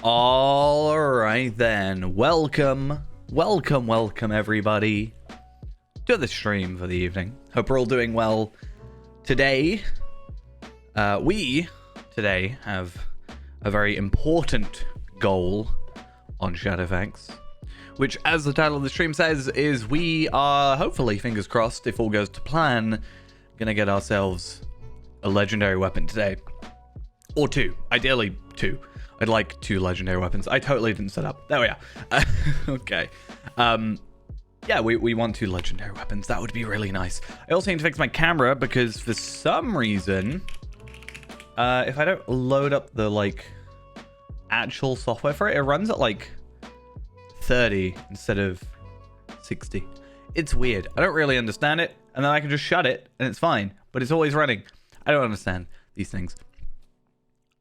All right then, welcome everybody to the stream for the evening. Hope we're all doing well today. We today have a very important goal on Shadowfax, which, as the title of the stream says, is we are hopefully, fingers crossed, if all goes to plan, gonna get ourselves a legendary weapon today, or two, ideally two. I'd like 2 legendary weapons. I totally didn't set up. There we are. Okay. Yeah, we want 2 legendary weapons. That would be really nice. I also need to fix my camera because for some reason, if I don't load up the actual software for it, it runs at 30 instead of 60. It's weird. I don't really understand it, and then I can just shut it and it's fine, but it's always running. I don't understand these things.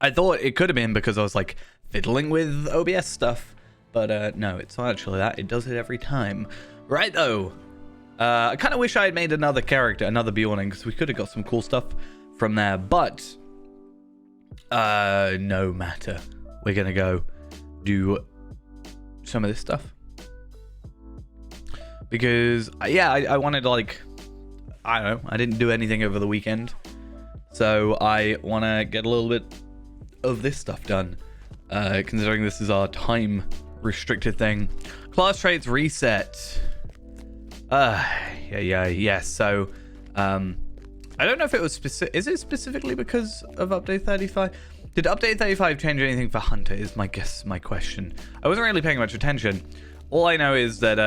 I thought it could have been because I was fiddling with OBS stuff, but no, it's not actually that. It does it every time. Right though, I kind of wish I had made another character, another Bjorning, because we could have got some cool stuff from there, but no matter. We're gonna go do some of this stuff because I wanted to I don't know, I didn't do anything over the weekend, so I want to get a little bit of this stuff done, considering this is our time restricted thing. Class traits reset. Yes. So I don't know if it was specific. Is it specifically because of update 35? Did update 35 change anything for Hunter is my question. I wasn't really paying much attention. All I know is that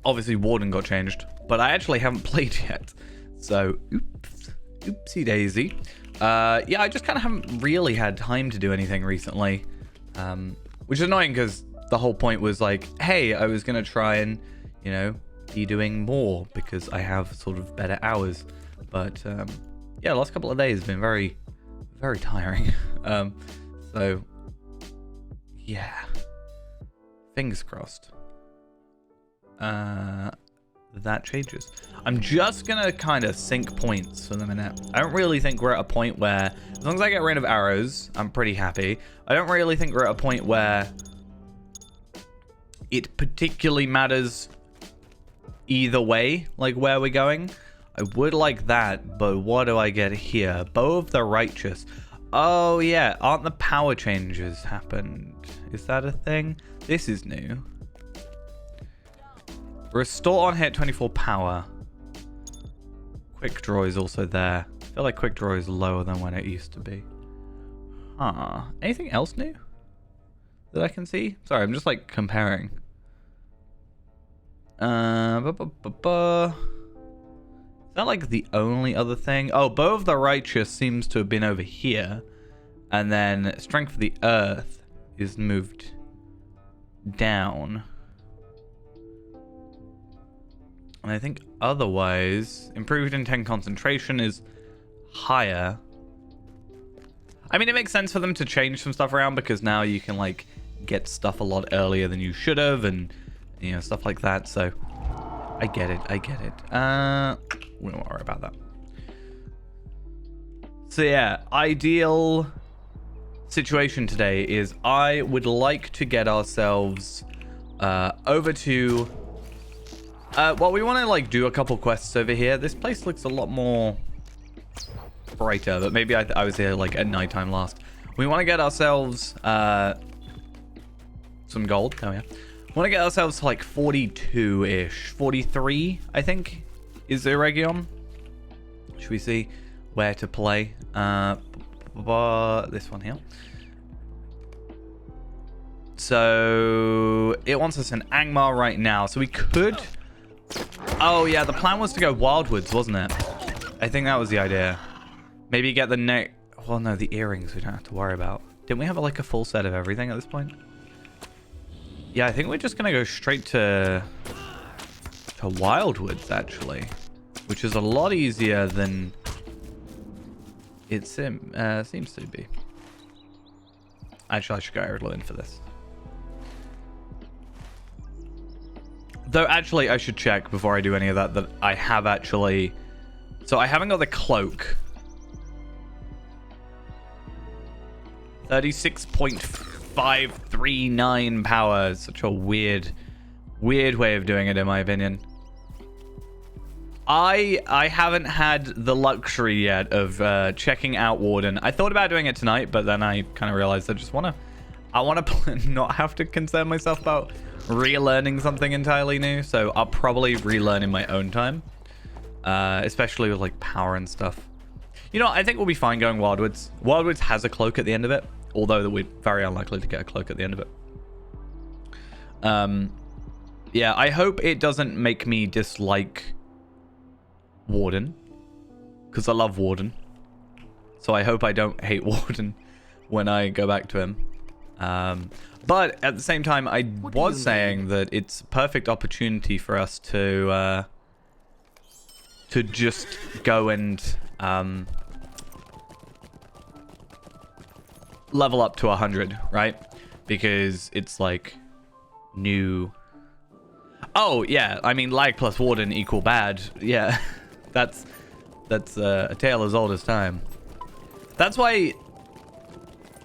obviously Warden got changed, but I actually haven't played yet, so oopsie daisy. Yeah, I just kind of haven't really had time to do anything recently, which is annoying because the whole point was hey, I was going to try and, be doing more because I have sort of better hours. But, yeah, the last couple of days have been very, very tiring. So, yeah, fingers crossed. That changes. I'm just gonna kind of sync points for the minute. I don't really think we're at a point where, as long as I get rid of arrows, I'm pretty happy. I don't really think we're at a point where it particularly matters either way, where we're going. I would like that, but what do I get here? Bow of the Righteous. Oh yeah, aren't the power changes happened? Is that a thing? This is new. Restore on hit 24 power. Quick draw is also there. I feel like quick draw is lower than when it used to be. Huh. Anything else new that I can see? Sorry, I'm just comparing. Is that the only other thing? Oh, Bow of the Righteous seems to have been over here. And then Strength of the Earth is moved down. And I think otherwise, improved intent concentration is higher. I mean, it makes sense for them to change some stuff around because now you can get stuff a lot earlier than you should have, and stuff like that. So I get it. We don't worry about that. So yeah, ideal situation today is I would like to get ourselves over to. Well, we want to do a couple quests over here. This place looks a lot more brighter, but maybe I was here at nighttime last. We want to get ourselves some gold. There we are. We want to get ourselves to 42-ish, 43, I think, is the Region. Should we see where to play? This one here. So it wants us in Angmar right now, so we could. Oh yeah, the plan was to go Wildwoods, wasn't it? I think that was the idea. Maybe get the neck. Well, no, the earrings we don't have to worry about. Didn't we have a full set of everything at this point? Yeah, I think we're just gonna go straight to Wildwoods actually, which is a lot easier than it seems to be. Actually, I should go Iridlyn for this. Though, actually, I should check before I do any of that I have actually. So I haven't got the cloak. 36.539 power. Such a weird way of doing it, in my opinion. I haven't had the luxury yet of checking out Warden. I thought about doing it tonight, but then I kind of realized I want to not have to concern myself about relearning something entirely new. So I'll probably relearn in my own time, especially with like power and stuff. You know, I think we'll be fine going Wildwoods. Wildwoods has a cloak at the end of it, although we're very unlikely to get a cloak at the end of it. Yeah, I hope it doesn't make me dislike Warden, because I love Warden. So I hope I don't hate Warden when I go back to him. But at the same time, I was saying that it's a perfect opportunity for us to just go and level up to 100, right? Because it's like new. Oh yeah, I mean lag plus Warden equal bad. Yeah, that's a tale as old as time. That's why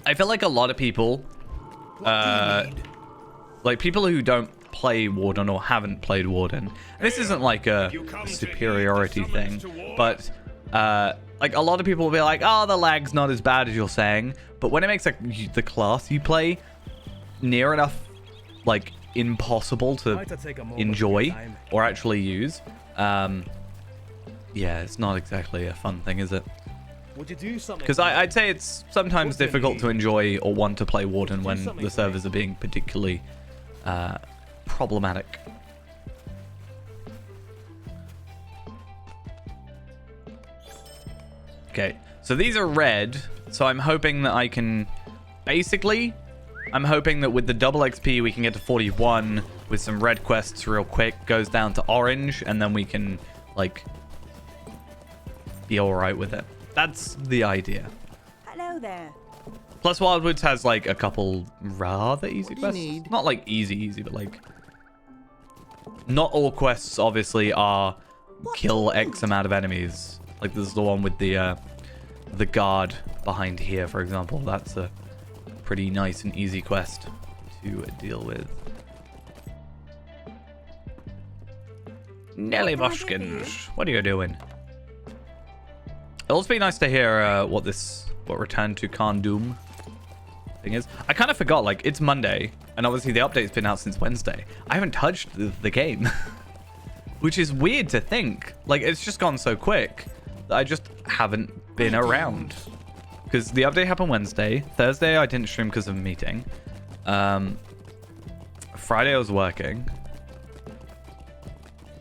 I feel like a lot of people, like people who don't play Warden or haven't played Warden, and this isn't like a superiority thing, but like a lot of people will be like, oh, the lag's not as bad as you're saying, but when it makes like the class you play near enough like impossible to enjoy or actually use, yeah, it's not exactly a fun thing, is it? Because I'd say it's sometimes difficult to enjoy or want to play Warden when the servers are being particularly problematic. Okay, so these are red, so I'm hoping that I can basically, I'm hoping that with the double XP we can get to 41 with some red quests real quick, goes down to orange, and then we can like be alright with it. That's the idea. Hello there. Plus Wildwoods has like a couple rather easy quests. Not like easy, but like not all quests obviously are kill X amount of enemies. Like there's the one with the guard behind here, for example. That's a pretty nice and easy quest to deal with. Nelly Bushkins, what are you doing? It'll also be nice to hear what Return to Khan Doom thing is. I kind of forgot, like, it's Monday, and obviously the update's been out since Wednesday. I haven't touched the game, which is weird to think. Like, it's just gone so quick that I just haven't been around. Because the update happened Wednesday. Thursday, I didn't stream because of a meeting. Friday, I was working.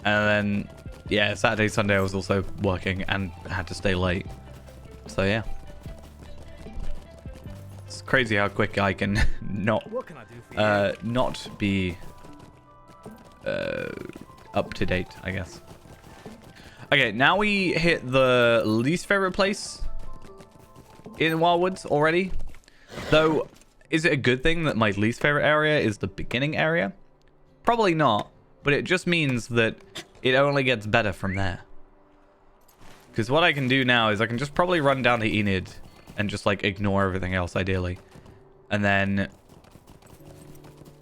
And then, yeah, Saturday, Sunday, I was also working and had to stay late. So, yeah. It's crazy how quick I can not be up to date, I guess. Okay, now we hit the least favorite place in Wildwoods already. Though, is it a good thing that my least favorite area is the beginning area? Probably not, but it just means that it only gets better from there. Because what I can do now is I can just probably run down to Enid and just like ignore everything else ideally. And then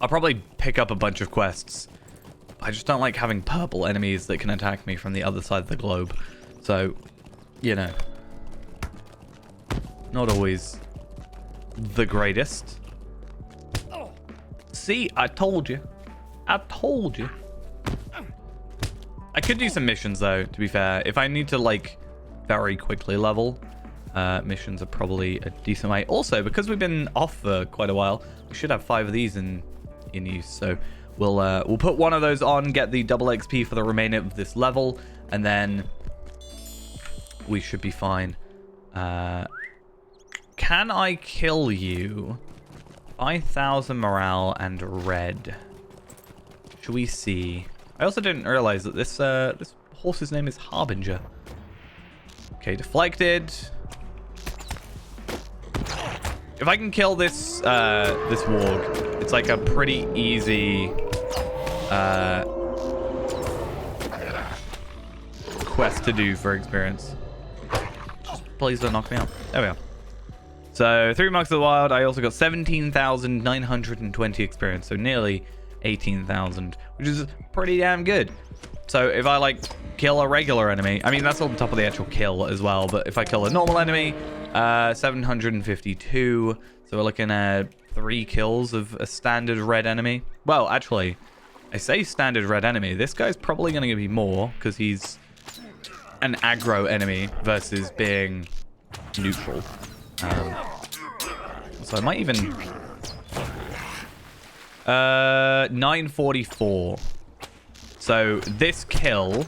I'll probably pick up a bunch of quests. I just don't like having purple enemies that can attack me from the other side of the globe. So, you know, not always the greatest. See, I told you. I told you. I could do some missions though, to be fair. If I need to like very quickly level, missions are probably a decent way. Also, because we've been off for quite a while, we should have 5 of these in use. So we'll put one of those on, get the double XP for the remainder of this level, and then we should be fine. Can I kill you? 5,000 morale and red. Should we see? I also didn't realize that this horse's name is Harbinger. Okay, deflected. If I can kill this this warg, it's like a pretty easy quest to do for experience. Just please don't knock me out. There we go. So 3 Marks of the Wild. I also got 17,920 experience. So nearly 18,000, which is pretty damn good. So if I like kill a regular enemy, I mean, that's on top of the actual kill as well. But if I kill a normal enemy, 752. So we're looking at 3 kills of a standard red enemy. Well, actually, I say standard red enemy. This guy's probably going to be more because he's an aggro enemy versus being neutral. So I might even... 944. So this kill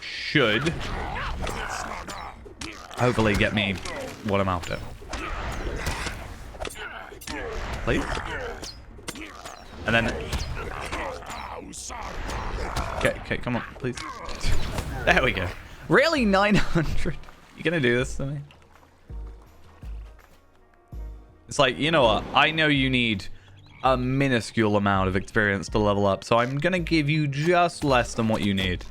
should hopefully get me what I'm after. Please? And then... Okay, come on, please. There we go. Really, 900? You gonna do this to me? It's like, you know what? I know you need a minuscule amount of experience to level up, so I'm gonna give you just less than what you need.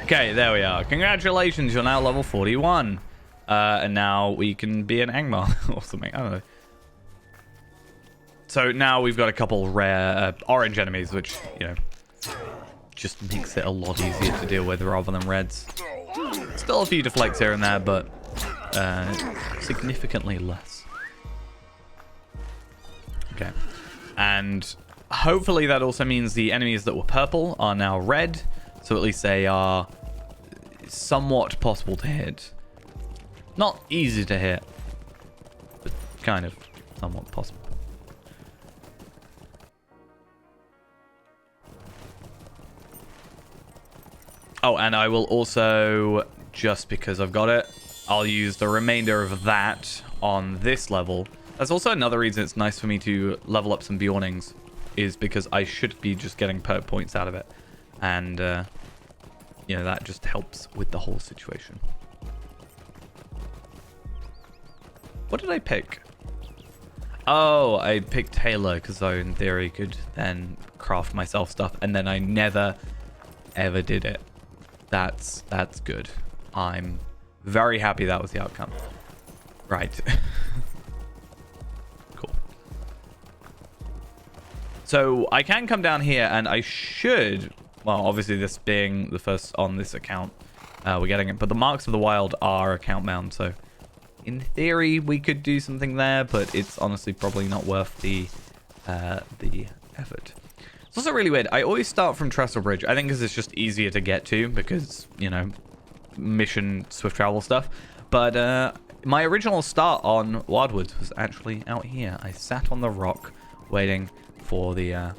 Okay, there we are. Congratulations, you're now level 41. And now we can be an Angmar or something. I don't know. So now we've got a couple rare orange enemies, which, you know, just makes it a lot easier to deal with rather than reds. Still a few deflects here and there, but significantly less. Okay. And hopefully that also means the enemies that were purple are now red. So at least they are somewhat possible to hit. Not easy to hit, but kind of somewhat possible. Oh, and I will also, just because I've got it, I'll use the remainder of that on this level. That's also another reason it's nice for me to level up some Bjornings, is because I should be just getting perk points out of it. And, you know, that just helps with the whole situation. What did I pick? Oh, I picked Taylor because I, in theory, could then craft myself stuff, and then I never, ever did it. That's good. I'm very happy that was the outcome. Right. Cool. So I can come down here and I should, well, obviously this being the first on this account, we're getting it, but the Marks of the Wild are account bound, so in theory we could do something there, but it's honestly probably not worth the effort. It's also really weird. I always start from Trestle Bridge. I think because it's just easier to get to because, you know, mission swift travel stuff. But my original start on Wildwoods was actually out here. I sat on the rock waiting for the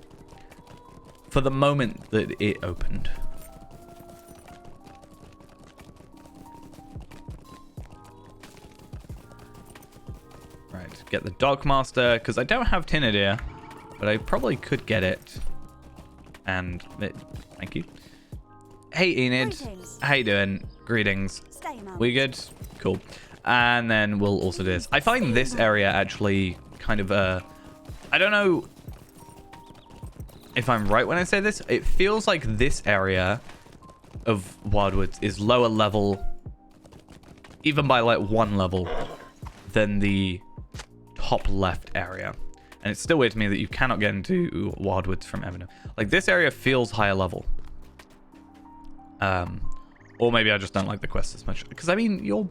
moment that it opened. Right, get the Dogmaster because I don't have Tinadir, but I probably could get it. And thank you. Hey Enid, how you doing? Greetings. We good? Cool. And then we'll also do this. I find this area actually kind of I don't know if I'm right when I say this. It feels like this area of Wildwoods is lower level, even by like 1 level, than the top left area. And it's still weird to me that you cannot get into Wildwoods from Eminem. Like, this area feels higher level. Or maybe I just don't like the quest as much. Because, I mean,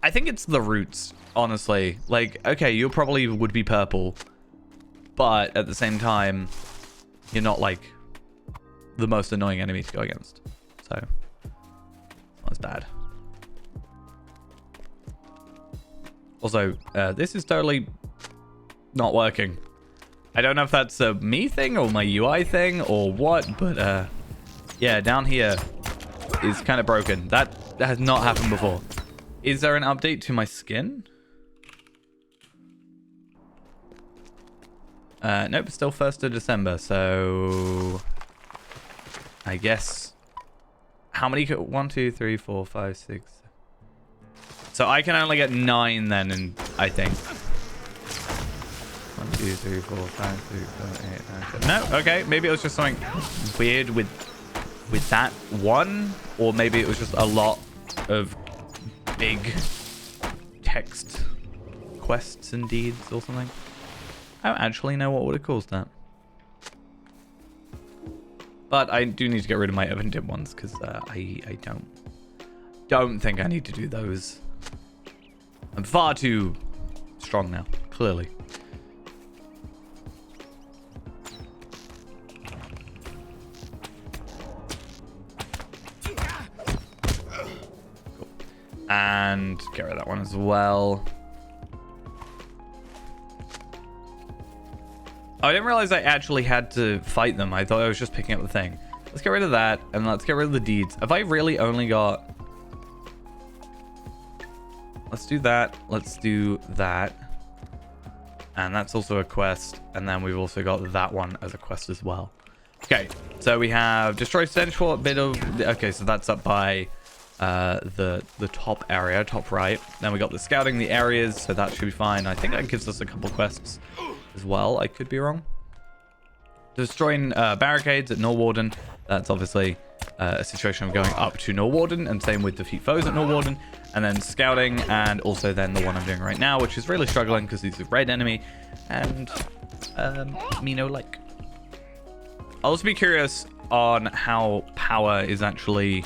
I think it's the roots, honestly. Like, okay, you probably would be purple. But, at the same time, you're not, like, the most annoying enemy to go against. So, it's not as bad. Also, this is totally not working. I don't know if that's a me thing or my UI thing or what, but yeah, down here is kind of broken. That has not happened before. Is there an update to my skin? Nope, still 1st of December, so I guess how many? 1, 2, 3, 4, 5, 6. So I can only get 9 then, and I think 1, 2, 3, 4, 5, 6, 7, 8, 9, 10. No, okay, maybe it was just something weird with with that one, or maybe it was just a lot of big text quests and deeds or something. I don't actually know what would have caused that. But I do need to get rid of my oven dip ones because I don't think I need to do those. I'm far too strong now, clearly. Cool. And get rid of that one as well. Oh, I didn't realize I actually had to fight them. I thought I was just picking up the thing. Let's get rid of that, and let's get rid of the deeds. Have I really only got... Let's do that. Let's do that. And that's also a quest. And then we've also got that one as a quest as well. Okay, so we have destroy central a bit of... Okay, so that's up by the top area, top right. Then we got the scouting the areas, so that should be fine. I think that gives us a couple quests as well. I could be wrong. Destroying barricades at Norwarden. That's obviously a situation of going up to Norwarden, and same with defeat foes at Norwarden. And then scouting, and also then the one I'm doing right now, which is really struggling because he's a red enemy, and me no like. I'll also be curious on how power is actually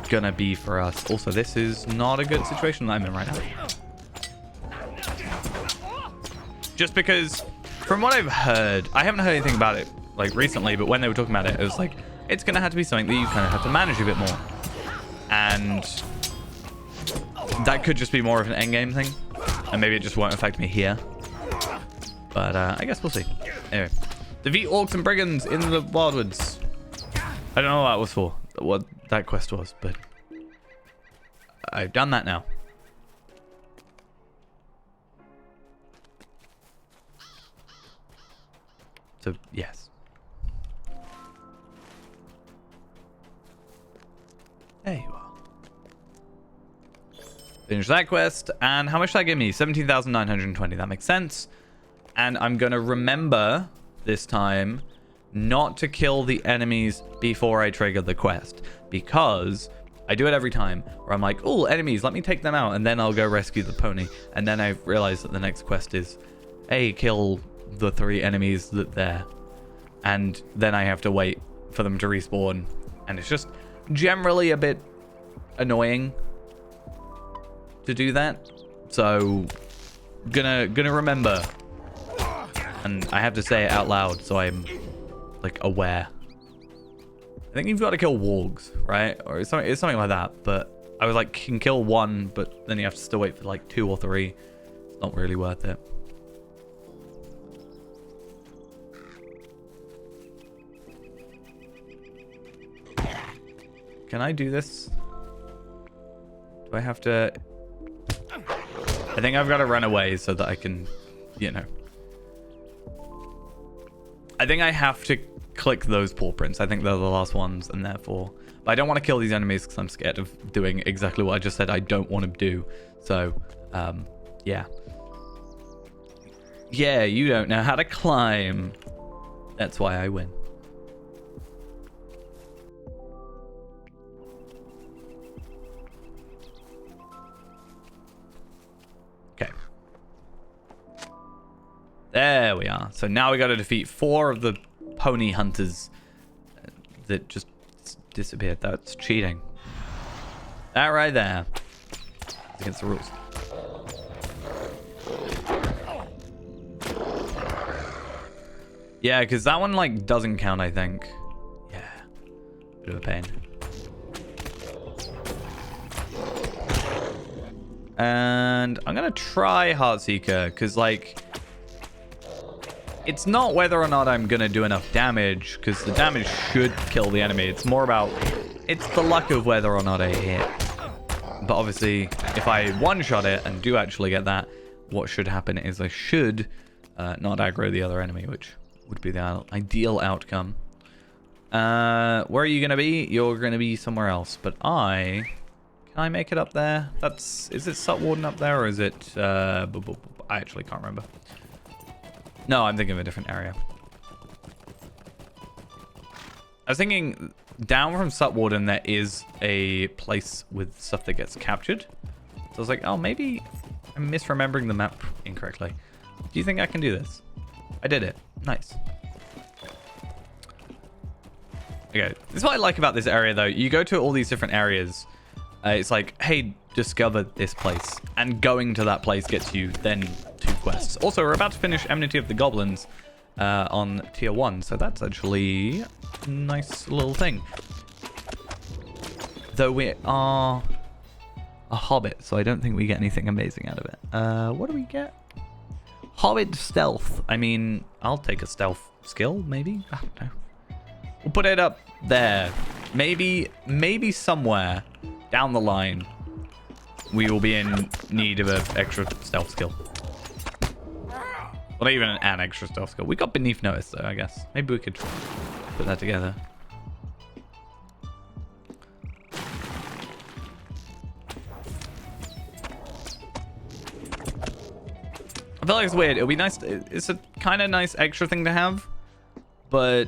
gonna be for us. Also, this is not a good situation that I'm in right now. Just because, from what I've heard, I haven't heard anything about it like recently, but when they were talking about it, it was like, it's gonna have to be something that you kind of have to manage a bit more. And that could just be more of an endgame thing. And maybe it just won't affect me here. But I guess we'll see. Anyway. Defeat orcs and brigands in the wildwoods. I don't know what that was for. What that quest was, but I've done that now. So, yes. There you are. Finish that quest. And how much did that give me? 17,920. That makes sense. And I'm going to remember this time not to kill the enemies before I trigger the quest. Because I do it every time where I'm like, oh, enemies, let me take them out. And then I'll go rescue the pony. And then I realize that the next quest is, hey, kill the 3 enemies that there. And then I have to wait for them to respawn. And it's just generally a bit annoying to do that. So gonna remember, and I have to say it out loud so I'm like aware. I think you've got to kill wargs, right? Or it's something like that. But I was like, can kill 1, but then you have to still wait for like 2 or 3. It's not really worth it. Can I do this? Do I have to... I think I've got to run away so that I can, you know. I think I have to click those paw prints. I think they're the last ones, and therefore... But I don't want to kill these enemies because I'm scared of doing exactly what I just said I don't want to do. So, yeah. Yeah, you don't know how to climb. That's why I win. Okay. There we are. So now we got to defeat 4 of the pony hunters that just disappeared. That's cheating. That right there. It's against the rules. Yeah, because that one like doesn't count, I think. Yeah. Bit of a pain. And I'm gonna try Heartseeker because like it's not whether or not I'm gonna do enough damage, because the damage should kill the enemy. It's more about it's the luck of whether or not I hit. But obviously if I one-shot it and do actually get that, what should happen is I should not aggro the other enemy, which would be the ideal outcome. Where are you gonna be? You're gonna be somewhere else, but can I make it up there? Is it Sutwarden up there, or is it, I actually can't remember. No, I'm thinking of a different area. I was thinking down from Sutwarden there is a place with stuff that gets captured. So I was like, oh, maybe I'm misremembering the map incorrectly. Do you think I can do this? I did it. Nice. Okay, this is what I like about this area though. You go to all these different areas. It's like, hey, discover this place. And going to that place gets you then 2 quests. Also, we're about to finish Enmity of the Goblins on tier 1. So that's actually a nice little thing. Though we are a hobbit, so I don't think we get anything amazing out of it. What do we get? Hobbit stealth. I mean, I'll take a stealth skill, maybe? I don't know. We'll put it up there. Maybe somewhere down the line, we will be in need of an extra stealth skill. Well, not even an extra stealth skill. We got Beneath Notice, though, I guess. Maybe we could put that together. I feel like it's weird. It'll be nice. It's a kind of nice extra thing to have, but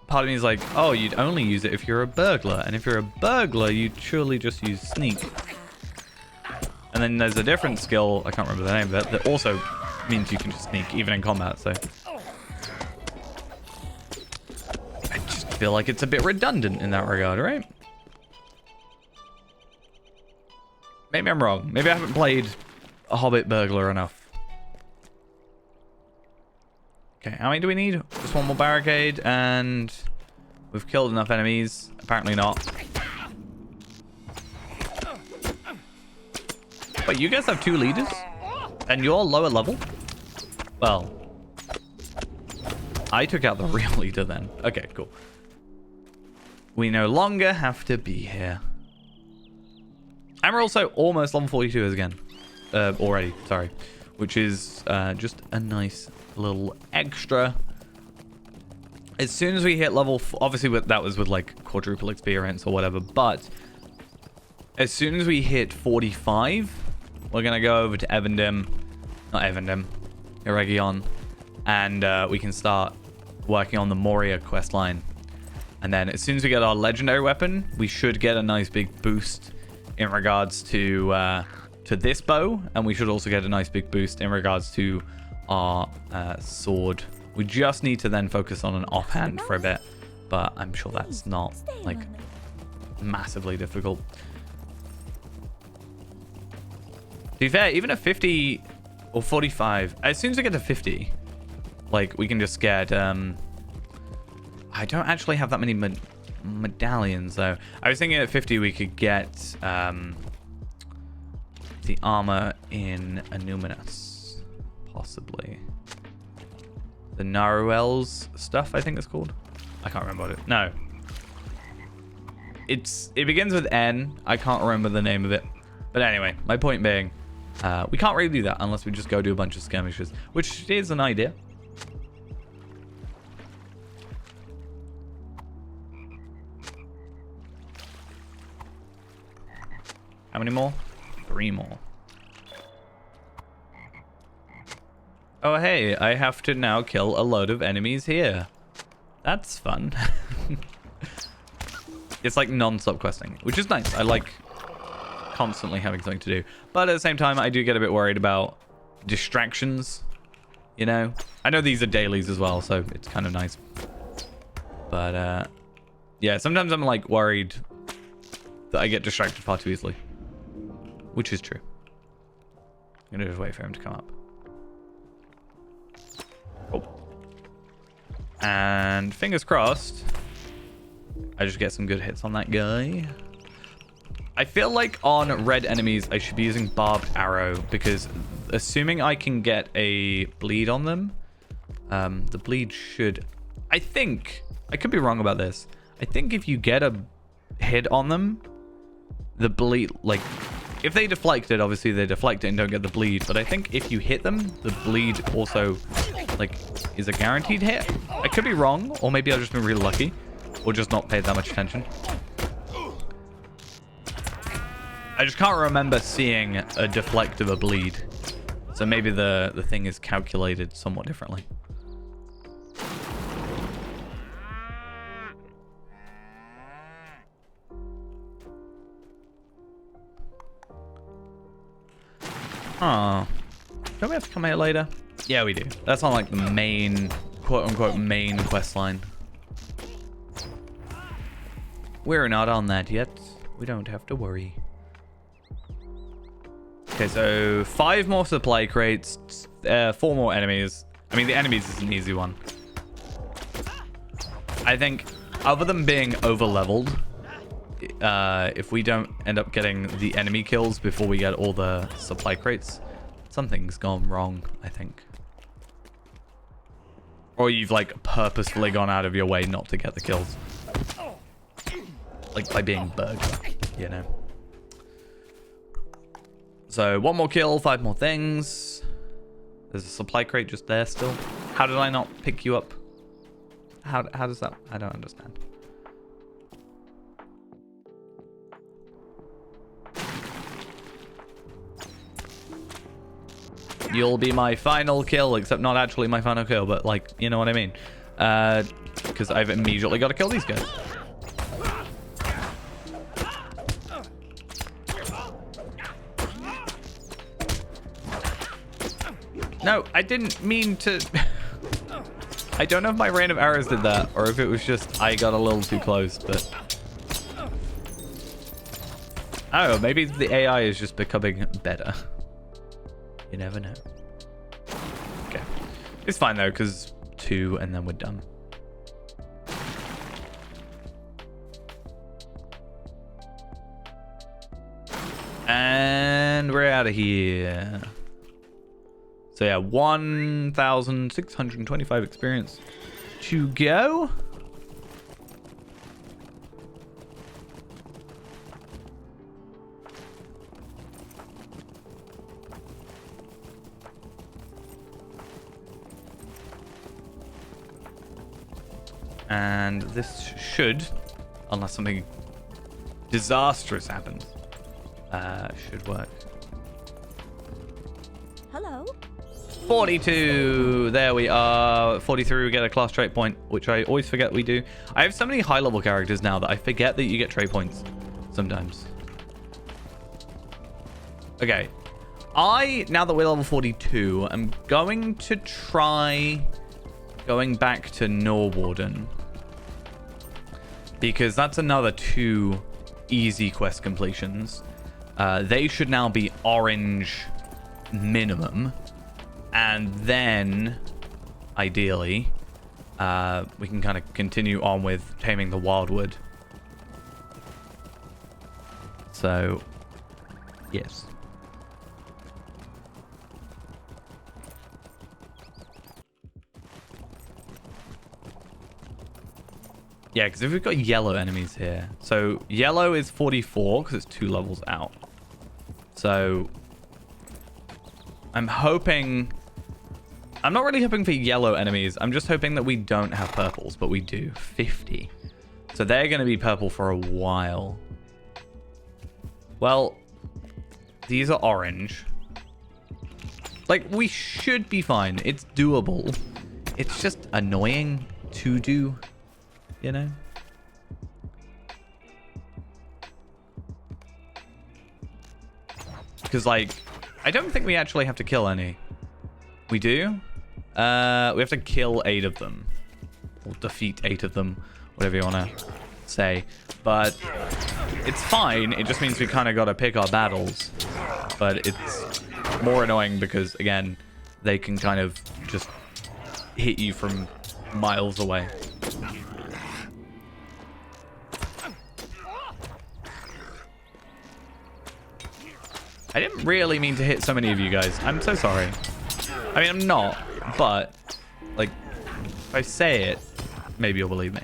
part of me is like, oh, you'd only use it if you're a burglar. And if you're a burglar, you'd surely just use sneak. And then there's a different skill, I can't remember the name of it, that also means you can just sneak, even in combat, so. I just feel like it's a bit redundant in that regard, right? Maybe I'm wrong. Maybe I haven't played a Hobbit burglar enough. Okay, how many do we need? Just one more barricade, and we've killed enough enemies. Apparently not. Wait, you guys have 2 leaders? And you're lower level? Well, I took out the real leader then. Okay, cool. We no longer have to be here. And we're also almost level 42 again. Already, sorry. Which is just a nice little extra. As soon as we hit level, obviously that was with like quadruple experience or whatever, but as soon as we hit 45, we're gonna go over to Evendim, not Evendim, Eregion, and we can start working on the Moria quest line. And then as soon as we get our legendary weapon, we should get a nice big boost in regards to this bow, and we should also get a nice big boost in regards to our sword. We just need to then focus on an offhand for a bit, but I'm sure that's not like massively difficult. To be fair, even at 50 or 45, as soon as we get to 50, like we can just get I don't actually have that many medallions though. I was thinking at 50 we could get the armor in Annuminus, possibly. The Naruel's stuff, I think it's called. I can't remember what it. No. It begins with N. I can't remember the name of it. But anyway, my point being, we can't really do that unless we just go do a bunch of skirmishes, which is an idea. How many more? 3 more. Oh, hey, I have to now kill a load of enemies here. That's fun. It's like non-stop questing, which is nice. I like constantly having something to do. But at the same time, I do get a bit worried about distractions, you know? I know these are dailies as well, so it's kind of nice. But, yeah, sometimes I'm, like, worried that I get distracted far too easily. Which is true. I'm gonna just wait for him to come up. Oh. And fingers crossed, I just get some good hits on that guy. I feel like on red enemies, I should be using barbed arrow because assuming I can get a bleed on them, the bleed should, I think, I could be wrong about this. I think if you get a hit on them, the bleed, like, if they deflect it, obviously they deflect it and don't get the bleed. But I think if you hit them, the bleed also, like, is a guaranteed hit. I could be wrong, or maybe I've just been really lucky, or just not paid that much attention. I just can't remember seeing a deflect of a bleed. So maybe the thing is calculated somewhat differently. Oh. Don't we have to come here later? Yeah, we do. That's on like the main, quote-unquote main quest line. We're not on that yet. We don't have to worry. Okay, so 5 more supply crates, 4 more enemies. I mean, the enemies is an easy one. I think, other than being over-leveled, if we don't end up getting the enemy kills before we get all the supply crates, something's gone wrong, I think. Or you've, like, purposefully gone out of your way not to get the kills. Like, by being burglar, you know? So, 1 more kill, 5 more things. There's a supply crate just there still. How did I not pick you up? How does that... I don't understand. You'll be my final kill, except not actually my final kill, but like, you know what I mean. Because I've immediately got to kill these guys. No, I didn't mean to... I don't know if my rain of arrows did that, or if it was just I got a little too close, but... Oh, maybe the AI is just becoming better. You never know. Okay. It's fine though, because 2 and then we're done. And we're out of here. So yeah, 1,625 experience to go. And this should, unless something disastrous happens, should work. Hello. 42. There we are. 43. We get a class trait point, which I always forget we do. I have so many high-level characters now that I forget that you get trait points sometimes. Okay. Now that we're level 42, I'm going to try going back to Norwarden, because that's another 2 easy quest completions. They should now be orange minimum, and then ideally we can kind of continue on with taming the wildwood. So yes. Yeah, because if we've got yellow enemies here. So yellow is 44 because it's 2 levels out. So I'm hoping... I'm not really hoping for yellow enemies. I'm just hoping that we don't have purples, but we do. 50. So they're going to be purple for a while. Well, these are orange. Like, we should be fine. It's doable. It's just annoying to do. You know? Because, like, I don't think we actually have to kill any. We do? We have to kill 8 of them. Or defeat 8 of them. Whatever you want to say. But it's fine. It just means we kind of got to pick our battles. But it's more annoying because, again, they can kind of just hit you from miles away. I didn't really mean to hit so many of you guys. I'm so sorry. I mean, I'm not, but, like, if I say it, maybe you'll believe me.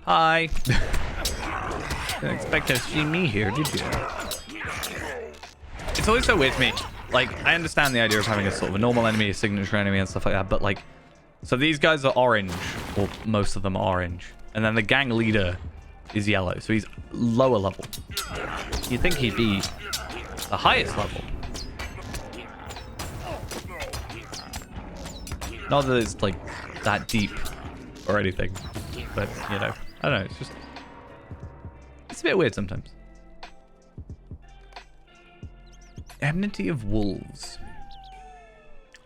Hi. Didn't expect to see me here, did you? It's always so weird to me. Like, I understand the idea of having a sort of a normal enemy, a signature enemy, and stuff like that, but, like, so these guys are orange, or most of them are orange, and then the gang leader is yellow, so he's lower level. You'd think he'd be the highest level. Not that it's like that deep or anything, but you know, I don't know, it's a bit weird sometimes. Enmity of Wolves.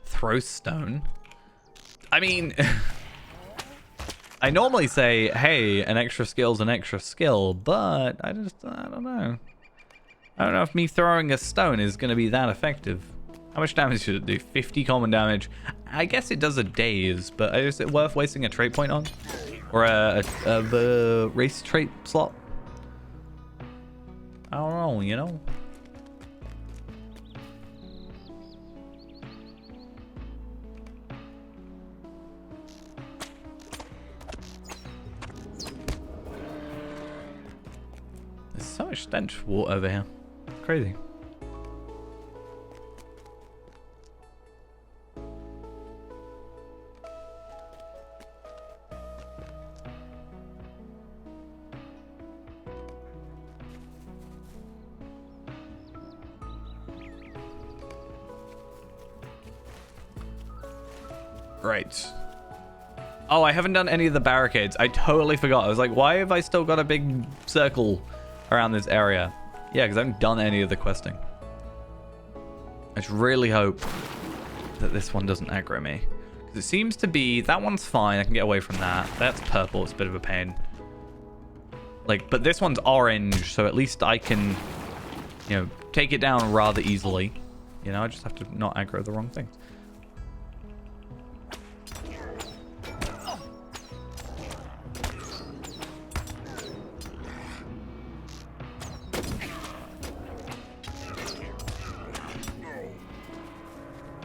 Throw stone. I mean, I normally say, hey, an extra skill's an extra skill, but I don't know. I don't know if me throwing a stone is going to be that effective. How much damage should it do? 50 common damage. I guess it does a daze, but is it worth wasting a trait point on? Or a race trait slot? I don't know, you know? There's so much stench water over here. It's crazy. Right. Oh, I haven't done any of the barricades. I totally forgot. I was like, why have I still got a big circle around this area? Yeah, because I haven't done any of the questing. I just really hope that this one doesn't aggro me. Because it seems to be... That one's fine. I can get away from that. That's purple. It's a bit of a pain. Like, but this one's orange, so at least I can, you know, take it down rather easily. You know, I just have to not aggro the wrong things.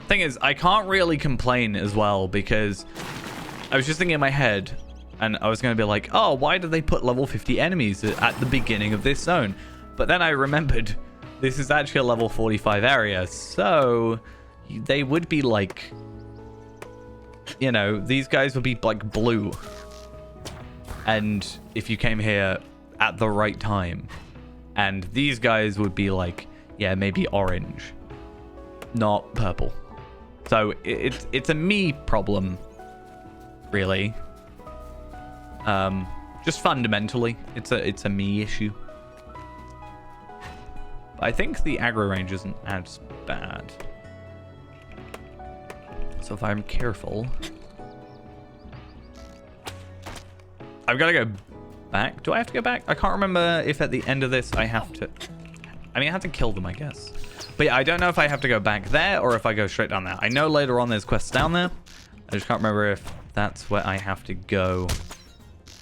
Thing is, I can't really complain as well because I was just thinking in my head and I was going to be like, oh, why did they put level 50 enemies at the beginning of this zone? But then I remembered this is actually a level 45 area, so they would be like, you know, these guys would be like blue. And if you came here at the right time, and these guys would be like, yeah, maybe orange, not purple. So it's a me problem, really. Just fundamentally, it's a me issue. But I think the aggro range isn't as bad. So if I'm careful, I've got to go back. Do I have to go back? I can't remember if at the end of this I have to. I mean, I have to kill them, I guess. But yeah, I don't know if I have to go back there or if I go straight down there. I know later on there's quests down there. I just can't remember if that's where I have to go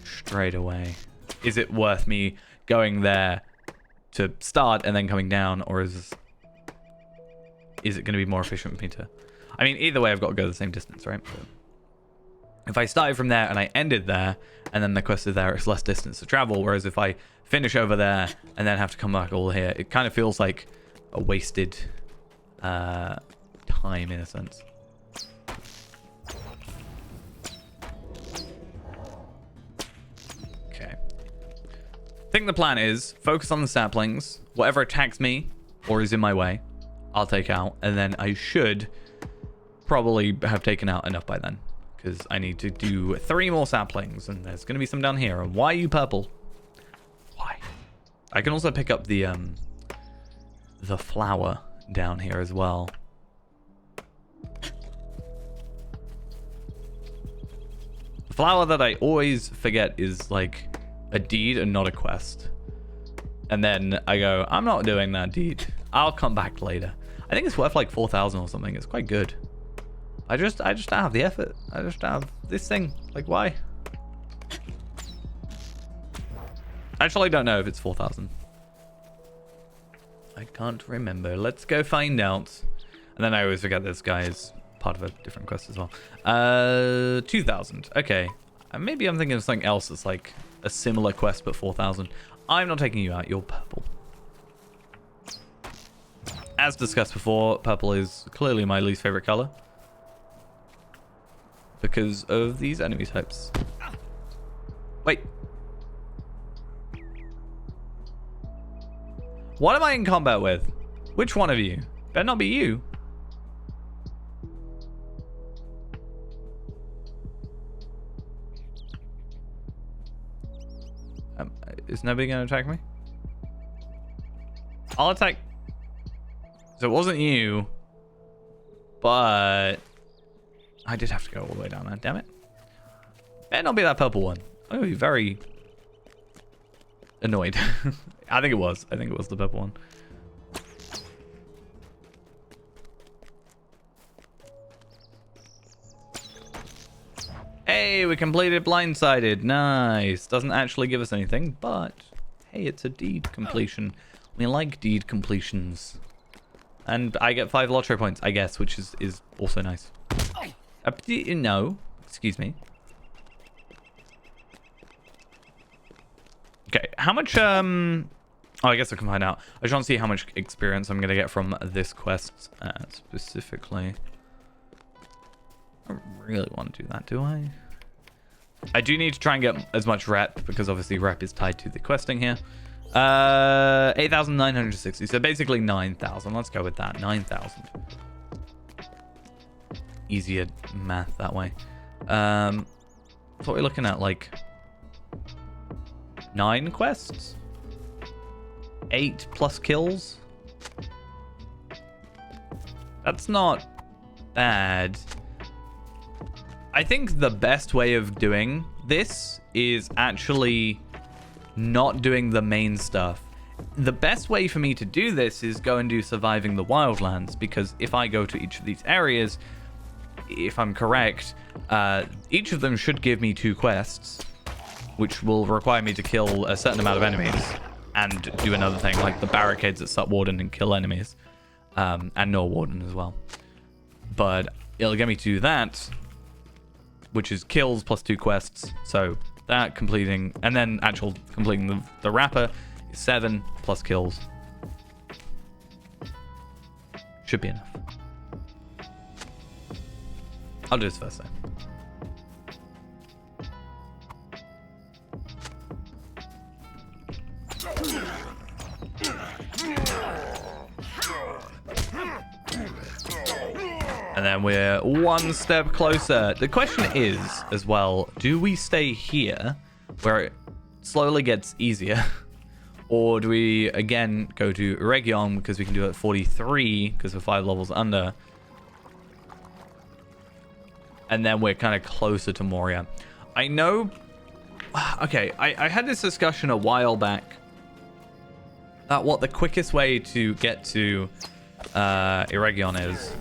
straight away. Is it worth me going there to start and then coming down, or is it going to be more efficient for me to... I mean, either way, I've got to go the same distance, right? But if I started from there and I ended there, and then the quest is there, it's less distance to travel, whereas if I finish over there and then have to come back all here, it kind of feels like a wasted time in a sense. Okay. I think the plan is focus on the saplings. Whatever attacks me or is in my way, I'll take out, and then I should probably have taken out enough by then, because I need to do 3 more saplings, and there's going to be some down here. And why are you purple? Why? I can also pick up the flower down here as well. The flower that I always forget is like a deed and not a quest. And then I go, I'm not doing that deed. I'll come back later. I think it's worth like 4,000 or something. It's quite good. I just don't have the effort. I just don't have this thing. Like, why? I actually don't know if it's 4,000. I can't remember. Let's go find out. And then I always forget this guy is part of a different quest as well. 2,000. Okay. Maybe I'm thinking of something else that's like a similar quest but 4,000. I'm not taking you out. You're purple. As discussed before, purple is clearly my least favorite color because of these enemy types. Wait. What am I in combat with? Which one of you? Better not be you. Is nobody going to attack me? I'll attack So it wasn't you, but I did have to go all the way down there. Damn it. Better not be that purple one. I'm going to be very annoyed. I think it was. I think it was the purple one. Hey, we completed Blindsided. Nice. Doesn't actually give us anything, but hey, it's a deed completion. We like deed completions. And I get 5 lottery points, I guess, which is also nice. No. Excuse me. Okay, how much, oh, I guess I can find out. I just want to see how much experience I'm going to get from this quest specifically. I don't really want to do that, do I? I do need to try and get as much rep, because obviously rep is tied to the questing here. 8,960, so basically 9,000. Let's go with that, 9,000. Easier math that way. So what we're looking at, like 9 quests? 8 plus kills? That's not bad. I think the best way of doing this is actually not doing the main stuff. The best way for me to do this is go and do Surviving the Wildlands, because if I go to each of these areas, if I'm correct, each of them should give me 2 quests, which will require me to kill a certain amount of enemies and do another thing, like the barricades at Sut Warden and kill enemies, and Nor Warden as well. But it'll get me to do that, which is kills plus 2 quests. So that completing, and then actual completing the wrapper is 7 plus kills. Should be enough. I'll do this first though. And then we're 1 step closer. The question is, as well, do we stay here, where it slowly gets easier? Or do we, again, go to Eregion, because we can do it at 43, because we're 5 levels under. And then we're kind of closer to Moria. I know... Okay, I had this discussion a while back about what the quickest way to get to Eregion is.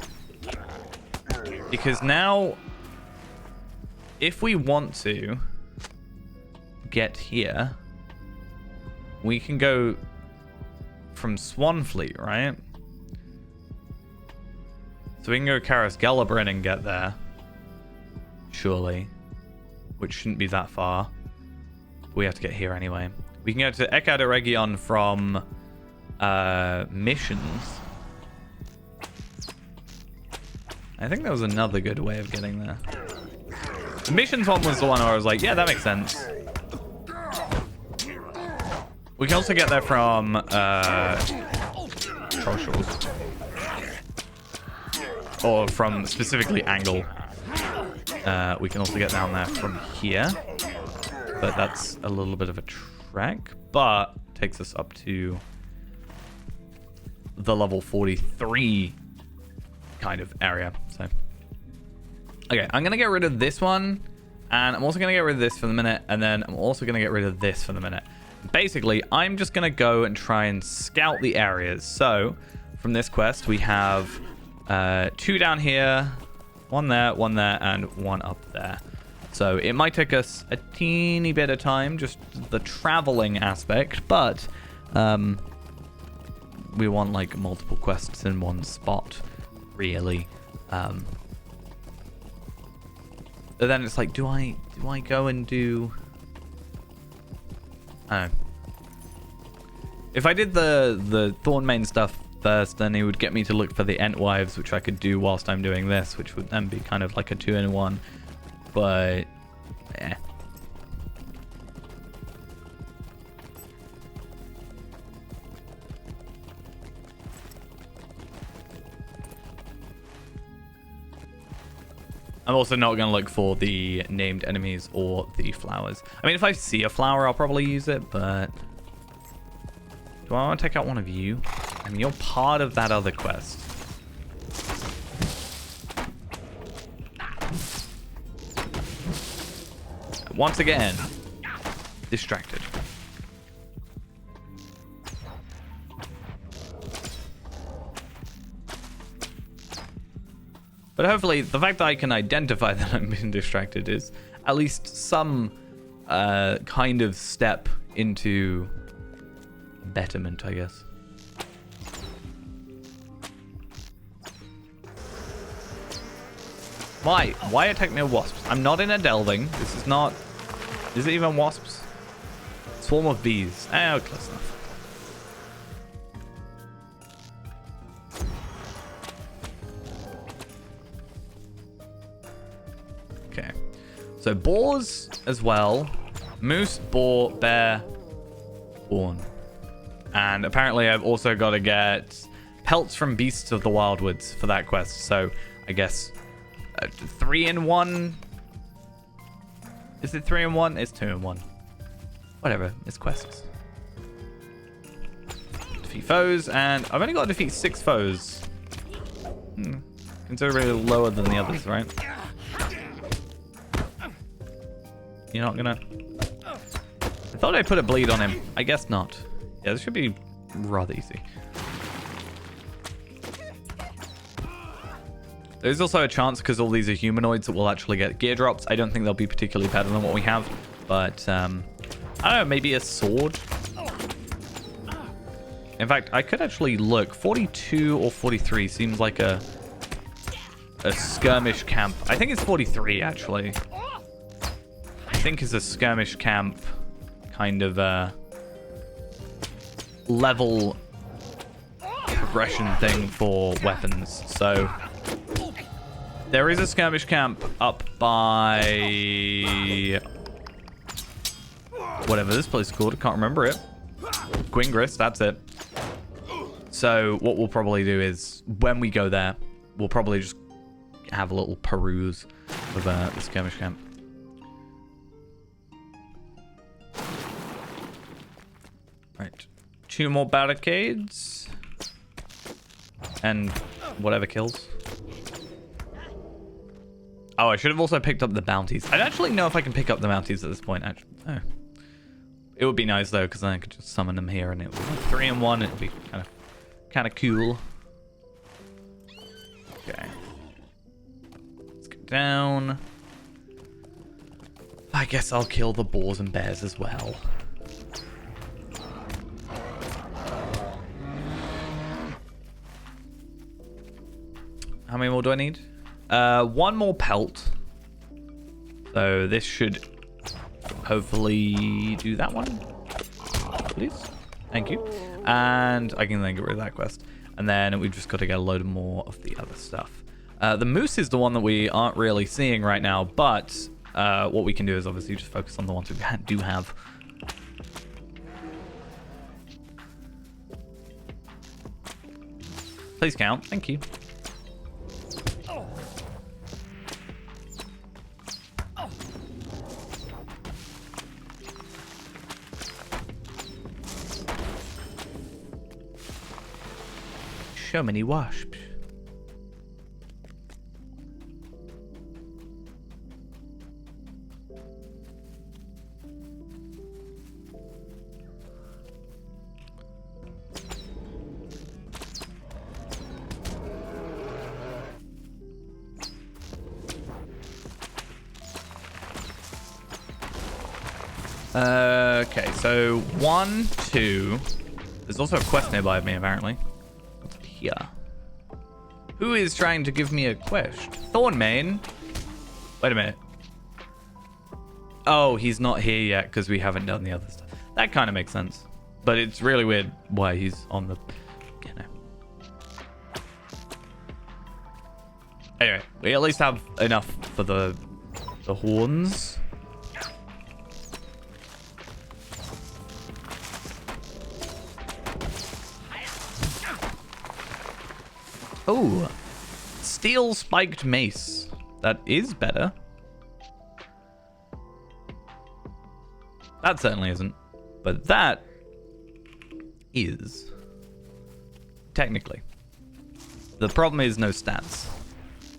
Because now, if we want to get here, we can go from Swanfleet, right? So we can go Karas Gelabrin and get there, surely, which shouldn't be that far. We have to get here anyway. We can go to Eckhard Eregion from missions. I think there was another good way of getting there. The missions one was the one where I was like, yeah, that makes sense. We can also get there from Trollshores. Or from specifically Angle. We can also get down there from here. But that's a little bit of a trek. But takes us up to the level 43 kind of area. So okay, I'm gonna get rid of this one, and I'm also gonna get rid of this for the minute, and then I'm also gonna get rid of this for the minute. Basically, I'm just gonna go and try and scout the areas. So from this quest we have 2 down here, 1 there, 1 there, and 1 up there. So it might take us a teeny bit of time, just the traveling aspect, but we want like multiple quests in one spot, really. But then it's like, do I go and do... I don't know. If I did the Thornmane stuff first, then it would get me to look for the Entwives, which I could do whilst I'm doing this, which would then be kind of like a 2-in-1. But, yeah. I'm also not going to look for the named enemies or the flowers. I mean, if I see a flower, I'll probably use it, but... Do I want to take out one of you? I I mean, you're part of that other quest. Once again, distracted. But hopefully, the fact that I can identify that I'm being distracted is at least some kind of step into betterment, I guess. Why? Why attack me with wasps? I'm not in a delving. This is not... Is it even wasps? Swarm of bees. Oh, close enough. Okay. So boars as well. Moose, boar, bear, fawn. And apparently I've also got to get pelts from beasts of the wildwoods for that quest. So I guess 3 in 1. Is it 3 in 1? It's 2 in 1. Whatever. It's quests. Defeat foes, and I've only got to defeat 6 foes. Considerably lower than the others, right? You're not gonna... I thought I put a bleed on him. I guess not. Yeah, this should be rather easy. There's also a chance, because all these are humanoids, that we'll actually get gear drops. I don't think they'll be particularly better than what we have. But, I don't know, maybe a sword? In fact, I could actually look. 42 or 43 seems like a skirmish camp. I think it's 43, actually. I think it's a skirmish camp kind of level progression thing for weapons. So there is a skirmish camp up by whatever this place is called. I can't remember it. Gwingris, that's it. So what we'll probably do is when we go there, we'll probably just have a little peruse of the skirmish camp. Right, 2 more barricades and whatever kills. Oh, I should have also picked up the bounties. I don't actually know if I can pick up the bounties at this point. Actually, oh. It would be nice though, because then I could just summon them here, and it would be 3 in 1. It would be kind of cool. Okay, let's go down. I guess I'll kill the boars and bears as well. How many more do I need? 1 more pelt. So this should hopefully do that one. Please. Thank you. And I can then get rid of that quest. And then we've just got to get a load more of the other stuff. The moose is the one that we aren't really seeing right now. But what we can do is obviously just focus on the ones we do have. Please count. Thank you. So many wasps. Okay, so 1, 2. There's also a quest nearby me, apparently. What's here? Who is trying to give me a quest? Thornmane? Wait a minute. Oh, he's not here yet because we haven't done the other stuff. That kind of makes sense. But it's really weird why he's on the... You know. Anyway, we at least have enough for the horns. Oh, steel spiked mace. That is better. That certainly isn't, but that is. technically. The problem is no stats.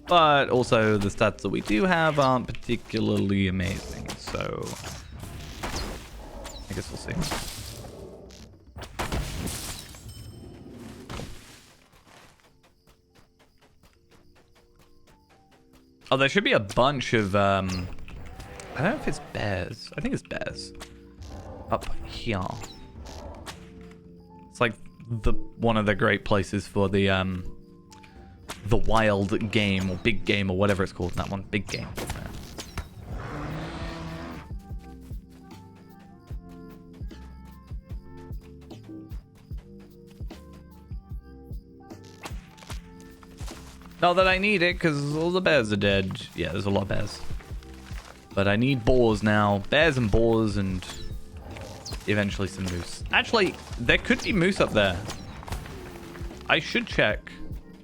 But also the stats that we do have aren't particularly amazing, so I guess we'll see. Oh, there should be a bunch of, I don't know if it's bears. I think it's bears. Up here. It's like one of the great places for the wild game or big game or whatever it's called. That one, big game. Not that I need it, because all the bears are dead. Yeah, there's a lot of bears. But I need boars now. Bears and boars and eventually some moose. Actually, there could be moose up there. I should check.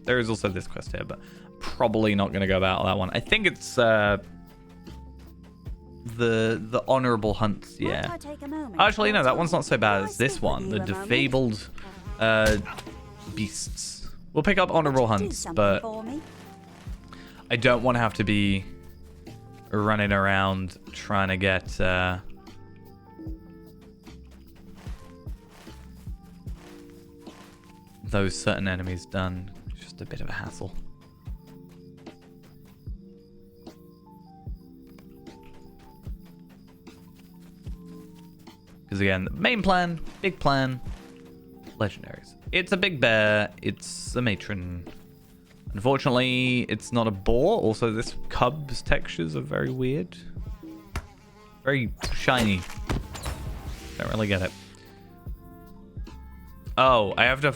There is also this quest here, but probably not going to go about that one. I think it's the honorable hunts, yeah. Actually, no, that one's not so bad as this one. The defabled beasts. We'll pick up honorable hunts, but I don't want to have to be running around trying to get those certain enemies done. It's just a bit of a hassle. Because again, the main plan, big plan, legendaries. It's a big bear. It's a matron. Unfortunately, it's not a boar. Also, this cub's textures are very weird. Very shiny. Don't really get it. Oh, I have to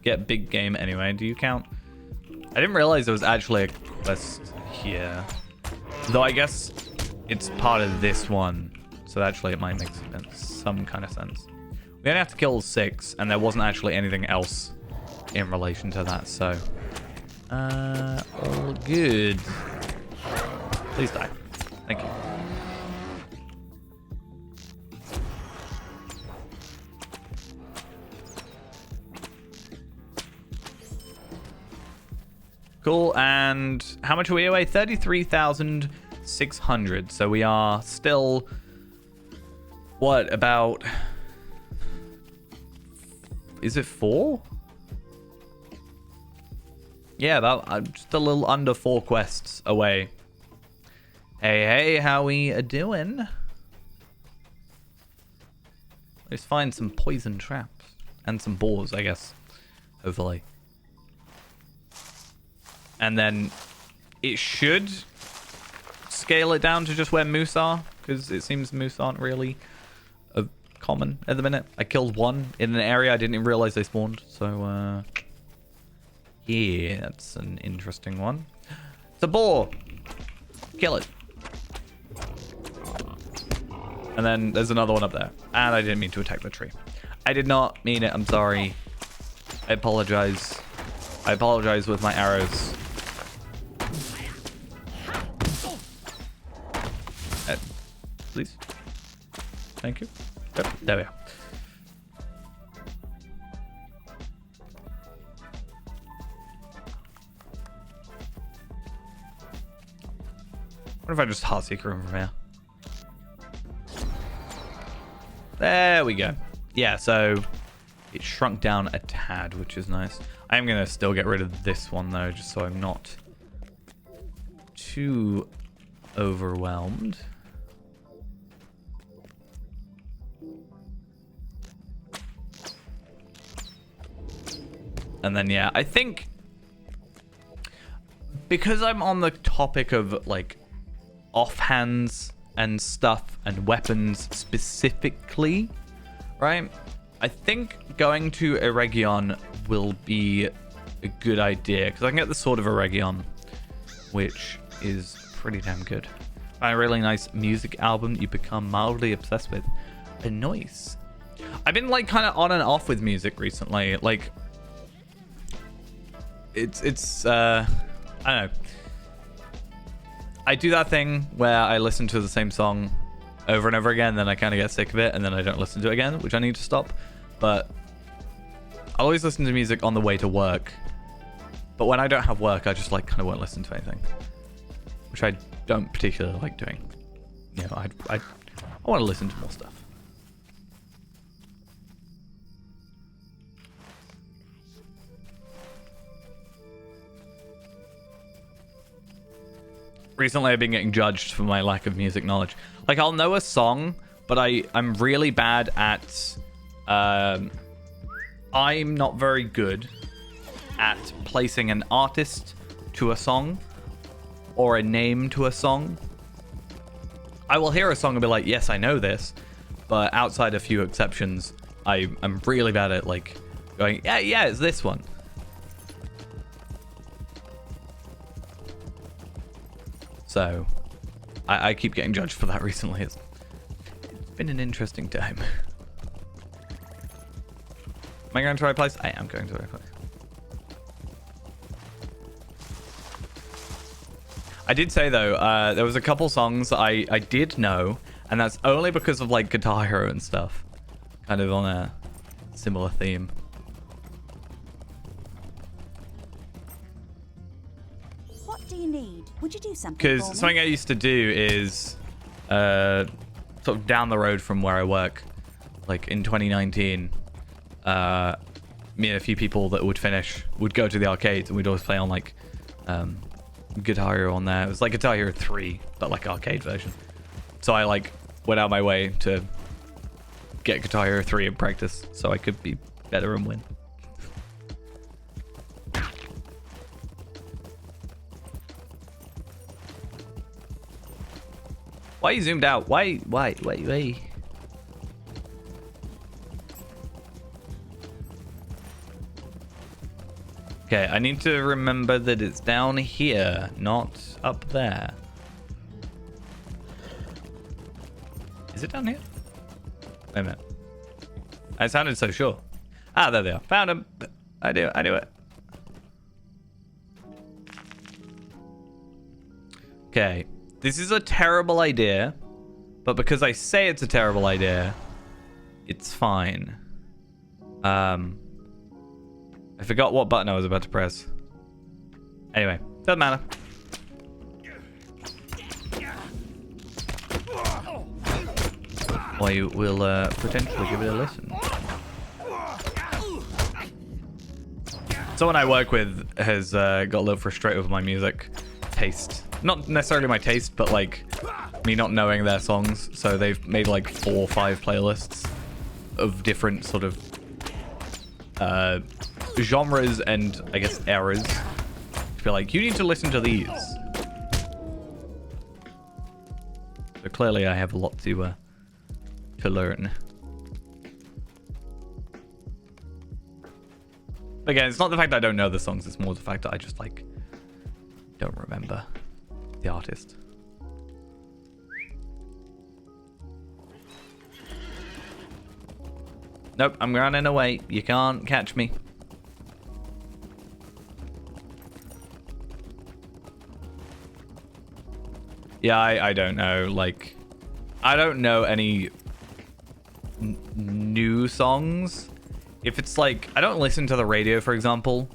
get big game anyway. Do you count? I didn't realize there was actually a quest here. Though I guess it's part of this one. So actually it might make some kind of sense. We only have to kill 6, and there wasn't actually anything else in relation to that, so... all good. Please die. Thank you. Cool, and how much are we away? 33,600. So we are still... What, about... Is it 4? Yeah, about just a little under 4 quests away. Hey, how we doing? Let's find some poison traps. And some boars, I guess. Hopefully. And then it should scale it down to just where moose are. Because it seems moose aren't really common at the minute. I killed one in an area I didn't even realize they spawned. So, yeah, that's an interesting one. It's a boar. Kill it. And then there's another one up there. And I didn't mean to attack the tree. I did not mean it. I'm sorry. I apologize. I apologize with my arrows. Please. Thank you. Yep, there we are. What if I just Heartseeker him from here? There we go. Yeah, so it shrunk down a tad, which is nice. I am going to still get rid of this one, though, just so I'm not too overwhelmed. And then, yeah, I think because I'm on the topic of, like, offhands and stuff and weapons specifically, right? I think going to Eregion will be a good idea because I can get the Sword of Eregion, which is pretty damn good. A really nice music album that you become mildly obsessed with. Nice. I've been, like, kind of on and off with music recently. Like, it's I don't know. I do that thing where I listen to the same song over and over again, then I kind of get sick of it, and then I don't listen to it again, which I need to stop. But I'll always listen to music on the way to work. But when I don't have work, I just like kind of won't listen to anything, which I don't particularly like doing. You know, I want to listen to more stuff. Recently, I've been getting judged for my lack of music knowledge. Like, I'll know a song, but I'm really bad at... I'm not very good at placing an artist to a song or a name to a song. I will hear a song and be like, yes, I know this. But outside a few exceptions, I'm really bad at, like, going, yeah, it's this one. So, I keep getting judged for that recently. It's been an interesting time. Am I going to the right place? I am going to the right place. I did say, though, there was a couple songs I did know, and that's only because of, like, Guitar Hero and stuff. Kind of on a similar theme. What do you need? Would you do something? Because something I used to do is sort of down the road from where I work, like in 2019, me and a few people that would go to the arcades, and we'd always play on like Guitar Hero on there. It was like Guitar Hero 3, but like arcade version. So I like went out my way to get Guitar Hero 3 in practice so I could be better and win. Why you zoomed out? Why? Okay, I need to remember that it's down here, not up there. Is it down here? Wait a minute. I sounded so sure. Ah, there they are. Found them. I do it. Okay. This is a terrible idea, but because I say it's a terrible idea, it's fine. I forgot what button I was about to press. Anyway, doesn't matter. We will potentially give it a listen. Someone I work with has got a little frustrated with my music taste. Not necessarily my taste, but like me not knowing their songs. So they've made like 4 or 5 playlists of different sort of genres and I guess eras. To be like, you need to listen to these. So clearly I have a lot to learn. Again, it's not the fact that I don't know the songs, it's more the fact that I just like don't remember the artist. Nope, I'm running away. You can't catch me. Yeah, I don't know. Like, I don't know any new songs. If it's like, I don't listen to the radio, for example.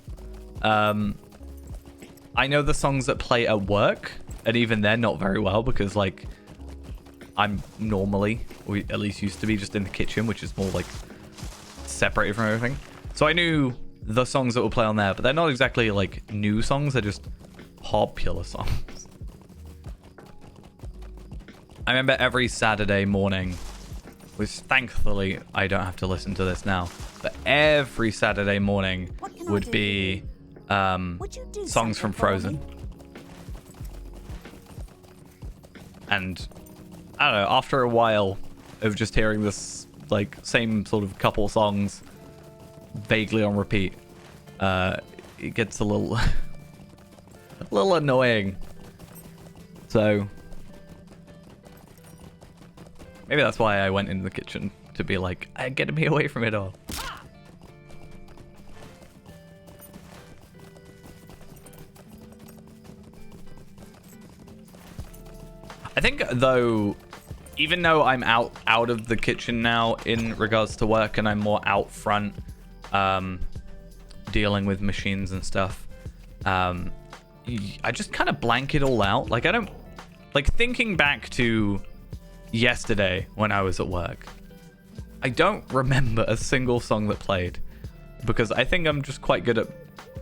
I know the songs that play at work, and even then not very well, because like I'm normally, or at least used to be, just in the kitchen, which is more like separated from everything. So I knew the songs that would play on there, but they're not exactly like new songs, they're just popular songs. I remember every Saturday morning, which thankfully I don't have to listen to this now, but every Saturday morning would be songs from Frozen. And I don't know, after a while of just hearing this like same sort of couple songs vaguely on repeat, it gets a little a little annoying. So maybe that's why I went into the kitchen, to be like, get me away from it all. I think, though, even though I'm out of the kitchen now in regards to work and I'm more out front, dealing with machines and stuff, I just kind of blank it all out. Like, I don't... Like, thinking back to yesterday when I was at work, I don't remember a single song that played because I think I'm just quite good at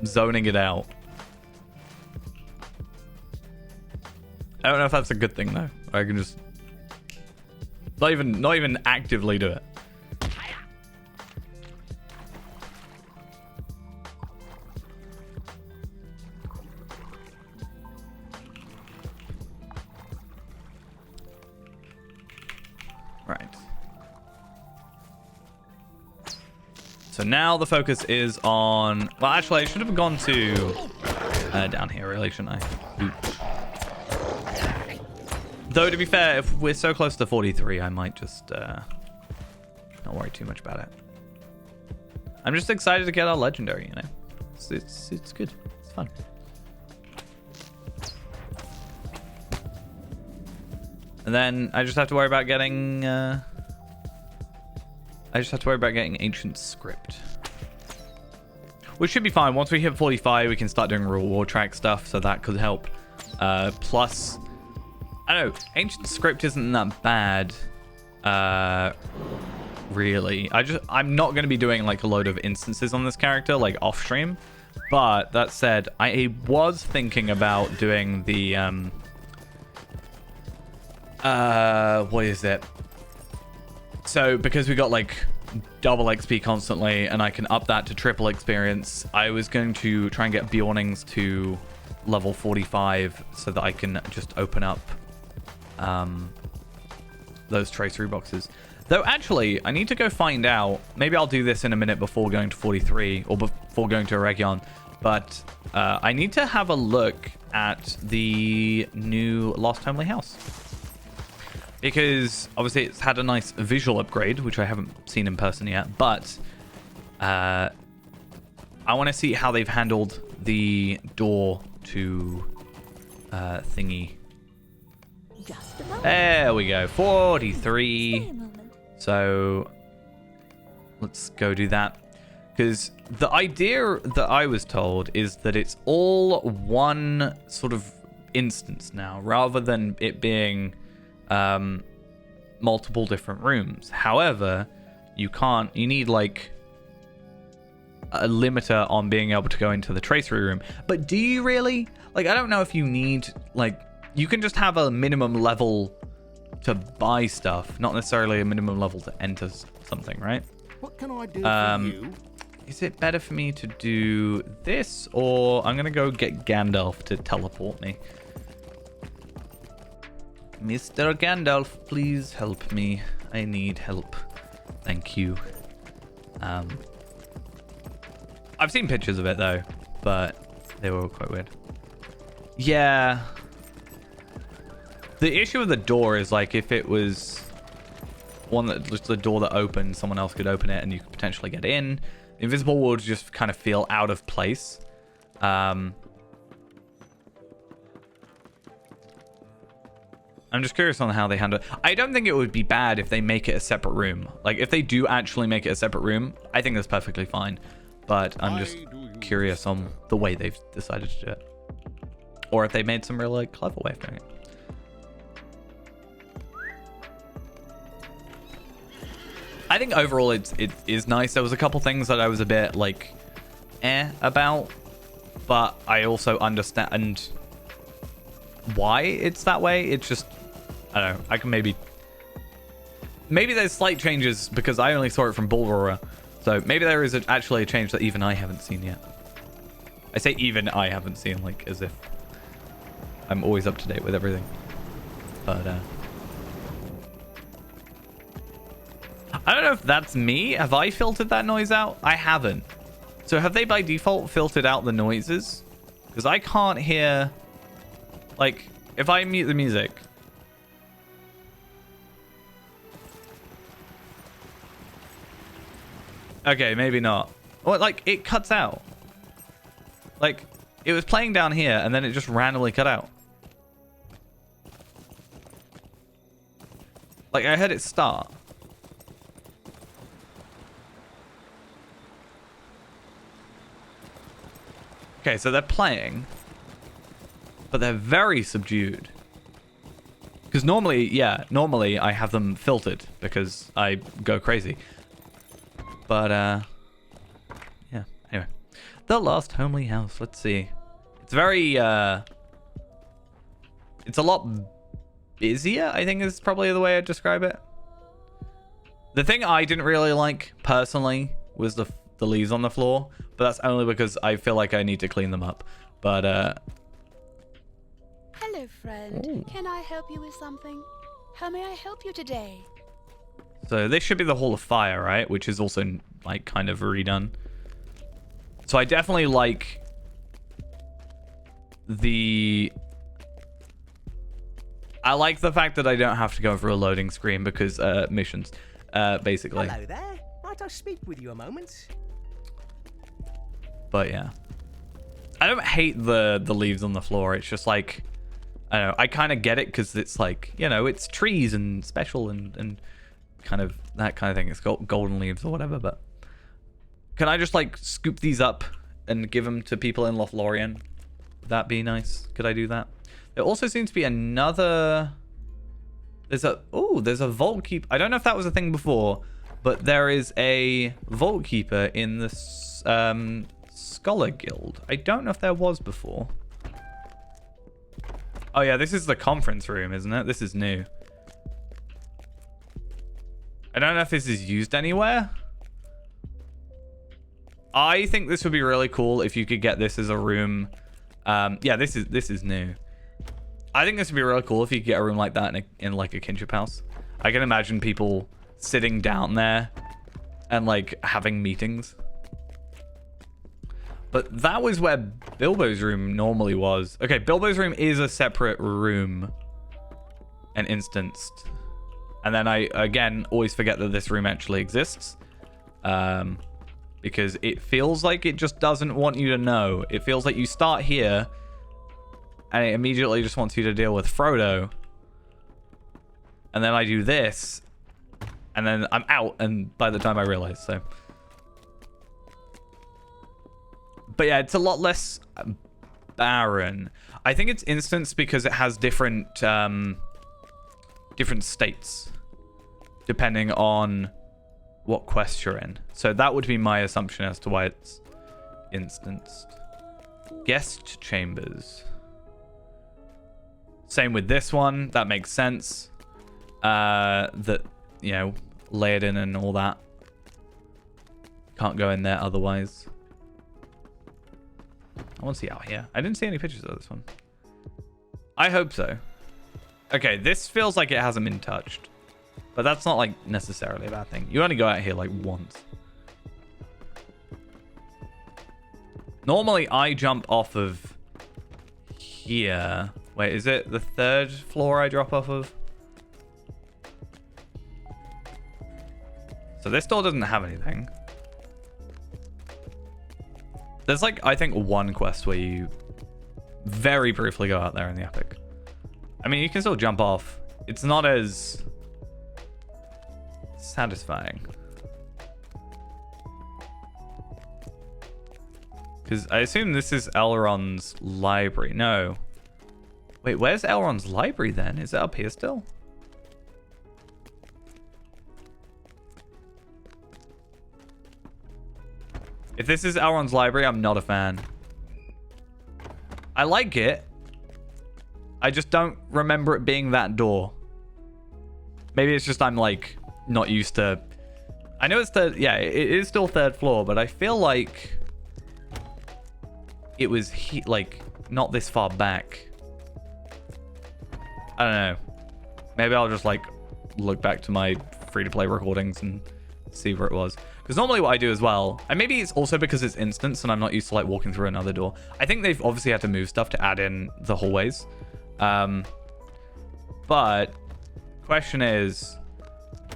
zoning it out. I don't know if that's a good thing though. I can just not even actively do it. Right. So now the focus is on... Well, actually, I should have gone to down here, really, shouldn't I? Oops. Though, to be fair, if we're so close to 43, I might just not worry too much about it. I'm just excited to get our legendary, you know? It's good. It's fun. And then I just have to worry about getting... Ancient Script. Which should be fine. Once we hit 45, we can start doing reward track stuff, so that could help. Plus... I don't know, Ancient Script isn't that bad, really. I'm not going to be doing like a load of instances on this character, like off stream. But that said, I was thinking about doing the, what is it? So because we got like double XP constantly and I can up that to triple experience, I was going to try and get Bjornings to level 45 so that I can just open up those tracery boxes. Though actually, I need to go find out. Maybe I'll do this in a minute before going to 43 or before going to Eregion. But I need to have a look at the new Lost Homely House. Because obviously it's had a nice visual upgrade, which I haven't seen in person yet. But I want to see how they've handled the door to thingy. There we go, 43. So let's go do that. Because the idea that I was told is that it's all one sort of instance now, rather than it being multiple different rooms. However, you need like a limiter on being able to go into the tracery room. But do you really? Like, I don't know if you need, like, you can just have a minimum level to buy stuff, not necessarily a minimum level to enter something, right? What can I do for you? Is it better for me to do this, or I'm gonna go get Gandalf to teleport me? Mr. Gandalf, please help me. I need help. Thank you. I've seen pictures of it though, but they were quite weird. Yeah. The issue with the door is, like, if it was one that just the door that opened, someone else could open it and you could potentially get in. The invisible wall would just kind of feel out of place. I'm just curious on how they handle it. I don't think it would be bad if they make it a separate room. Like, if they do actually make it a separate room, I think that's perfectly fine. But I'm just curious on the way they've decided to do it. Or if they made some really clever way of doing it. I think overall it is nice. There was a couple things that I was a bit like about, but I also understand why it's that way. It's just, I don't know, I can maybe there's slight changes because I only saw it from Bulrora, so maybe there is actually a change that even I haven't seen yet. I say even I haven't seen, like, as if I'm always up to date with everything. But I don't know if that's me. Have I filtered that noise out? I haven't. So have they by default filtered out the noises? Because I can't hear, like, if I mute the music. Okay, maybe not. Well, like, it cuts out. Like, it was playing down here and then it just randomly cut out. Like, I heard it start. Okay, so they're playing, but they're very subdued. Because normally I have them filtered because I go crazy. But, yeah, anyway. The Lost Homely House, let's see. It's very, it's a lot busier, I think is probably the way I'd describe it. The thing I didn't really like, personally, was the leaves on the floor. But that's only because I feel like I need to clean them up. But, Hello, friend. Ooh. Can I help you with something? How may I help you today? so this should be the Hall of Fire, right? Which is also, like, kind of redone. So I definitely like I like the fact that I don't have to go through a loading screen because, missions, basically. Hello there. Might I speak with you a moment? But yeah. I don't hate the leaves on the floor. It's just like, I don't know, I kind of get it because it's like, you know, it's trees and special and kind of that kind of thing. It's got golden leaves or whatever, but can I just like scoop these up and give them to people in Lothlorien? Would that be nice? Could I do that? There also seems to be another... There's a vault keeper. I don't know if that was a thing before, but there is a vault keeper in the Scholar Guild. I don't know if there was before. Oh yeah, this is the conference room, isn't it? This is new. I don't know if this is used anywhere. I think this would be really cool if you could get this as a room. Yeah, this is new. I think this would be really cool if you could get a room like that in like a kinship house. I can imagine people sitting down there and like having meetings. But that was where Bilbo's room normally was. Okay, Bilbo's room is a separate room and instanced. And then I, again, always forget that this room actually exists. Because it feels like it just doesn't want you to know. It feels like you start here and it immediately just wants you to deal with Frodo. And then I do this and then I'm out and by the time I realize, so... But yeah, it's a lot less barren. I think it's instanced because it has different different states depending on what quest you're in. So that would be my assumption as to why it's instanced. Guest chambers. Same with this one. That makes sense. That, you know, Laden and all that. Can't go in there otherwise. I want to see out here. I didn't see any pictures of this one. I hope so. Okay, this feels like it hasn't been touched. But that's not, like, necessarily a bad thing. You only go out here, like, once. Normally, I jump off of here. Wait, is it the third floor I drop off of? So this door doesn't have anything. There's like, I think, one quest where you very briefly go out there in the epic. I mean, you can still jump off. It's not as satisfying. Because I assume this is Elrond's library. No. Wait, where's Elrond's library then? Is it up here still? If this is Elrond's library, I'm not a fan. I like it. I just don't remember it being that door. Maybe it's just I'm, like, not used to... I know it's third... Yeah, it is still third floor, but I feel like... It was, like, not this far back. I don't know. Maybe I'll just, like, look back to my free-to-play recordings and see where it was. Because normally what I do as well, and maybe it's also because it's instance and I'm not used to like walking through another door. I think they've obviously had to move stuff to add in the hallways. But question is,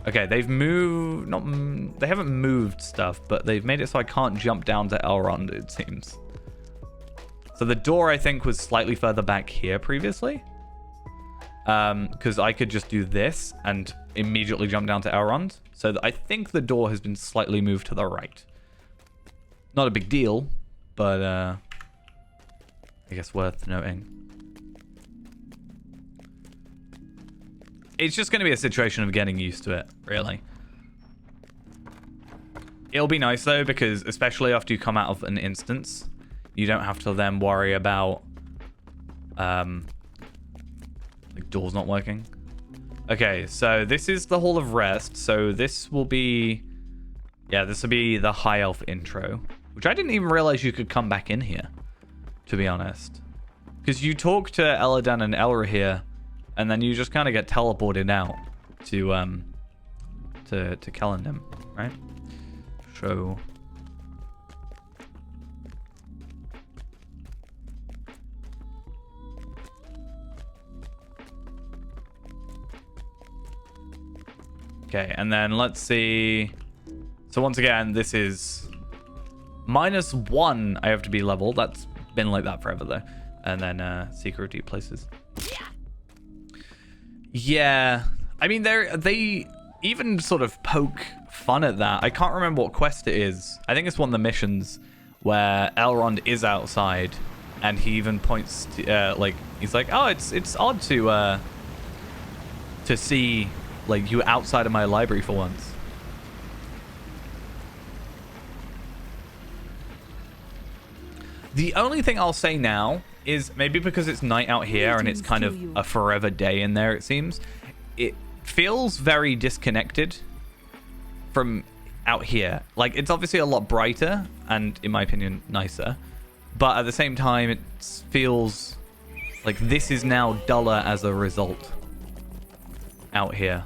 okay, they've moved, they haven't moved stuff, but they've made it so I can't jump down to Elrond, it seems. So the door I think was slightly further back here previously. Because I could just do this and immediately jump down to Elrond. So I think the door has been slightly moved to the right. Not a big deal, but I guess worth noting. It's just going to be a situation of getting used to it, really. It'll be nice, though, because especially after you come out of an instance, you don't have to then worry about, like, doors not working. Okay, so this is the Hall of Rest. So this will be... Yeah, this will be the High Elf intro, which I didn't even realize you could come back in here, to be honest. Because you talk to Eladan and Elra here, and then you just kind of get teleported out to Kellendim, right? So... Okay, and then let's see... So once again, this is -1 I have to be leveled. That's been like that forever, though. And then security places. Yeah, I mean, they even sort of poke fun at that. I can't remember what quest it is. I think it's one of the missions where Elrond is outside, and he even points to, like, he's like, oh, it's odd to see, like, you outside of my library for once. The only thing I'll say now is maybe because it's night out here and it's kind of a forever day in there, it seems. It feels very disconnected from out here. Like, it's obviously a lot brighter and, in my opinion, nicer. But at the same time, it feels like this is now duller as a result out here.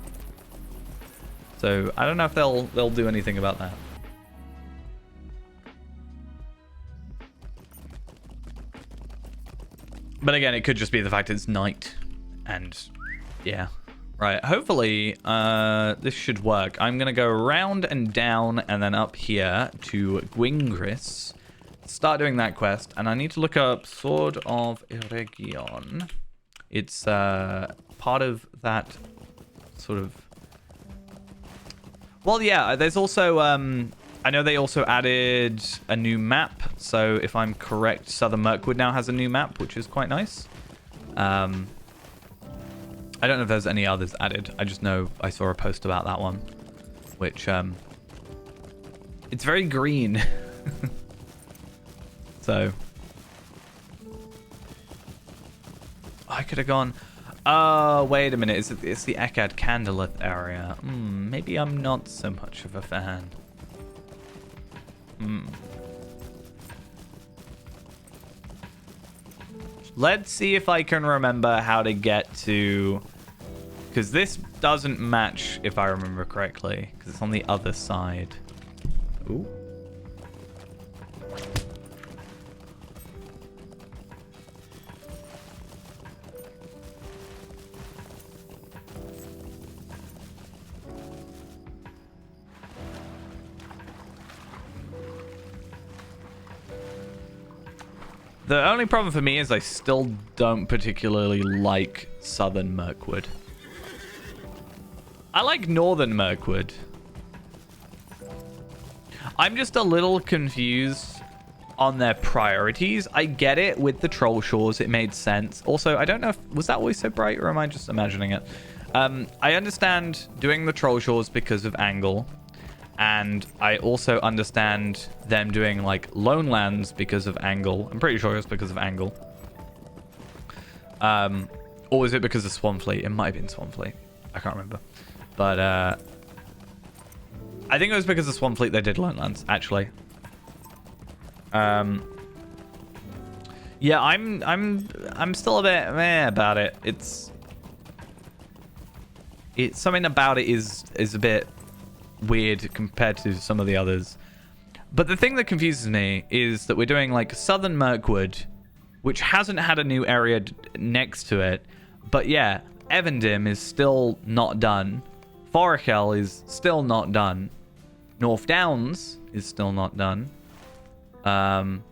So I don't know if they'll do anything about that. But again, it could just be the fact it's night. And yeah. Right, hopefully this should work. I'm going to go around and down and then up here to Gwingris. Start doing that quest. And I need to look up Sword of Eregion. It's part of that sort of... Well, yeah, there's also... I know they also added a new map. So if I'm correct, Southern Mirkwood now has a new map, which is quite nice. I don't know if there's any others added. I just know I saw a post about that one, which it's very green. So I could have gone. Oh, wait a minute. It's the Ekad Candleth area. Maybe I'm not so much of a fan. Let's see if I can remember how to get to... Because this doesn't match, if I remember correctly. Because it's on the other side. Ooh. The only problem for me is I still don't particularly like Southern Mirkwood. I like Northern Mirkwood. I'm just a little confused on their priorities. I get it with the Troll Shores. It made sense. Also, I don't know if... Was that always so bright or am I just imagining it? I understand doing the Troll Shores because of Angle. And I also understand them doing, like, Lone Lands because of Angle. I'm pretty sure it's because of Angle. Or was it because of Swanfleet? It might have been Swanfleet. I can't remember. But, I think it was because of Swanfleet they did Lone Lands, actually. Yeah, I'm still a bit meh about it. It's something about it is a bit weird compared to some of the others. But the thing that confuses me is that we're doing like Southern Mirkwood, which hasn't had a new area next to it. But yeah, Evendim is still not done. Forochel is still not done. North Downs is still not done. Obviously,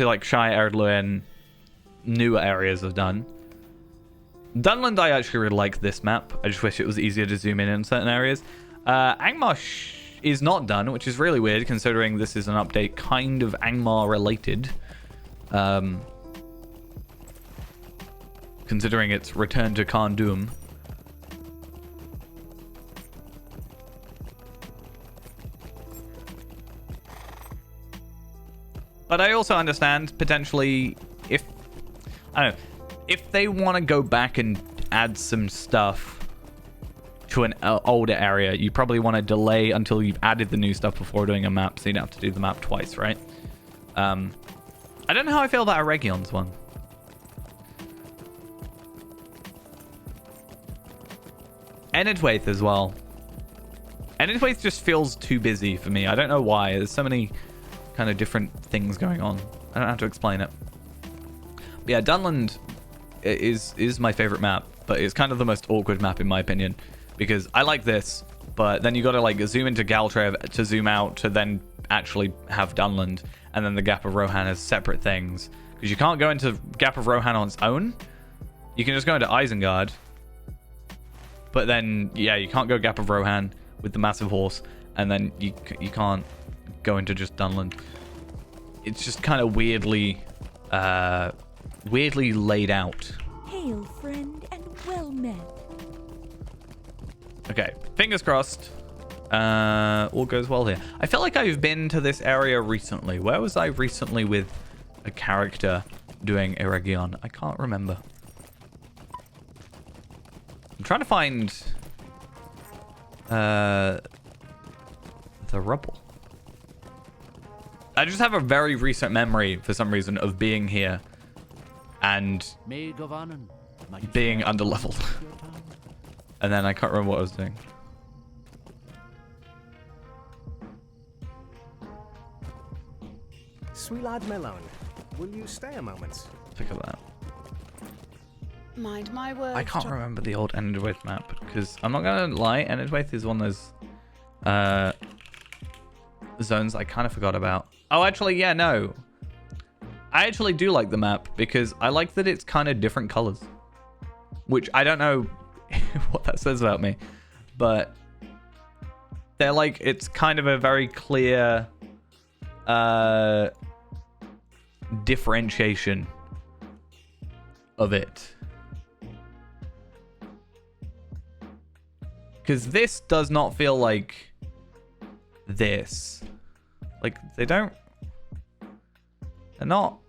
like Shire, Erdluin, newer areas are done. Dunland, I actually really like this map. I just wish it was easier to zoom in certain areas. Angmar is not done, which is really weird considering this is an update kind of Angmar related. Considering it's return to Kandum. But I also understand potentially if, I don't know, if they want to go back and add some stuff to an older area, you probably want to delay until you've added the new stuff before doing a map, so you don't have to do the map twice, right? I don't know how I feel about Aregion's one. Enedwaith as well. Enedwaith just feels too busy for me. I don't know why. There's so many kind of different things going on. I don't have to explain it. But yeah, Dunland is my favorite map, but it's kind of the most awkward map in my opinion, because I like this, but then you got to like zoom into Galtrev to zoom out to then actually have Dunland, and then the Gap of Rohan as separate things, because you can't go into Gap of Rohan on its own. You can just go into Isengard, but then yeah, you can't go Gap of Rohan with the massive horse, and then you can't go into just Dunland. It's just kind of weirdly laid out. Hail, friend, and well met. Okay, fingers crossed. All goes well here. I feel like I've been to this area recently. Where was I recently with a character doing Eregion? I can't remember. I'm trying to find the rubble. I just have a very recent memory for some reason of being here and being underleveled. And then I can't remember what I was doing. Sweet lad Melon, will you stay a moment? Look at that. Mind my words. I can't remember the old Enedwaith map because I'm not gonna lie, Enedwaith is one of those zones I kind of forgot about. Oh, actually, yeah, no. I actually do like the map because I like that it's kind of different colors, which I don't know what that says about me, but they're like, it's kind of a very clear differentiation of it. Because this does not feel like this. Like, they're not.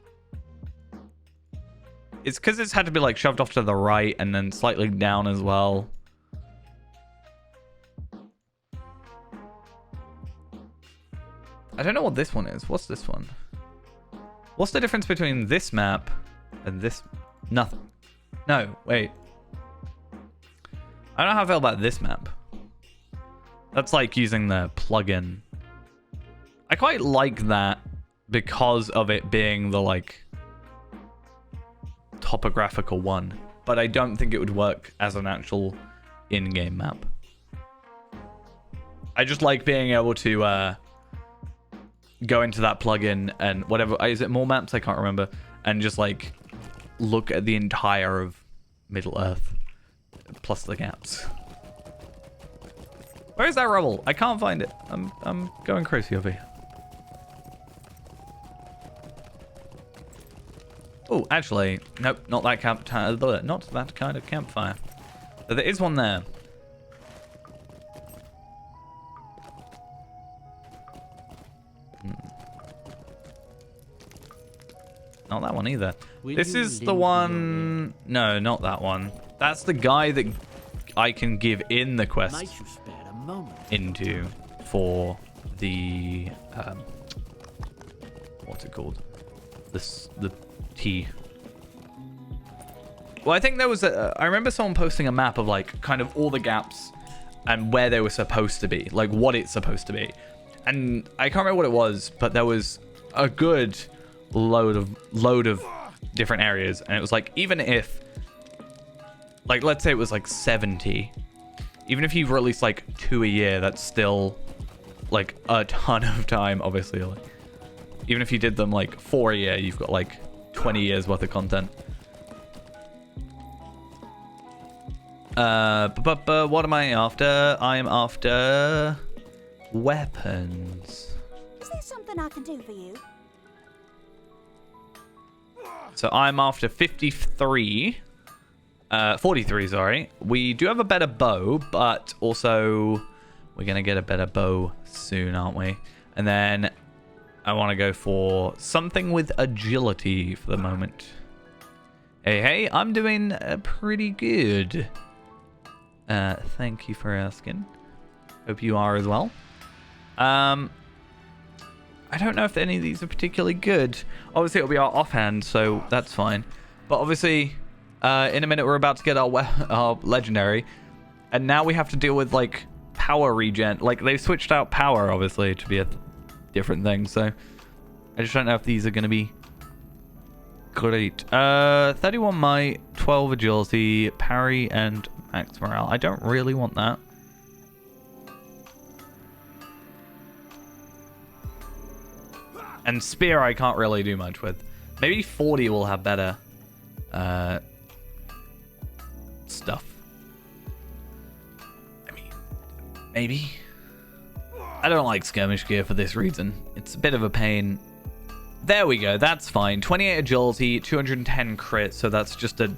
It's because it's had to be like shoved off to the right and then slightly down as well. I don't know what this one is. What's this one? What's the difference between this map and this? Nothing. No, wait. I don't know how I feel about this map. That's like using the plugin. I quite like that because of it being the like topographical one, but I don't think it would work as an actual in-game map. I just like being able to go into that plugin and whatever, is it more maps? I can't remember, and just like look at the entire of Middle Earth plus the gaps. Where is that rubble? I can't find it. I'm going crazy over here. Oh, actually, nope, not that not that kind of campfire. But there is one there. Not that one either. This is the one. No, not that one. That's the guy that I can give in the quest into for the what's it called? The tea. Well, I think there was I remember someone posting a map of like kind of all the gaps and where they were supposed to be, like what it's supposed to be. And I can't remember what it was, but there was a good load of different areas, and it was like, even if like, let's say it was like 70, even if you release like 2 a year, that's still like a ton of time, obviously. Like, even if you did them like 4 a year, you've got like 20 years worth of content. But what am I after? I am after weapons. Is there something I can do for you? So I'm after 53. 43, sorry. We do have a better bow, but also we're going to get a better bow soon, aren't we? And then I want to go for something with agility for the moment. Hey, I'm doing pretty good. Thank you for asking. Hope you are as well. I don't know if any of these are particularly good. Obviously, it'll be our offhand, so that's fine. But obviously, in a minute, we're about to get our legendary. And now we have to deal with, like, power regen. Like, they've switched out power, obviously, to be a different thing. So, I just don't know if these are going to be great. 31 might, 12 agility, parry, and max morale. I don't really want that. And spear I can't really do much with. Maybe 40 will have better stuff. I mean, maybe. I don't like skirmish gear for this reason. It's a bit of a pain. There we go, that's fine. 28 agility, 210 crit, so that's just a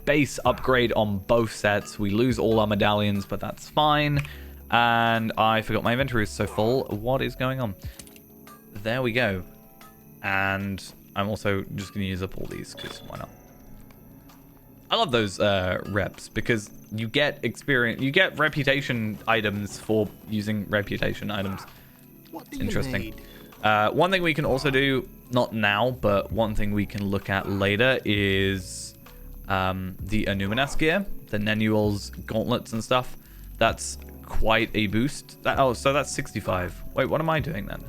base upgrade on both sets. We lose all our medallions, but that's fine. And I forgot my inventory is so full. What is going on? There we go. And I'm also just going to use up all these, because why not? I love those reps, because you get experience, you get reputation items for using reputation items. What do you Interesting. need? One thing we can also do, not now, but one thing we can look at later is the Anuminas gear, the Nenual's gauntlets and stuff. That's quite a boost. Oh, so that's 65. Wait, what am I doing then?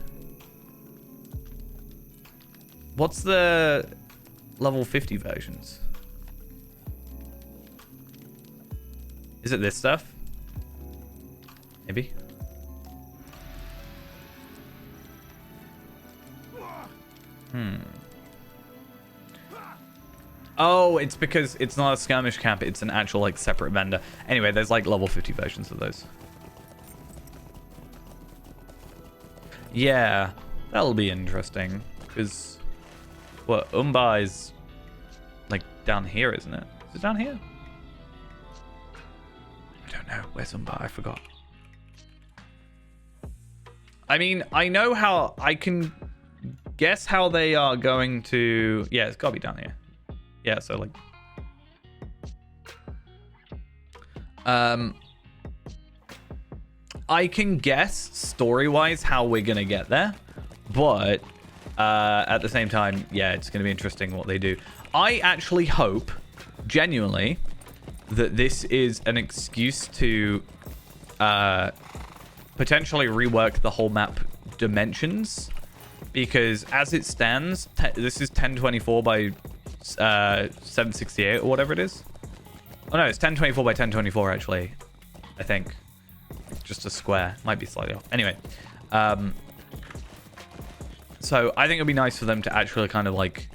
What's the level 50 versions? Is it this stuff? Maybe. Oh, it's because it's not a skirmish camp, it's an actual, like, separate vendor. Anyway, there's, like, level 50 versions of those. Yeah, that'll be interesting, because, what, Umba is, like, down here, isn't it? Is it down here? I don't know. Where's Umba? I forgot. I mean, I know how, I can guess how they are going to, yeah, it's gotta be down here. Yeah, so, like, I can guess story-wise how we're gonna get there, but at the same time, yeah, it's gonna be interesting what they do. I actually hope, genuinely, that this is an excuse to potentially rework the whole map dimensions, because as it stands, this is 1024 by 768 or whatever it is. Oh no, it's 1024 by 1024 actually, I think. Just a square. Might be slightly off. Anyway, so I think it'd be nice for them to actually kind of like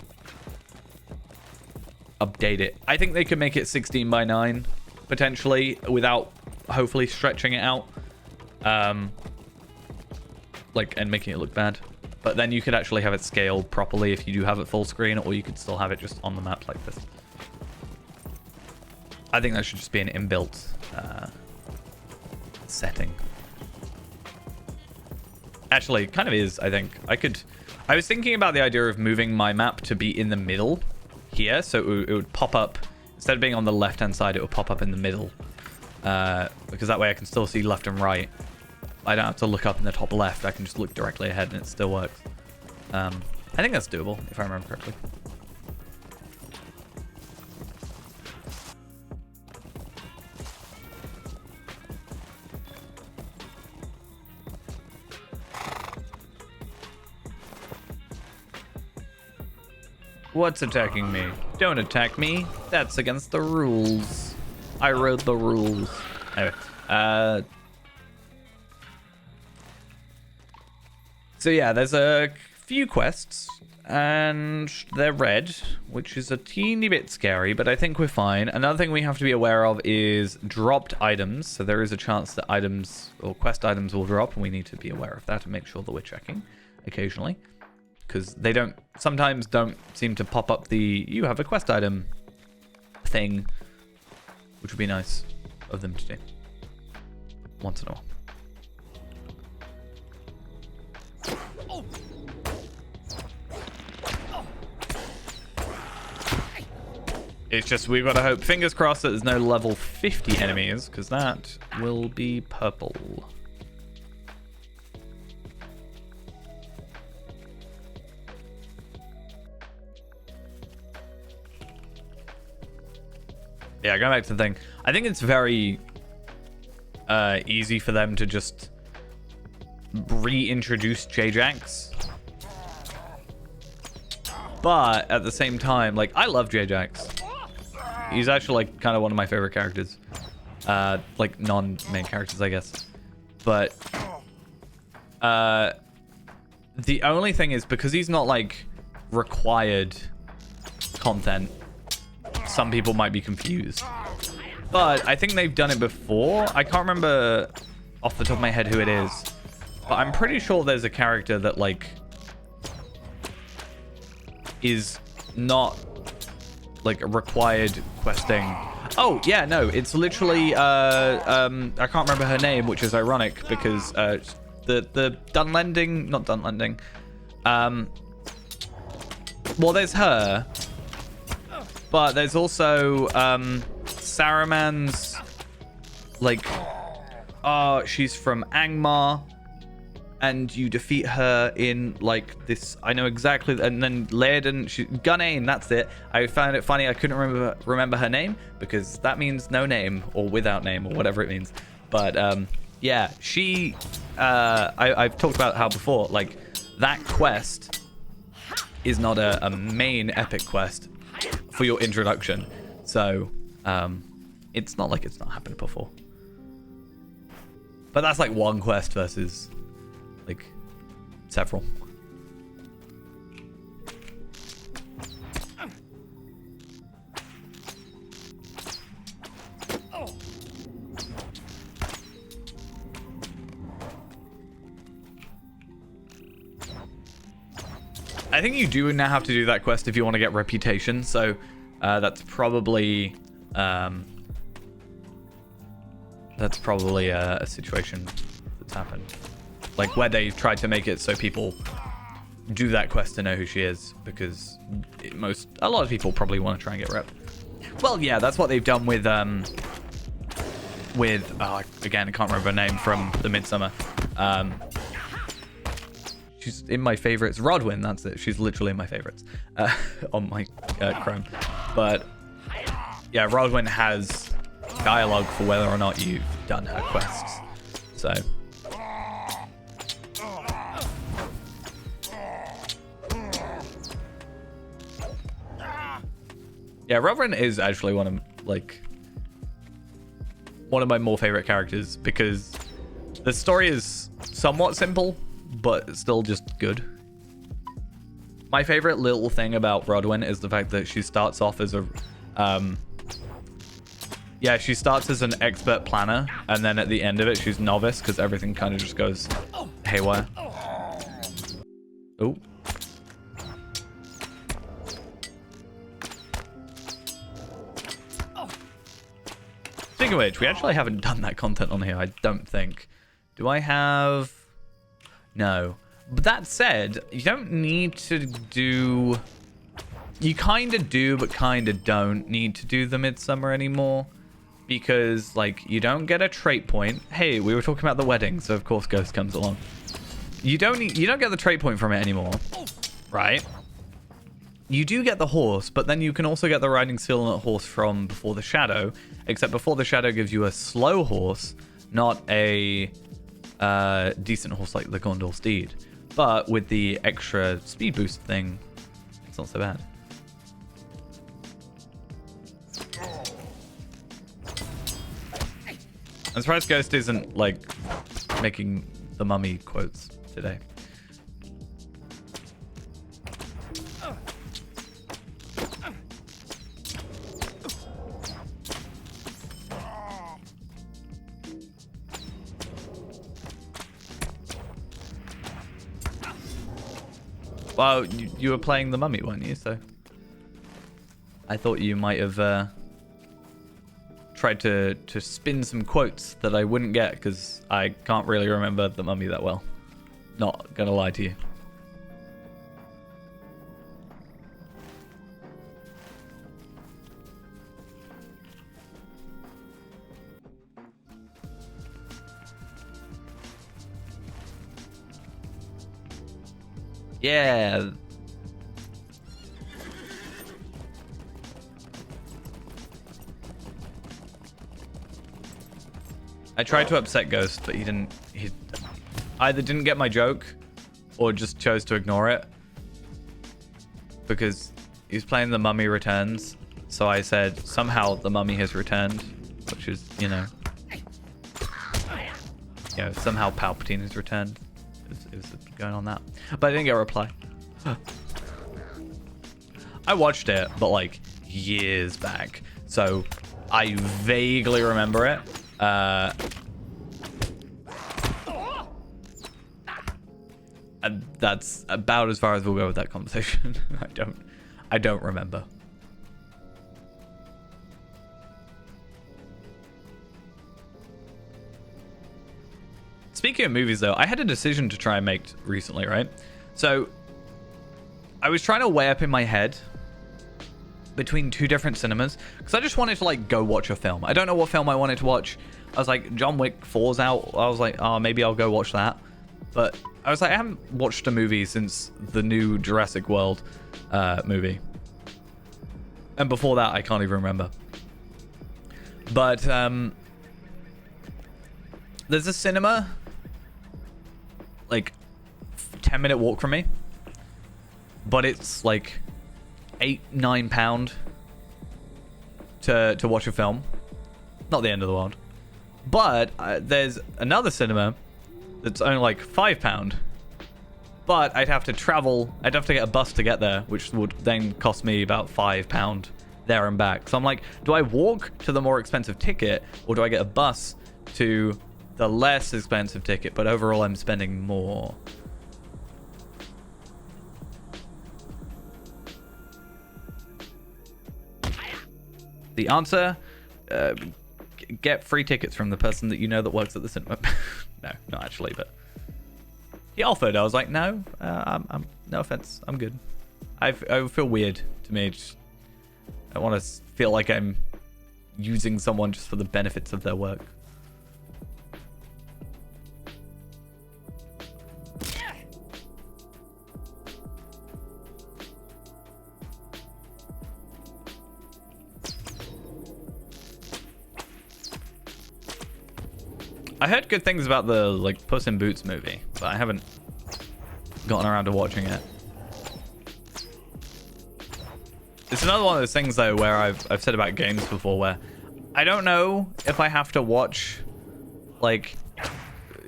update it. I think they could make it 16 by 9 potentially without hopefully stretching it out, like, and making it look bad. But then you could actually have it scaled properly if you do have it full screen, or you could still have it just on the map like this. I think that should just be an inbuilt setting. Actually, it kind of is, I think. I was thinking about the idea of moving my map to be in the middle here, so it would pop up, instead of being on the left-hand side, it would pop up in the middle. Because that way I can still see left and right. I don't have to look up in the top left. I can just look directly ahead and it still works. I think that's doable, if I remember correctly. What's attacking me? Don't attack me. That's against the rules. I wrote the rules. Anyway, so yeah, there's a few quests, and they're red, which is a teeny bit scary, but I think we're fine. Another thing we have to be aware of is dropped items. So there is a chance that items or quest items will drop, and we need to be aware of that and make sure that we're checking occasionally. because they sometimes don't seem to pop up the "you have a quest item" thing, which would be nice of them to do once in a while. It's just we've got to hope, fingers crossed, that there's no level 50 enemies, because that will be purple. Yeah, going back to the thing, I think it's very easy for them to just reintroduce J-Jax. But at the same time, like, I love J-Jax. He's actually, like, kind of one of my favorite characters. Like, non-main characters, I guess. But the only thing is, because he's not, like, required content, some people might be confused. But I think they've done it before. I can't remember off the top of my head who it is. But I'm pretty sure there's a character that, like, is not, like, required questing. Oh, yeah, no, it's literally, I can't remember her name, which is ironic, because, the Dunlending, not Dunlending, well, there's her, but there's also, Saruman's, like, she's from Angmar, and you defeat her in, like, this, I know exactly, and then Laerden, Gunane, that's it. I found it funny, I couldn't remember her name, because that means no name, or without name, or whatever it means. But, yeah, she, I've talked about how before, like, that quest is not a main epic quest for your introduction. So, it's not like it's not happened before. But that's like one quest versus, like, several. I think you do now have to do that quest if you want to get reputation, so that's probably a situation that's happened, like where they've tried to make it so people do that quest to know who she is, because a lot of people probably want to try and get rep. Well, yeah, that's what they've done with again, I can't remember her name from the Midsummer. She's in my favorites. Rodwin, that's it. She's literally in my favorites on my Chrome. But yeah, Rodwin has dialogue for whether or not you've done her quests. So yeah, Rodwin is actually one of my more favorite characters, because the story is somewhat simple, but still just good. My favorite little thing about Rodwin is the fact that she starts off as she starts as an expert planner, and then at the end of it, she's novice, because everything kind of just goes haywire. Oh. Speaking of which, we actually haven't done that content on here, I don't think. Do I have... No. But that said, you don't need to do... You kind of do, but kind of don't need to do the Midsummer anymore. Because, like, you don't get a trait point. Hey, we were talking about the wedding, so of course Ghost comes along. You don't get the trait point from it anymore. Right? You do get the horse, but then you can also get the riding skill on a horse from Before the Shadow. Except Before the Shadow gives you a slow horse, not a... decent horse like the Gondor Steed, but with the extra speed boost thing, it's not so bad. I'm surprised Ghost isn't like making the mummy quotes today. Well, you were playing the mummy, weren't you? So I thought you might have tried to spin some quotes that I wouldn't get because I can't really remember the mummy that well. Not gonna lie to you. Yeah. I tried to upset Ghost, but he either didn't get my joke or just chose to ignore it because he's playing The Mummy Returns. So I said, somehow the mummy has returned, which is, somehow Palpatine has returned. Is going on that. But I didn't get a reply. I watched it, but like years back. So I vaguely remember it. And that's about as far as we'll go with that conversation. I don't remember. Speaking of movies, though, I had a decision to try and make recently, right? So I was trying to weigh up in my head between two different cinemas because I just wanted to like go watch a film. I don't know what film I wanted to watch. I was like, John Wick 4's out. I was like, oh, maybe I'll go watch that. But I was like, I haven't watched a movie since the new Jurassic World movie. And before that, I can't even remember. But there's a cinema like 10-minute walk from me, but it's like £8-9 to watch a film. Not the end of the world. But there's another cinema that's only like £5, but I'd have to travel. I'd have to get a bus to get there, which would then cost me about £5 there and back. So I'm like, do I walk to the more expensive ticket, or do I get a bus to the less expensive ticket, but overall I'm spending more? The answer, get free tickets from the person that you know that works at the cinema. No, not actually, but he offered. I was like, no, I'm no offense, I'm good. I feel weird to me. I want to feel like I'm using someone just for the benefits of their work. I heard good things about the like Puss in Boots movie, but I haven't gotten around to watching it. It's another one of those things though where I've said about games before where I don't know if I have to watch like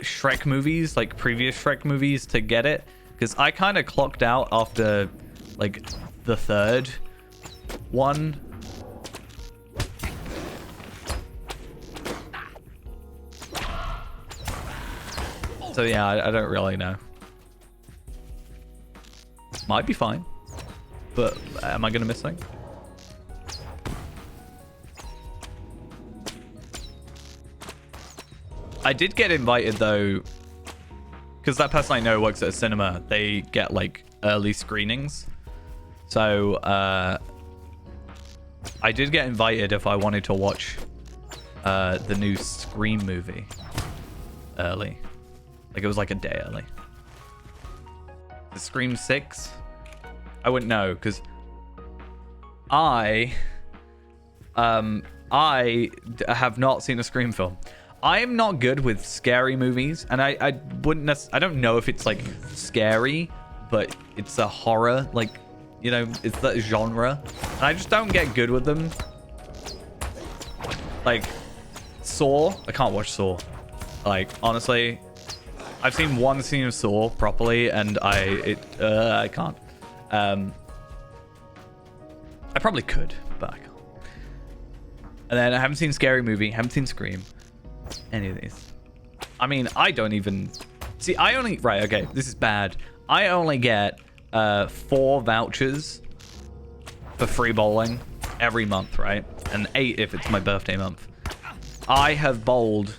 Shrek movies, like previous Shrek movies to get it, because I kind of clocked out after like the third one. So yeah, I don't really know. Might be fine, but am I gonna miss something? I did get invited though, because that person I know works at a cinema. They get like early screenings, so I did get invited if I wanted to watch the new Scream movie early. Like it was like a day early. The Scream 6? I wouldn't know because I have not seen a Scream film. I am not good with scary movies, and I wouldn't I don't know if it's like scary, but it's a horror, like, you know, it's that genre. And I just don't get good with them. Like Saw, I can't watch Saw. Like honestly, I've seen one scene of Saw properly, and I can't. I probably could, but I can't. And then I haven't seen Scary Movie, haven't seen Scream, any of these. I mean, I don't even see. Right? Okay, this is bad. I only get 4 vouchers for free bowling every month, right? And 8 if it's my birthday month. I have bowled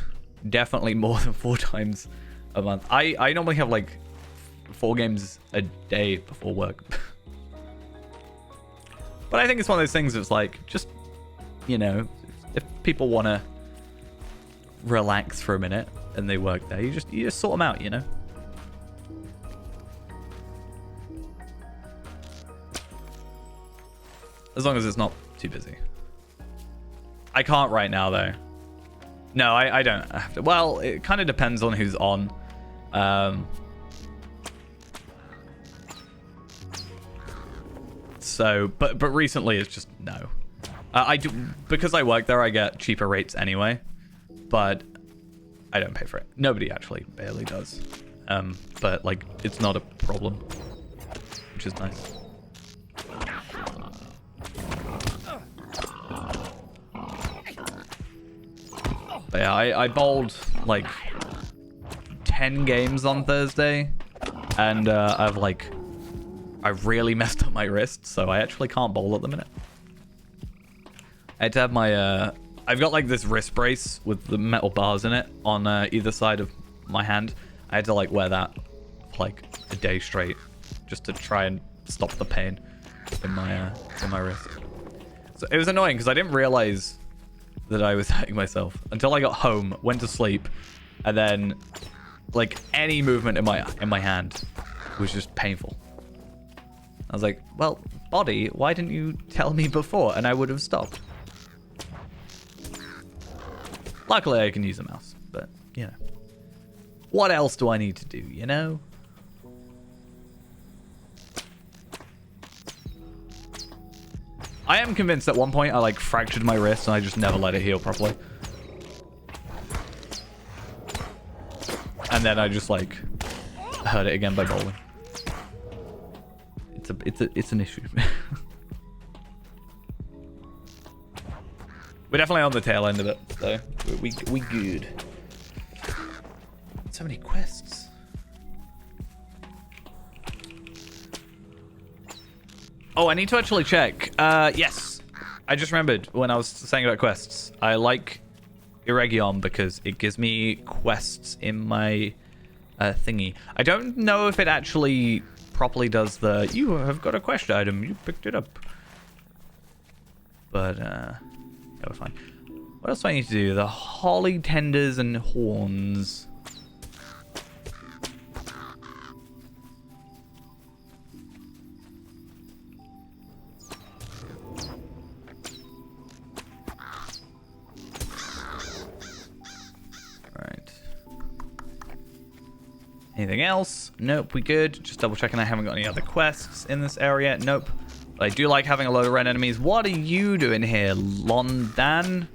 definitely more than 4 times a month. I normally have like 4 games a day before work. But I think it's one of those things that's like, just, you know, if people want to relax for a minute and they work there, you just sort them out, you know? As long as it's not too busy. I can't right now, though. No, I don't have to. Well, it kind of depends on who's on. So, but recently it's just no. I do, because I work there, I get cheaper rates anyway. But I don't pay for it. Nobody actually barely does. But like, it's not a problem, which is nice. But yeah, I bowled like 10 games on Thursday, and I really messed up my wrist, so I actually can't bowl at the minute. I had to have my I've got like this wrist brace with the metal bars in it on either side of my hand. I had to like wear that for like a day straight just to try and stop the pain in my wrist. So it was annoying because I didn't realize that I was hurting myself until I got home, went to sleep, and then like any movement in my hand was just painful. I was like, well, body, why didn't you tell me before? And I would have stopped. Luckily, I can use a mouse, but you know, what else do I need to do, you know? I am convinced at one point I like fractured my wrist and I just never let it heal properly. And then I just like hurt it again by bowling. It's an issue. We're definitely on the tail end of it, though. We good. So many quests. Oh, I need to actually check. Yes. I just remembered when I was saying about quests. I like Irigion because it gives me quests in my thingy. I don't know if it actually properly does the, you have got a quest item, you picked it up. But, yeah, we're fine. What else do I need to do? The holly tenders and horns. Anything else? Nope, we good. Just double checking I haven't got any other quests in this area. Nope. But I do like having a load of red enemies. What are you doing here, Londan?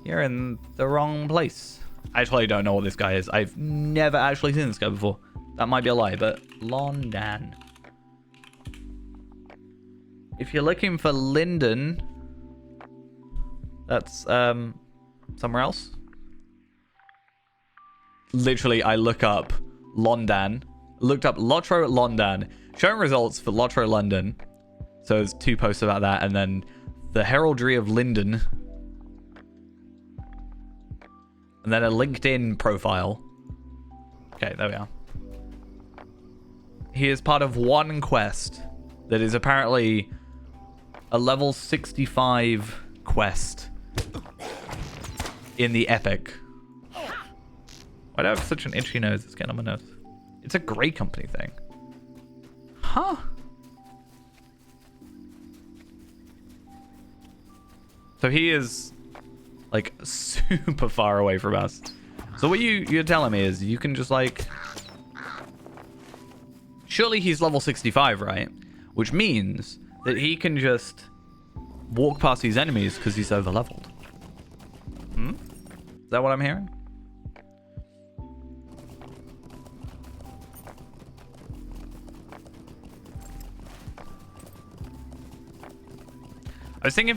You're in the wrong place. I actually don't know what this guy is. I've never actually seen this guy before. That might be a lie, but Londan. If you're looking for Linden, that's somewhere else. Literally, I look up Londan, looked up Lotro Londan, showing results for Lotro London. So there's 2 posts about that, and then the Heraldry of Linden, and then a LinkedIn profile. Okay, there we are. He is part of one quest that is apparently a level 65 quest in the Epic. Why do I have such an itchy nose? It's getting on my nose. It's a Grey Company thing. Huh? So he is like super far away from us. So what you're telling me is you can just like, surely he's level 65, right? Which means that he can just walk past these enemies because he's over leveled. Is that what I'm hearing? I was thinking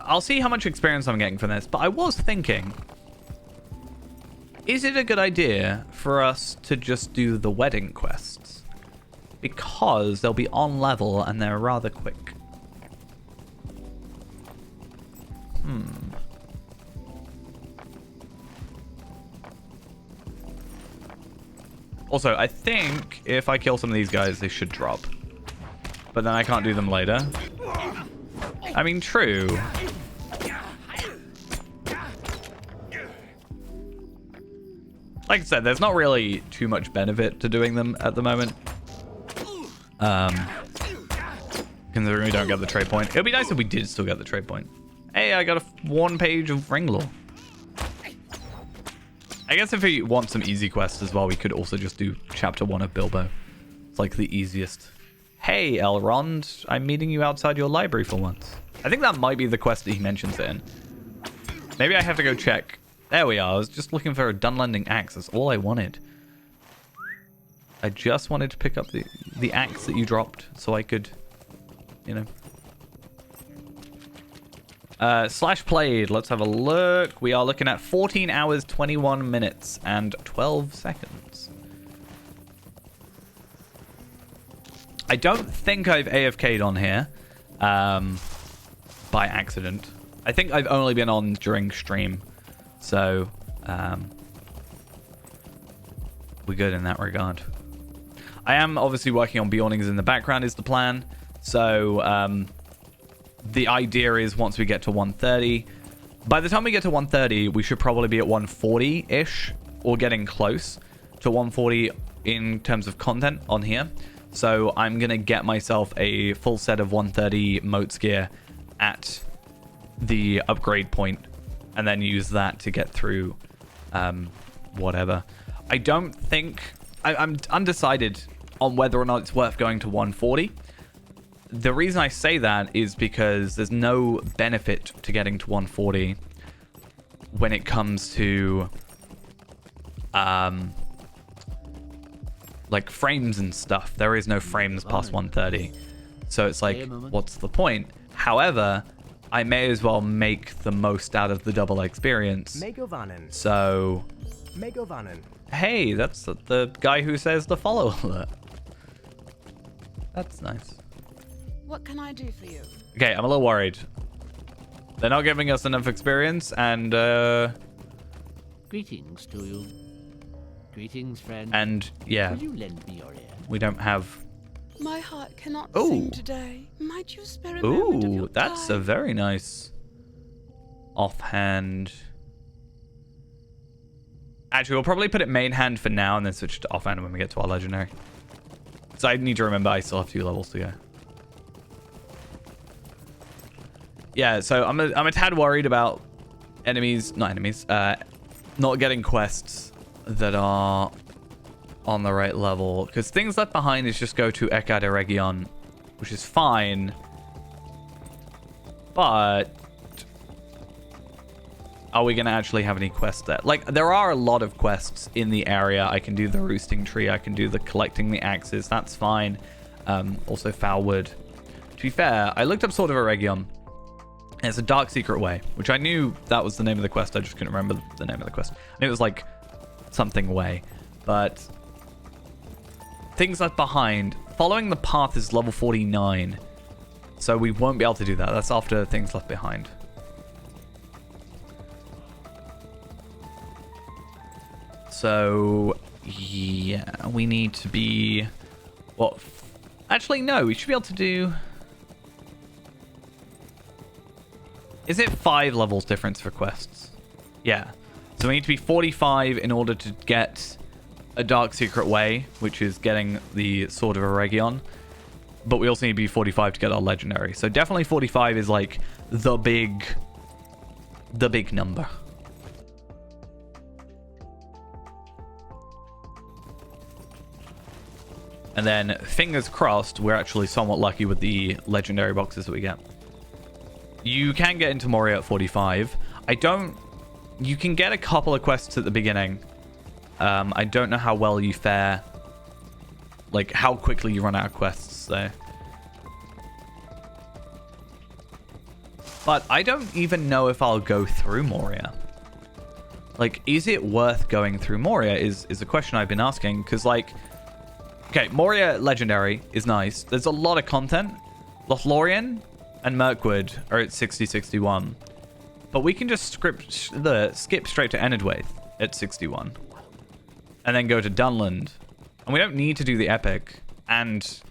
I'll see how much experience I'm getting from this, but I was thinking, Is it a good idea for us to just do the wedding quests? Because they'll be on level and they're rather quick. Also, I think if I kill some of these guys, they should drop. But then I can't do them later. I mean, true. Like I said, there's not really too much benefit to doing them at the moment. Considering we don't get the trade point. It would be nice if we did still get the trade point. Hey, I got a 1 page of ring lore. I guess if we want some easy quests as well, we could also just do chapter 1 of Bilbo. It's like the easiest. Hey, Elrond, I'm meeting you outside your library for once. I think that might be the quest that he mentions it in. Maybe I have to go check. There we are. I was just looking for a Dunlending axe. That's all I wanted. I just wanted to pick up the axe that you dropped so I could, you know. Slash played. Let's have a look. We are looking at 14 hours, 21 minutes, and 12 seconds. I don't think I've AFK'd on here by accident. I think I've only been on during stream. So, we're good in that regard. I am obviously working on Bjornings in the background is the plan. So, the idea is once we get to 130, by the time we get to 130, we should probably be at 140-ish or getting close to 140 in terms of content on here. So I'm going to get myself a full set of 130 motes gear at the upgrade point and then use that to get through whatever. I don't think... I'm undecided on whether or not it's worth going to 140. The reason I say that is because there's no benefit to getting to 140 when it comes to like frames and stuff. There is no frames past 130. So it's like, what's the point? However, I may as well make the most out of the double experience. So, hey, that's the guy who says the follow alert. That's nice. What can I do for you? Okay, I'm a little worried. They're not giving us enough experience, and greetings to you. Greetings, friend. And yeah, Will you lend me your ear? we don't have. My heart cannot Ooh. sing today. Might you spare a moment of Ooh, your that's a time? very nice offhand. Actually, we'll probably put it main hand for now, and then switch to offhand when we get to our legendary. So I need to remember I still have 2 levels to go. Yeah, so I'm a tad worried about not getting quests that are on the right level. Because things left behind is just go to Ecad Eregion, which is fine. But are we going to actually have any quests there? Like, there are a lot of quests in the area. I can do the roosting tree. I can do the collecting the axes. That's fine. Also Foulwood. To be fair, I looked up Sword of Eregion. It's a dark secret way, which I knew that was the name of the quest. I just couldn't remember the name of the quest. I knew it was like something way. But things left behind. Following the path is level 49. So we won't be able to do that. That's after things left behind. So, yeah, we need to be... Well, actually, no, we should be able to do... Is it 5 levels difference for quests? Yeah. So we need to be 45 in order to get a Dark Secret Way, which is getting the Sword of Eregion. But we also need to be 45 to get our Legendary. So definitely 45 is like the big number. And then, fingers crossed, we're actually somewhat lucky with the Legendary boxes that we get. You can get into Moria at 45. You can get a couple of quests at the beginning. I don't know how well you fare. Like, how quickly you run out of quests, though. But I don't even know if I'll go through Moria. Like, is it worth going through Moria is a question I've been asking. Because, like, okay, Moria Legendary is nice. There's a lot of content. Lothlorien and Mirkwood are at 60-61. But we can just skip straight to Enedwaith at 61. And then go to Dunland. And we don't need to do the Epic. And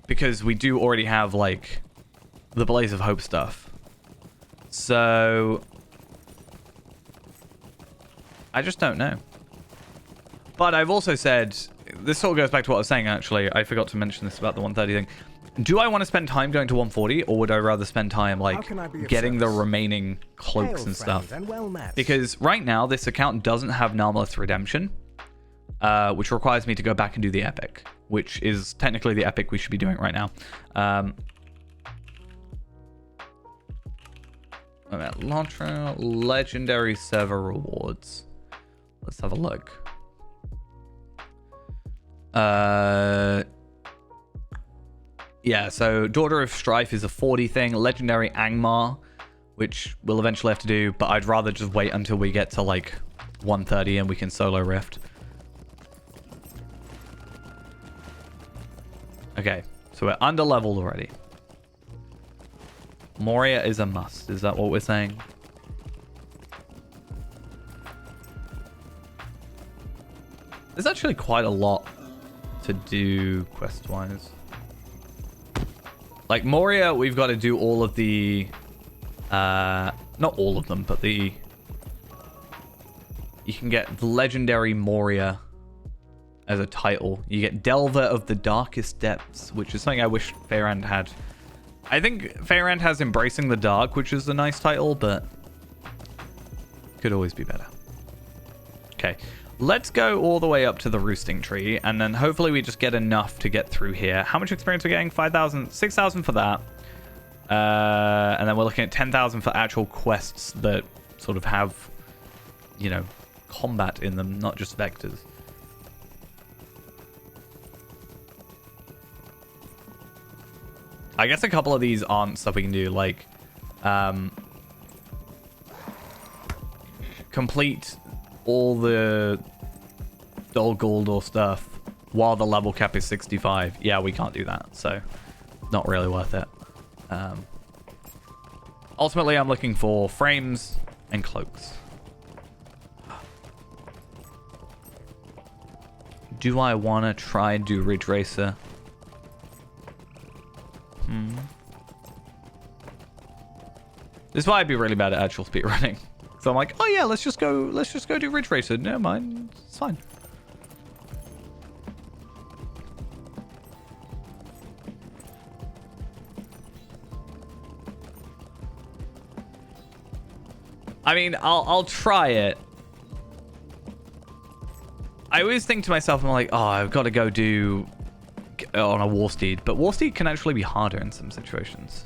because we do already have, like, the Blaze of Hope stuff. So I just don't know. But I've also said, this all goes back to what I was saying, actually. I forgot to mention this about the 130 thing. Do I want to spend time going to 140, or would I rather spend time, like, getting the remaining cloaks and stuff? Because right now, this account doesn't have Narmleth Redemption, which requires me to go back and do the Epic, which is technically the Epic we should be doing right now. Lantra Legendary Server Rewards. Let's have a look. Yeah, so Daughter of Strife is a 40 thing. Legendary Angmar, which we'll eventually have to do, but I'd rather just wait until we get to, like, 130 and we can solo Rift. Okay, so we're under-leveled already. Moria is a must. Is that what we're saying? There's actually quite a lot to do quest-wise. Like, Moria, we've got to do all of the... not all of them, but the... You can get the Legendary Moria as a title. You get Delver of the Darkest Depths, which is something I wish Faerand had. I think Faerand has Embracing the Dark, which is a nice title, but could always be better. Okay, let's go all the way up to the Roosting Tree, and then hopefully we just get enough to get through here. How much experience are we getting? 5,000, 6,000 for that. And then we're looking at 10,000 for actual quests that sort of have, you know, combat in them, not just vectors. I guess a couple of these aren't stuff we can do, like, complete all the Dol Guldur stuff while the level cap is 65. Yeah, we can't do that, so not really worth it. Ultimately, I'm looking for frames and cloaks. Do I want to try and do Ridge Racer? This is why I'd be really bad at actual speedrunning. So I'm like, oh yeah, let's just go do Ridge Racer. Never mind, it's fine. I mean, I'll try it. I always think to myself, I'm like, oh, I've got to go do on a Warsteed, but Warsteed can actually be harder in some situations.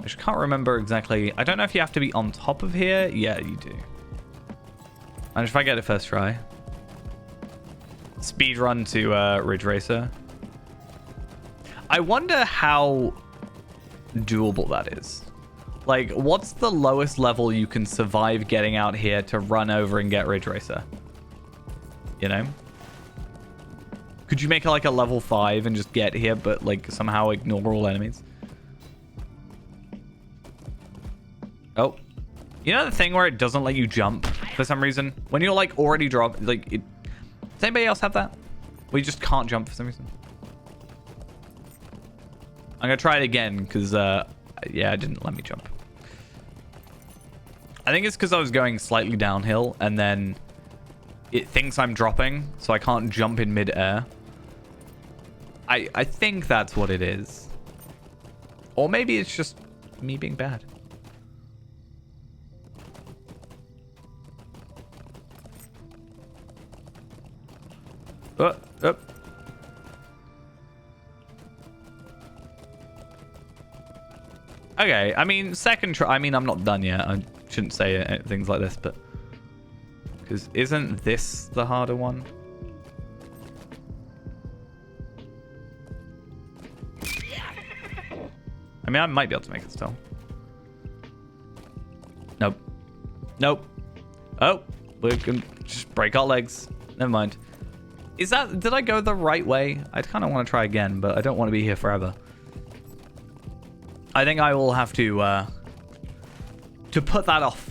I just can't remember exactly. I don't know if you have to be on top of here. Yeah, you do. And if I get it first try. Speed run to Ridge Racer. I wonder how doable that is. Like, what's the lowest level you can survive getting out here to run over and get Ridge Racer? You know? Could you make it like a level 5 and just get here, but like somehow ignore all enemies? Oh. You know the thing where it doesn't let you jump for some reason? When you're like already dropped, like, does anybody else have that? We just can't jump for some reason. I'm gonna try it again, because, yeah, it didn't let me jump. I think it's because I was going slightly downhill, and then it thinks I'm dropping, so I can't jump in mid-air. I think that's what it is. Or maybe it's just me being bad. Okay, I mean, second try. I mean, I'm not done yet. I shouldn't say things like this, but... Because isn't this the harder one? I mean, I might be able to make it still. Nope. Nope. Oh, We can just break our legs. Never mind. Did I go the right way? I kind of want to try again, but I don't want to be here forever. I think I will have to put that off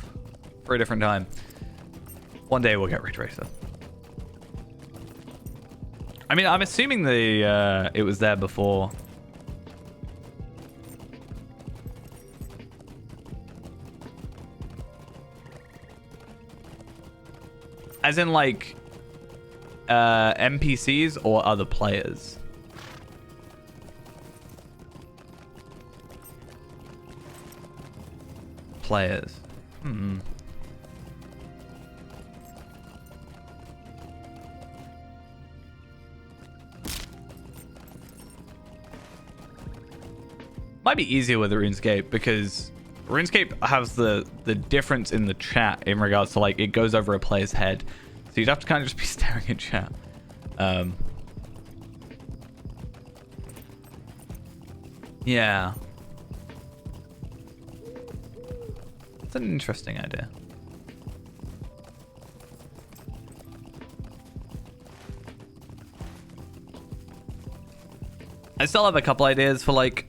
for a different time. One day we'll get Ridge Racer. I mean, I'm assuming it was there before. As in, like, NPCs or other players? Players. Might be easier with RuneScape because RuneScape has the difference in the chat in regards to, like, it goes over a player's head. So you'd have to kind of just be staring at chat. Yeah. It's an interesting idea. I still have a couple ideas for, like,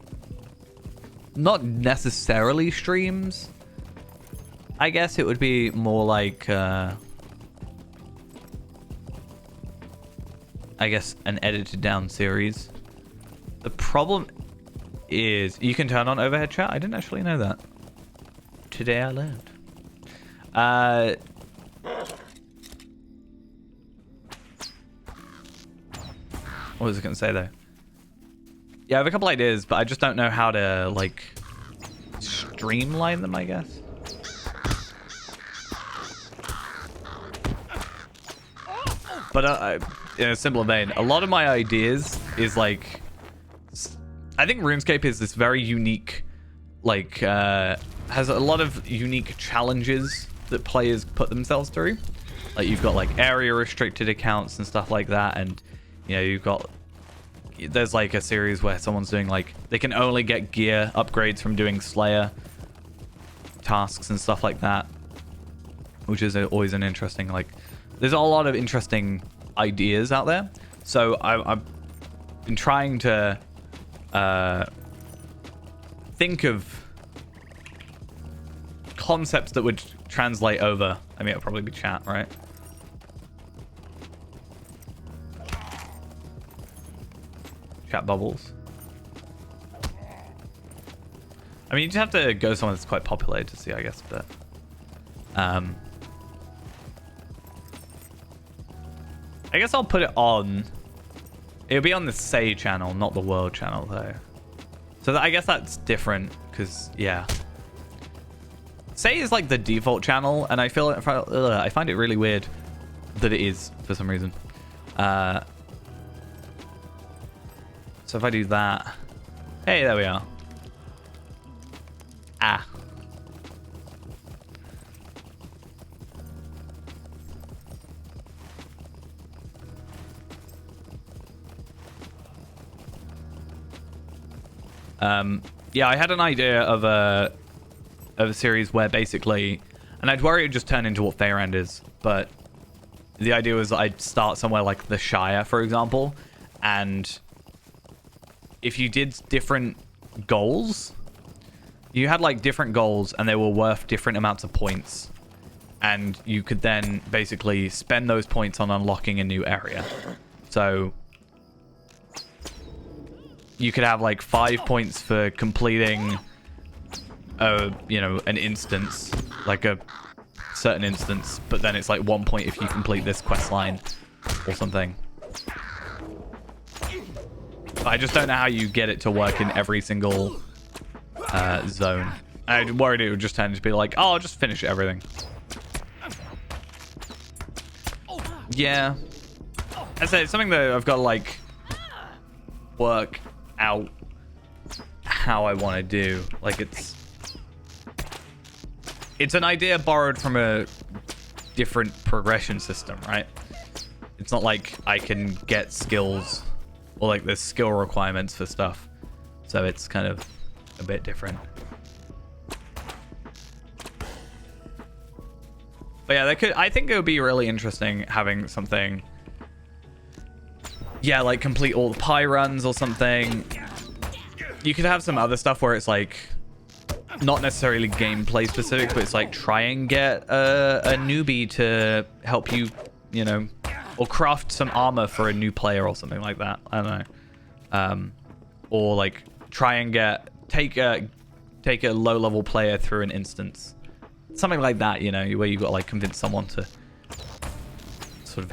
not necessarily streams. I guess it would be more like, I guess an edited down series. The problem is you can turn on overhead chat. I didn't actually know that. Today I learned. What was I going to say though? Yeah, I have a couple ideas, but I just don't know how to, like, streamline them, I guess. But in a similar vein, a lot of my ideas is, like, I think RuneScape is this very unique, like, has a lot of unique challenges that players put themselves through. Like, you've got, like, area restricted accounts and stuff like that, and, you know, you've got... There's, like, a series where someone's doing, like, they can only get gear upgrades from doing Slayer tasks and stuff like that, which is always an interesting, like, there's a lot of interesting ideas out there. So I've been trying to think of concepts that would translate over. I mean, it'll probably be chat, right? Chat bubbles. I mean, you just have to go somewhere that's quite populated to see, I guess, but I guess I'll put it on. It'll be on the Say channel, not the World channel, though. So I guess that's different, because, yeah. Say is like the default channel, and I feel I find it really weird that it is for some reason. So if I do that, hey, there we are. Ah. Yeah, I had an idea of a series where basically, and I'd worry it would just turn into what Faerand is, but the idea was I'd start somewhere like the Shire, for example, and if you did different goals, you had like different goals and they were worth different amounts of points, and you could then basically spend those points on unlocking a new area. So you could have like 5 points for completing an instance, like a certain instance, but then it's like 1 point if you complete this quest line or something. I just don't know how you get it to work in every single zone. I worried it would just tend to be like, oh, I'll just finish everything. Yeah. I say it's something that I've got to like work out how I want to do. Like it's an idea borrowed from a different progression system, right? It's not like I can get skills or like there's skill requirements for stuff. So it's kind of a bit different. But yeah, I think it would be really interesting having something. Yeah, like complete all the pie runs or something. You could have some other stuff where it's like not necessarily gameplay specific, but it's like try and get a newbie to help you, you know, or craft some armor for a new player or something like that. I don't know. Or like try and take a low level player through an instance. Something like that, you know, where you've got to like convince someone to sort of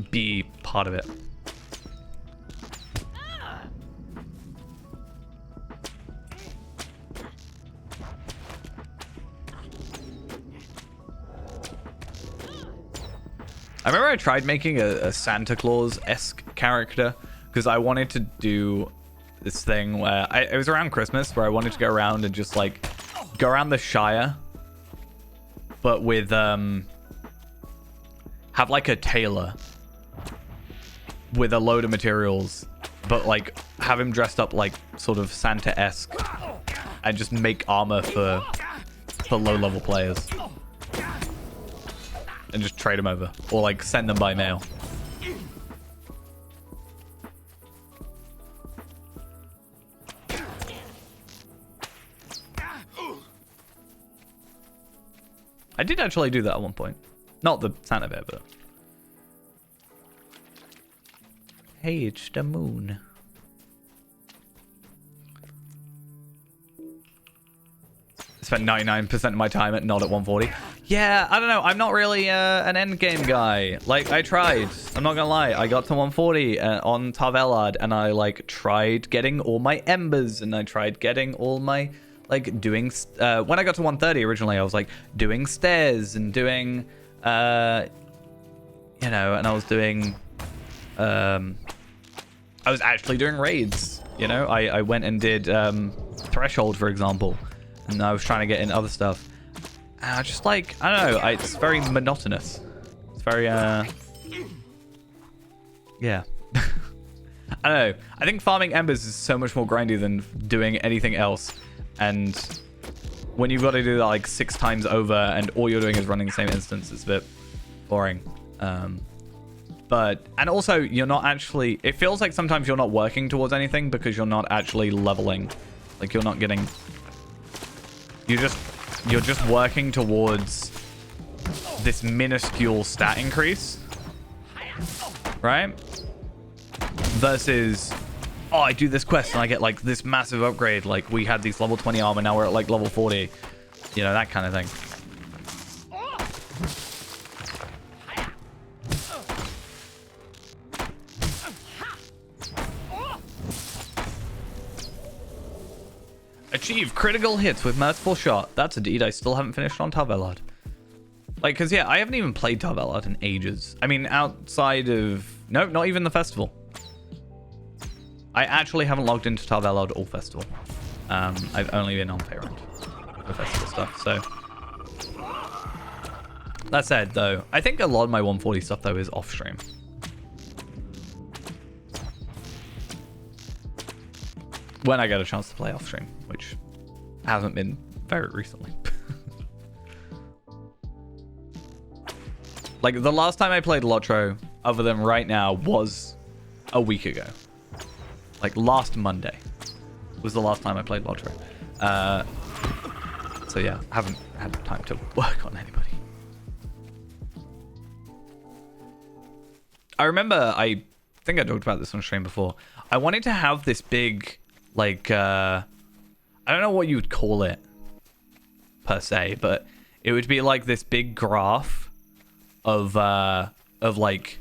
be part of it. I remember I tried making a Santa Claus-esque character because I wanted to do this thing where it was around Christmas where I wanted to go around and just like go around the Shire, but with have like a tailor with a load of materials, but like have him dressed up like sort of Santa-esque and just make armor for low-level players. And just trade them over. Or like send them by mail. I did actually do that at one point. Not the Santa bit, but... Hey, it's the moon. Spent 99% of my time at not at 140. Yeah, I don't know. I'm not really an endgame guy. Like, I tried. I'm not gonna lie. I got to 140 on Tarvelard, and I, like, tried getting all my embers, and I tried getting all my, like, doing... when I got to 130 originally, I was, like, doing stairs and doing, you know, and I was doing... I was actually doing raids, you know? I went and did Threshold, for example. And I was trying to get in other stuff. And I just like, I don't know, it's very monotonous. It's very, yeah. I don't know. I think farming embers is so much more grindy than doing anything else. And when you've got to do that like 6 times over and all you're doing is running the same instance, it's a bit boring. And also you're not actually, it feels like sometimes you're not working towards anything because you're not actually leveling. Like you're not getting... You're just working towards this minuscule stat increase, right? Versus, oh, I do this quest and I get like this massive upgrade. Like we had these level 20 armor, now we're at like level 40. You know, that kind of thing. Achieve critical hits with Merciful Shot. That's a deed I still haven't finished on Tarvelard. Like, because, yeah, I haven't even played Tarvelard in ages. I mean, outside of... No, not even the festival. I actually haven't logged into Tarvelard or festival. I've only been on Faerun for festival stuff, so... That said, though, I think a lot of my 140 stuff, though, is off-stream. When I get a chance to play off-stream, which hasn't been very recently. Like, the last time I played Lotro, other than right now, was a week ago. Like, last Monday was the last time I played Lotro. So, yeah, I haven't had time to work on anybody. I remember, I think I talked about this on stream before. I wanted to have this big... Like, I don't know what you would call it, per se, but it would be like this big graph of like...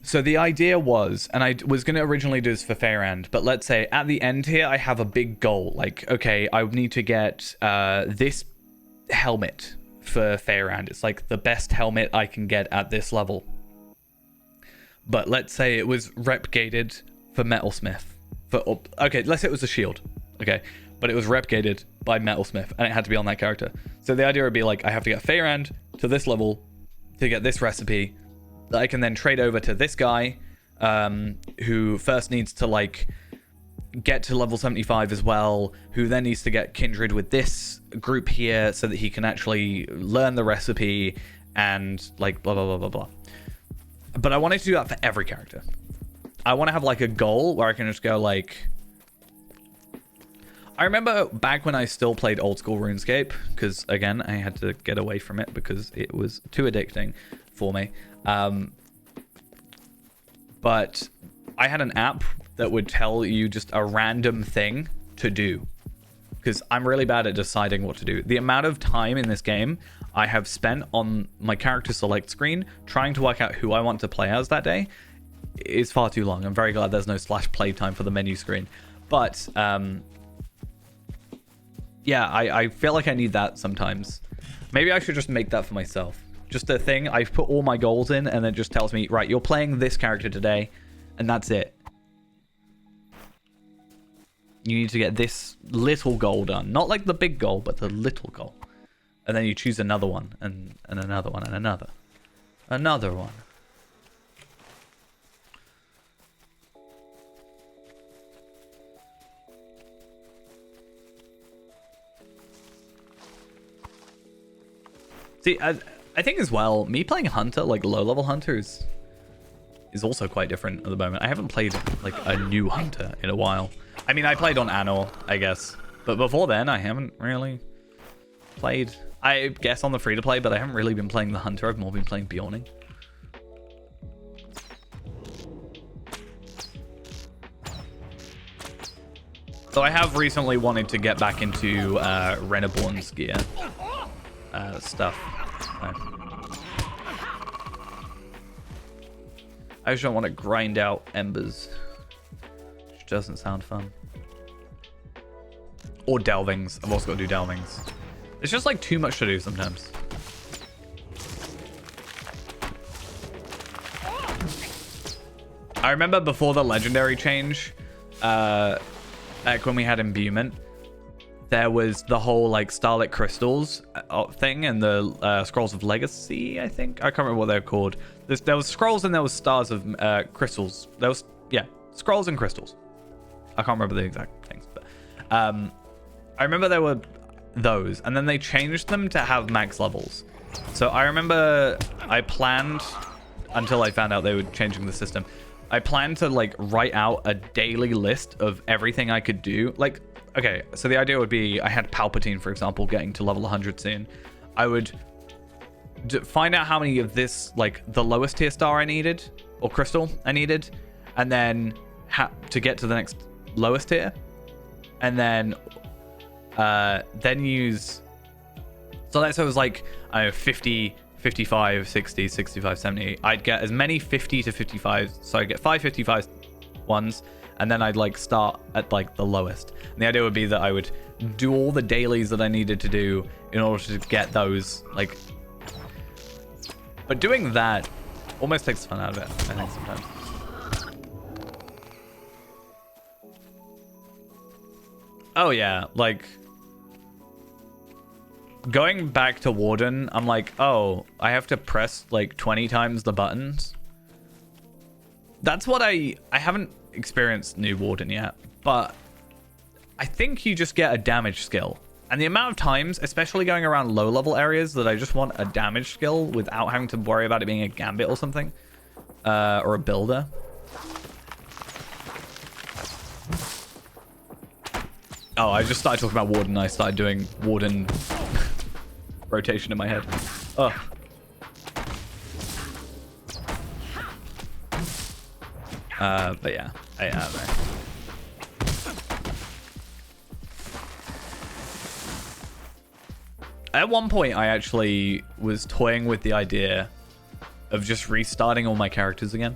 So the idea was, and I was going to originally do this for Faerun, but let's say at the end here, I have a big goal. Like, okay, I would need to get this helmet for Faerun. It's like the best helmet I can get at this level. But let's say it was rep gated for Metalsmith. Okay, let's say it was a shield. Okay, but it was rep gated by Metalsmith, and it had to be on that character. So the idea would be like, I have to get Faerun to this level to get this recipe that I can then trade over to this guy, who first needs to like get to level 75 as well, who then needs to get kindred with this group here so that he can actually learn the recipe and like blah, blah, blah, blah, blah. But I wanted to do that for every character. I want to have like a goal where I can just go like... I remember back when I still played old school RuneScape, because again, I had to get away from it because it was too addicting for me. But I had an app that would tell you just a random thing to do, because I'm really bad at deciding what to do. The amount of time in this game I have spent on my character select screen trying to work out who I want to play as that day is far too long. I'm very glad there's no /play time for the menu screen. But yeah, I feel like I need that sometimes. Maybe I should just make that for myself. Just a thing. I've put all my goals in and it just tells me, right, you're playing this character today, and that's it. You need to get this little goal done. Not like the big goal, but the little goal. And then you choose another one, and another one, and another. Another one. See, I think as well, me playing Hunter, like low-level Hunter, is also quite different at the moment. I haven't played like a new Hunter in a while. I mean, I played on Anor, I guess. But before then, I haven't really played, I guess, on the free-to-play, but I haven't really been playing the Hunter. I've more been playing Bjorning. So I have recently wanted to get back into Reneborn's gear stuff. I just don't want to grind out embers, which doesn't sound fun. Or delvings. I've also got to do delvings. It's just like too much to do sometimes. I remember before the legendary change, back when we had imbuement, there was the whole like Starlit Crystals thing and the Scrolls of Legacy, I think. I can't remember what they're called. There was scrolls and there was stars of crystals. There was, yeah, scrolls and crystals. I can't remember the exact things, but I remember there were those, and then they changed them to have max levels. So I remember I planned, until I found out they were changing the system, I planned to like write out a daily list of everything I could do. Like, okay, so the idea would be I had Palpatine, for example, getting to level 100 soon. I would find out how many of this, like the lowest tier star I needed, or crystal I needed, and then to get to the next lowest tier, and then use, so let's say it was like, I don't know, 50, 55, 60, 65, 70. I'd get as many 50 to 55, so I'd get 5 55 ones, and then I'd like start at like the lowest. And the idea would be that I would do all the dailies that I needed to do in order to get those, like, but doing that almost takes the fun out of it, I think, sometimes. Oh yeah, like going back to Warden, I'm like, oh, I have to press like 20 times the buttons. That's what I haven't experienced New Warden yet, but I think you just get a damage skill. And the amount of times, especially going around low level areas, that I just want a damage skill without having to worry about it being a gambit or something, or a builder. Oh, I just started talking about Warden. I started doing Warden rotation in my head. Ugh. But yeah, I don't know. At one point, I actually was toying with the idea of just restarting all my characters again.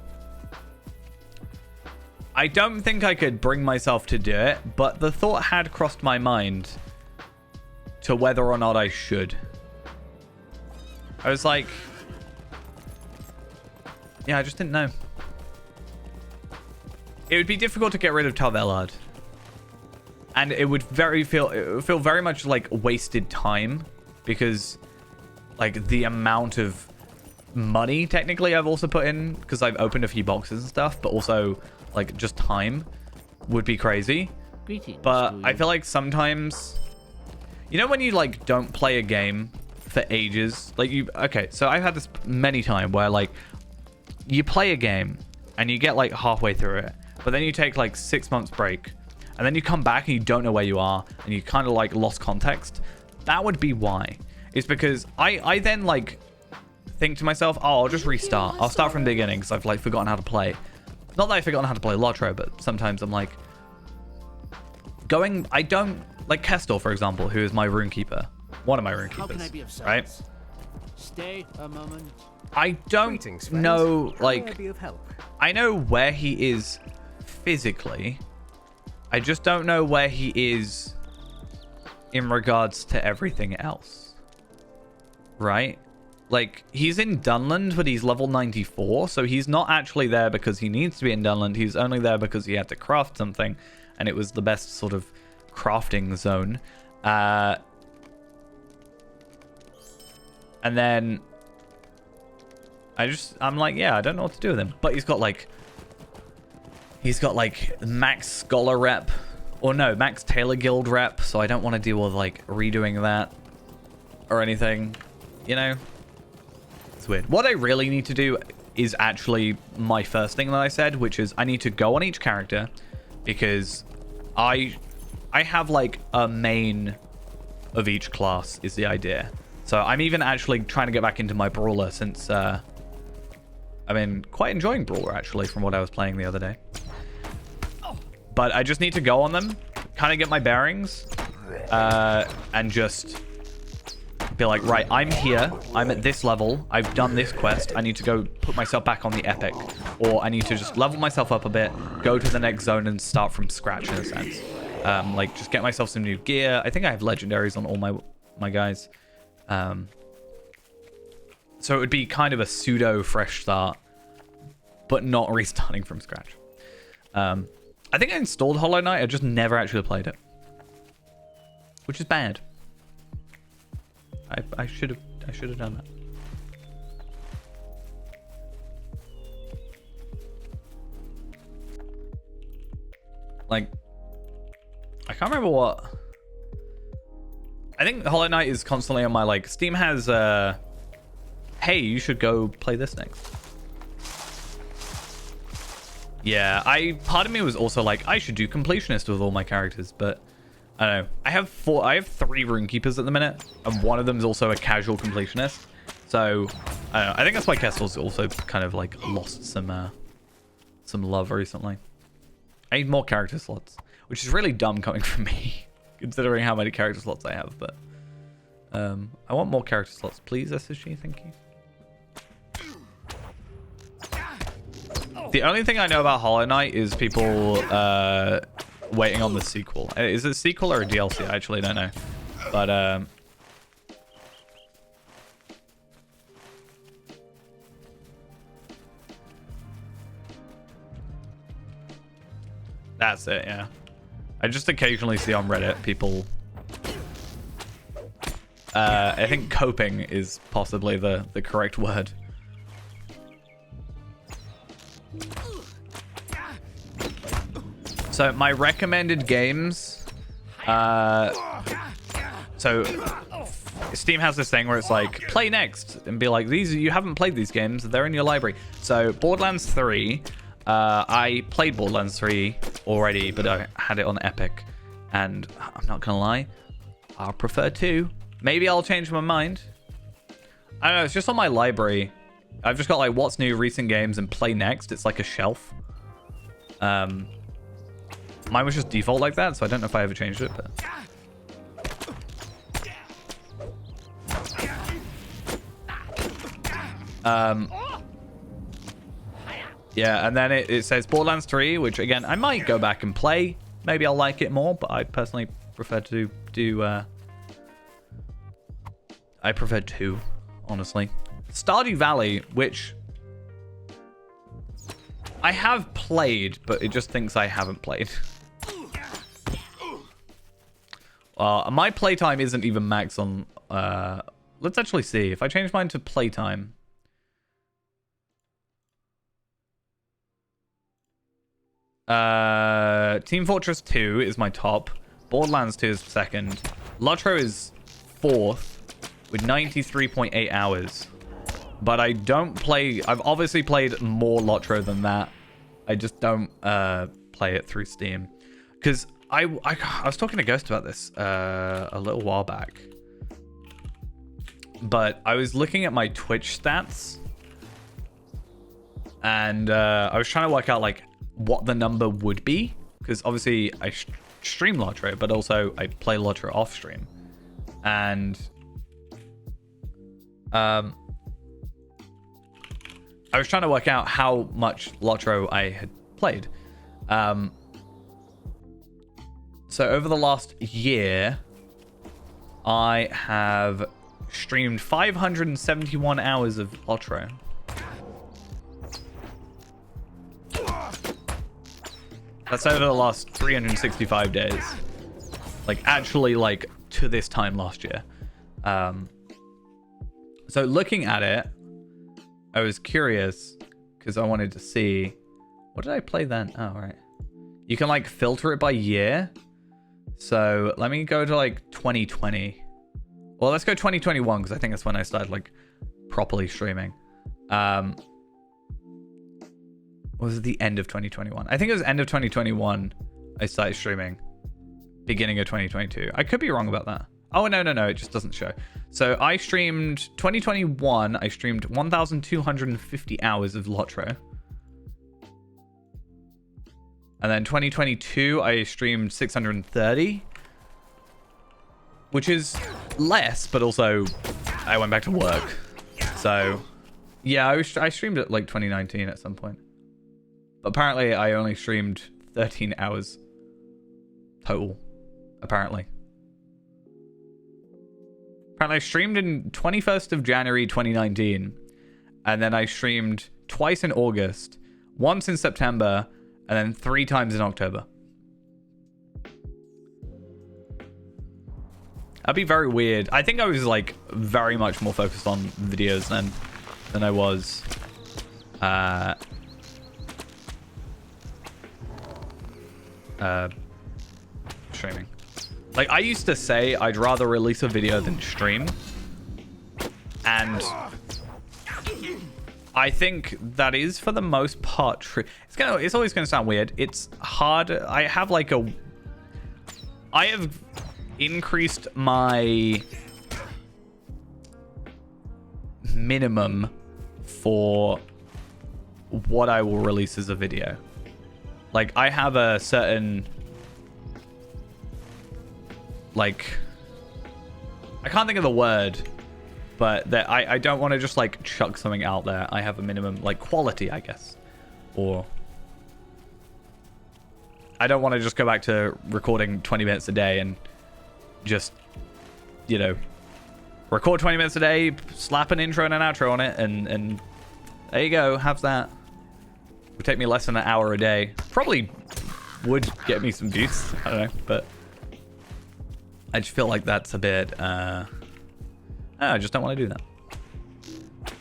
I don't think I could bring myself to do it, but the thought had crossed my mind to whether or not I should. I was like, yeah, I just didn't know. It would be difficult to get rid of Tar Valard. And it would feel very much like wasted time, because like the amount of money technically I've also put in, because I've opened a few boxes and stuff, but also like just time. would be crazy. Greetings. But to I you. feel like sometimes, you know, when you like don't play a game for ages, like okay, so I've had this many times where like you play a game and you get like halfway through it, but then you take like 6 months break and then you come back and you don't know where you are and you kind of like lost context. That would be why. It's because I then like think to myself, oh, I'll just restart. I'll start from the beginning because I've like forgotten how to play. Not that I've forgotten how to play Lotro, but sometimes I'm like I don't like Kestor, for example, who is my runekeeper, one of my How can I runekeepers, be of right? service? Stay a moment. I don't Greetings, friend. know, How may I like, be of help? I know where he is physically. I just don't know where he is in regards to everything else, right? Like, he's in Dunland, but he's level 94, so he's not actually there because he needs to be in Dunland. He's only there because he had to craft something, and it was the best sort of crafting zone. And then I'm like, yeah, I don't know what to do with him. But he's got like max scholar rep, or no, max Taylor Guild rep, so I don't want to deal with like redoing that or anything, you know? It's weird. What I really need to do is actually my first thing that I said, which is I need to go on each character, because I have like a main of each class is the idea. So I'm even actually trying to get back into my Brawler, since I've been quite enjoying Brawler actually from what I was playing the other day. But I just need to go on them, kind of get my bearings, and just be like, right, I'm here, I'm at this level, I've done this quest, I need to go put myself back on the epic, or I need to just level myself up a bit, go to the next zone and start from scratch in a sense. Like just get myself some new gear. I think I have legendaries on all my guys. So it would be kind of a pseudo fresh start, but not restarting from scratch. I think I installed Hollow Knight, I just never actually played it, which is bad. I should have done that. Like, I can't remember what. I think Hollow Knight is constantly on my like. Steam has hey, you should go play this next. Yeah, part of me was also like, I should do completionist with all my characters, but I don't know. I have 3 runekeepers at the minute, and one of them is also a casual completionist. So I don't know. I think that's why Kessel's also kind of like lost some love recently. I need more character slots, which is really dumb coming from me, considering how many character slots I have. But I want more character slots, please, SSG. Thank you. The only thing I know about Hollow Knight is people waiting on the sequel. Is it a sequel or a DLC? I actually don't know. But that's it, yeah. I just occasionally see on Reddit people I think coping is possibly the correct word. So my recommended games, so Steam has this thing where it's like, play next, and be like, you haven't played these games, they're in your library. So Borderlands 3, I played Borderlands 3 already, but I had it on Epic, and I'm not gonna lie, I'll prefer 2. Maybe I'll change my mind. I don't know, it's just on my library. I've just got like what's new, recent games, and play next. It's like a shelf. Mine was just default like that, so I don't know if I ever changed it, but yeah, and then it says Borderlands 3, which again I might go back and play. Maybe I'll like it more, but I personally prefer to do I prefer 2, honestly. Stardew Valley, which I have played, but it just thinks I haven't played. My playtime isn't even max on... let's actually see. If I change mine to playtime... Team Fortress 2 is my top. Borderlands 2 is second. Lotro is fourth with 93.8 hours. But I don't play... I've obviously played more Lotro than that. I just don't play it through Steam. Because I was talking to Ghost about this a little while back. But I was looking at my Twitch stats. And I was trying to work out like what the number would be. Because obviously I stream Lotro, but also I play Lotro off stream. And I was trying to work out how much Lotro I had played. So over the last year, I have streamed 571 hours of Lotro. That's over the last 365 days. Like, actually, like, to this time last year. So looking at it, I was curious because I wanted to see... What did I play then? Oh, right. You can, like, filter it by year. So let me go to, like, 2020. Well, let's go 2021 because I think that's when I started, like, properly streaming. Was it the end of 2021? I think it was end of 2021 I started streaming. Beginning of 2022. I could be wrong about that. Oh, no. It just doesn't show. So I streamed... 2021, I streamed 1,250 hours of Lotro. And then 2022, I streamed 630. Which is less, but also I went back to work. So, yeah, I streamed at like 2019 at some point. But apparently, I only streamed 13 hours total. Apparently, I streamed in 21st of January 2019, and then I streamed twice in August, once in September, and then 3 times in October. That'd be very weird. I think I was like very much more focused on videos than I was streaming. Like, I used to say I'd rather release a video than stream. And I think that is, for the most part, true. It's always going to sound weird. It's hard. I have increased my minimum for what I will release as a video. Like, I have a certain... Like, I can't think of the word, but that I don't want to just like chuck something out there. I have a minimum like quality, I guess, or I don't want to just go back to recording 20 minutes a day and just, you know, record 20 minutes a day, slap an intro and an outro on it, and there you go, have that. It would take me less than an hour a day. Probably would get me some views. I don't know, but I just feel like that's a bit, I just don't want to do that.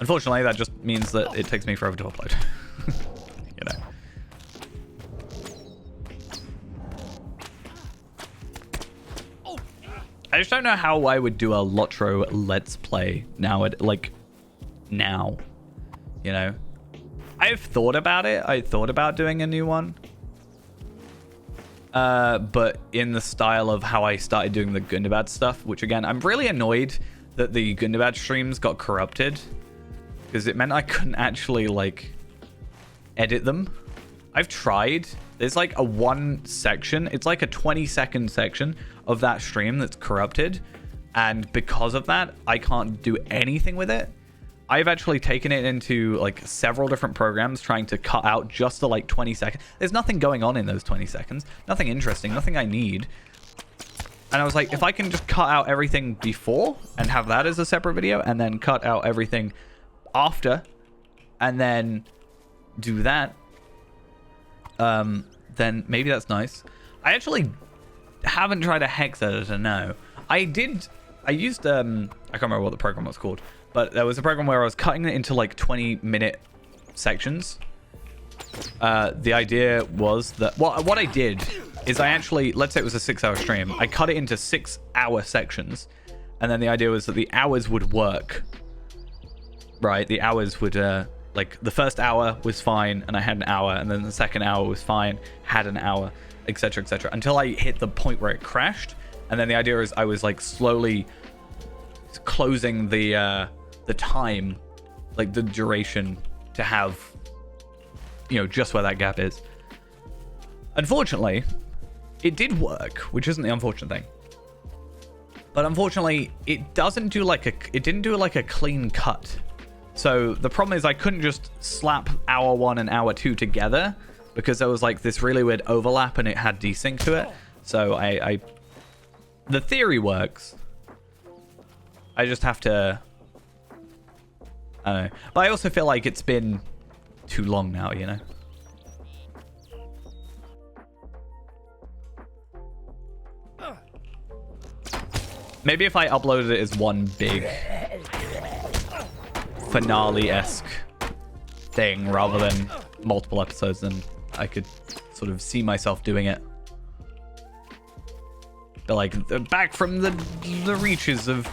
Unfortunately, that just means that it takes me forever to upload. You know. I just don't know how I would do a Lotro Let's Play now, now, you know. I've thought about it. I thought about doing a new one. But in the style of how I started doing the Gundabad stuff, which again, I'm really annoyed that the Gundabad streams got corrupted because it meant I couldn't actually like edit them. I've tried. There's like a one section. It's like a 20-second section of that stream that's corrupted. And because of that, I can't do anything with it. I've actually taken it into like several different programs trying to cut out just the like 20 seconds. There's nothing going on in those 20 seconds. Nothing interesting, nothing I need. And I was like, if I can just cut out everything before and have that as a separate video and then cut out everything after and then do that, then maybe that's nice. I actually haven't tried a hex editor, no. I used, I can't remember what the program was called. But there was a program where I was cutting it into like 20-minute sections. the idea was that what I did is I actually, let's say it was a 6-hour stream, I cut it into 6-hour sections, and then the idea was that the hours would work, right? The hours would like the first hour was fine and I had an hour, and then the second hour was fine, had an hour, etc, etc, until I hit the point where it crashed. And then the idea is I was like slowly closing the time, like the duration, to have, you know, just where that gap is. Unfortunately, it did work, which isn't the unfortunate thing. But unfortunately, it didn't do like a clean cut. So the problem is I couldn't just slap hour 1 and hour 2 together, because there was like this really weird overlap and it had desync to it. So the theory works. I just have to, I don't know. But I also feel like it's been too long now, you know? Maybe if I uploaded it as one big finale-esque thing rather than multiple episodes, then I could sort of see myself doing it. But like, back from the reaches of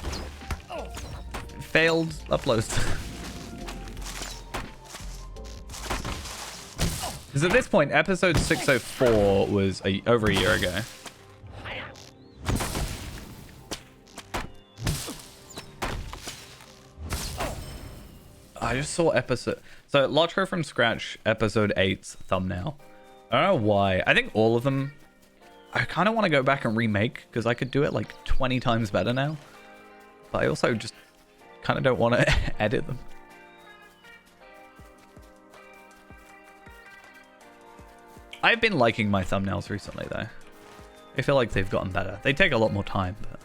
failed uploads. Because at this point, episode 604 was over a year ago. I just saw episode... So, Lotro from Scratch, episode 8's thumbnail. I don't know why. I think all of them... I kind of want to go back and remake, because I could do it like 20 times better now. But I also just kind of don't want to edit them. I've been liking my thumbnails recently, though. I feel like they've gotten better. They take a lot more time, but...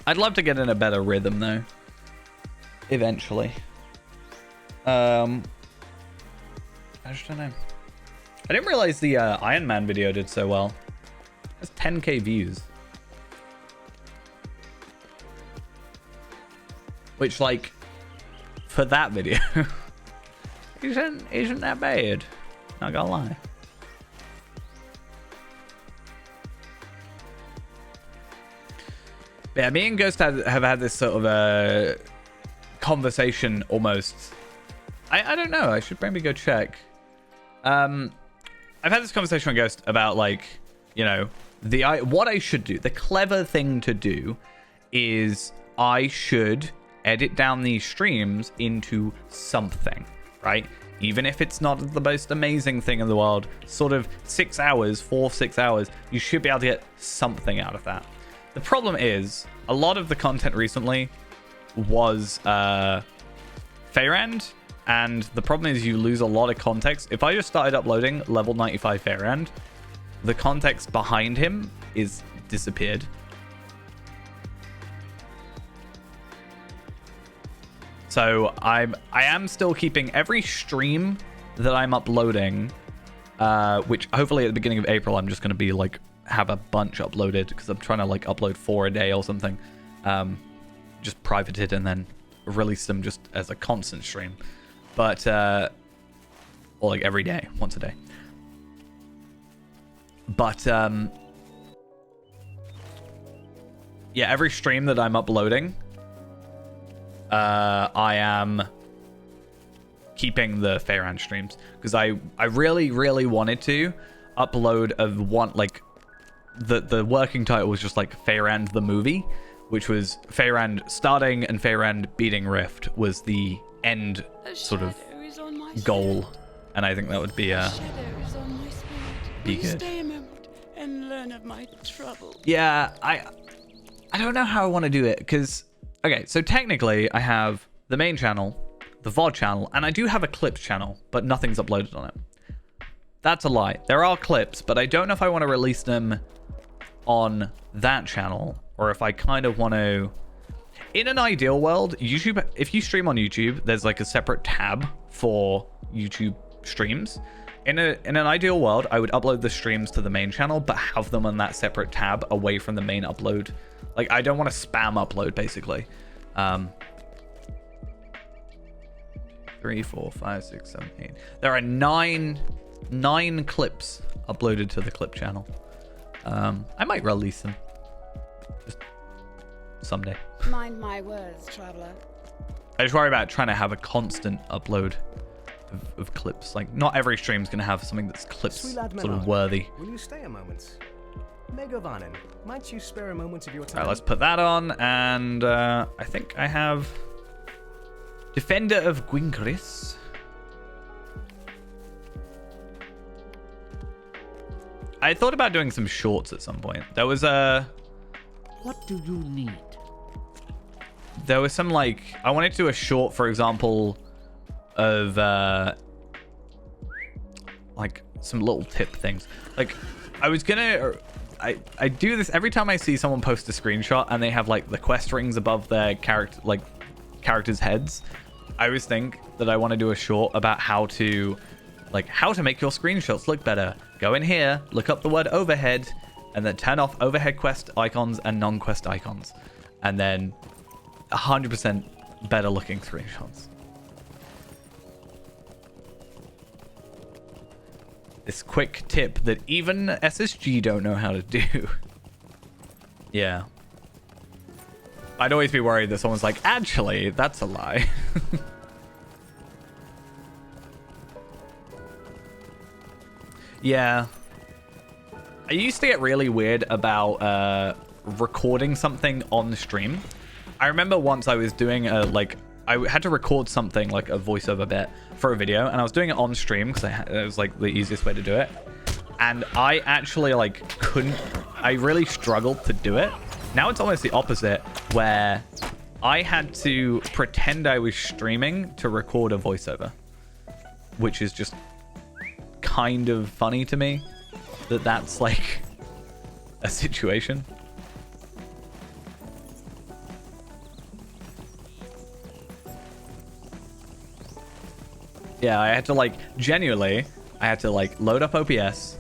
I'd love to get in a better rhythm, though. Eventually. I just don't know. I didn't realize the Iron Man video did so well. It has 10k views. Which, like, for that video, isn't that bad. Not gonna lie. Yeah, me and Ghost have had this sort of a conversation almost. I don't know. I should maybe go check. I've had this conversation with Ghost about, like, you know, what I should do. The clever thing to do is I should edit down these streams into something, right? Even if it's not the most amazing thing in the world, sort of 6 hours, 4-6 hours, you should be able to get something out of that. The problem is, a lot of the content recently was Feyrand, and the problem is you lose a lot of context. If I just started uploading level 95 Feyrand, the context behind him is disappeared. So I am still keeping every stream that I'm uploading, which hopefully at the beginning of April I'm just going to be like have a bunch uploaded, because I'm trying to like upload 4 a day or something, just privated and then release them just as a constant stream, but or like every day, once a day. But yeah, every stream that I'm uploading, I am keeping the Feyrand streams, because I really wanted to upload of one, like the working title was just like Feyrand the movie, which was Feyrand starting and Feyrand beating Rift was the end sort of goal, and I think that would be be good. Stay a moment and learn of my trouble. Yeah, I don't know how I want to do it, because okay, so technically I have the main channel, the VOD channel, and I do have a clips channel, but nothing's uploaded on it. That's a lie. There are clips, but I don't know if I want to release them on that channel, or if I kind of want to... In an ideal world, YouTube, if you stream on YouTube, there's like a separate tab for YouTube streams, in an ideal world, I would upload the streams to the main channel, but have them on that separate tab away from the main upload. Like, I don't want to spam upload, basically. 3, 4, 5, 6, 7, 8. There are nine clips uploaded to the clip channel. I might release them. Just someday. Mind my words, traveler. I just worry about trying to have a constant upload of clips. Like, not every stream's going to have something that's clips Sweet lad sort of Melon, worthy. will you stay a moment? Megovanen, might you spare a moment of your time? Alright, let's put that on, and I think I have Defender of Gwingris. I thought about doing some shorts at some point. There was What do you need? There was some, like, I wanted to do a short, for example, of like some little tip things. Like, I was gonna, I do this every time I see someone post a screenshot and they have like the quest rings above their characters' heads. I always think that I want to do a short about how to make your screenshots look better. Go in here, look up the word overhead, and then turn off overhead quest icons and non-quest icons, and then 100% better looking screenshots. This quick tip that even SSG don't know how to do. Yeah. I'd always be worried that someone's like, actually, that's a lie. Yeah. I used to get really weird about recording something on the stream. I remember once I was doing I had to record something like a voiceover bit for a video, and I was doing it on stream because it was like the easiest way to do it. And I actually I really struggled to do it. Now it's almost the opposite, where I had to pretend I was streaming to record a voiceover, which is just kind of funny to me that that's like a situation. Yeah, I had to genuinely, I had to load up OBS,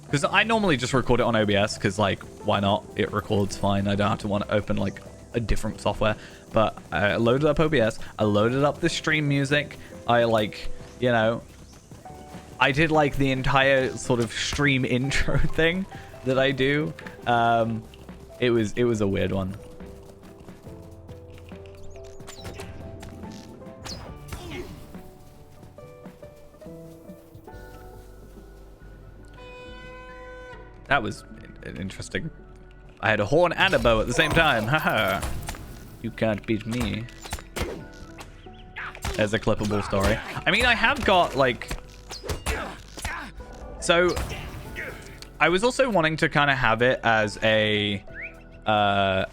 because I normally just record it on OBS because why not? It records fine. I don't have to want to open a different software. But I loaded up OBS. I loaded up the stream music. I I did the entire sort of stream intro thing that I do. It was a weird one. That was interesting. I had a horn and a bow at the same time. Haha. You can't beat me. There's a clippable story. I mean, I have got so I was also wanting to kind of have it as a an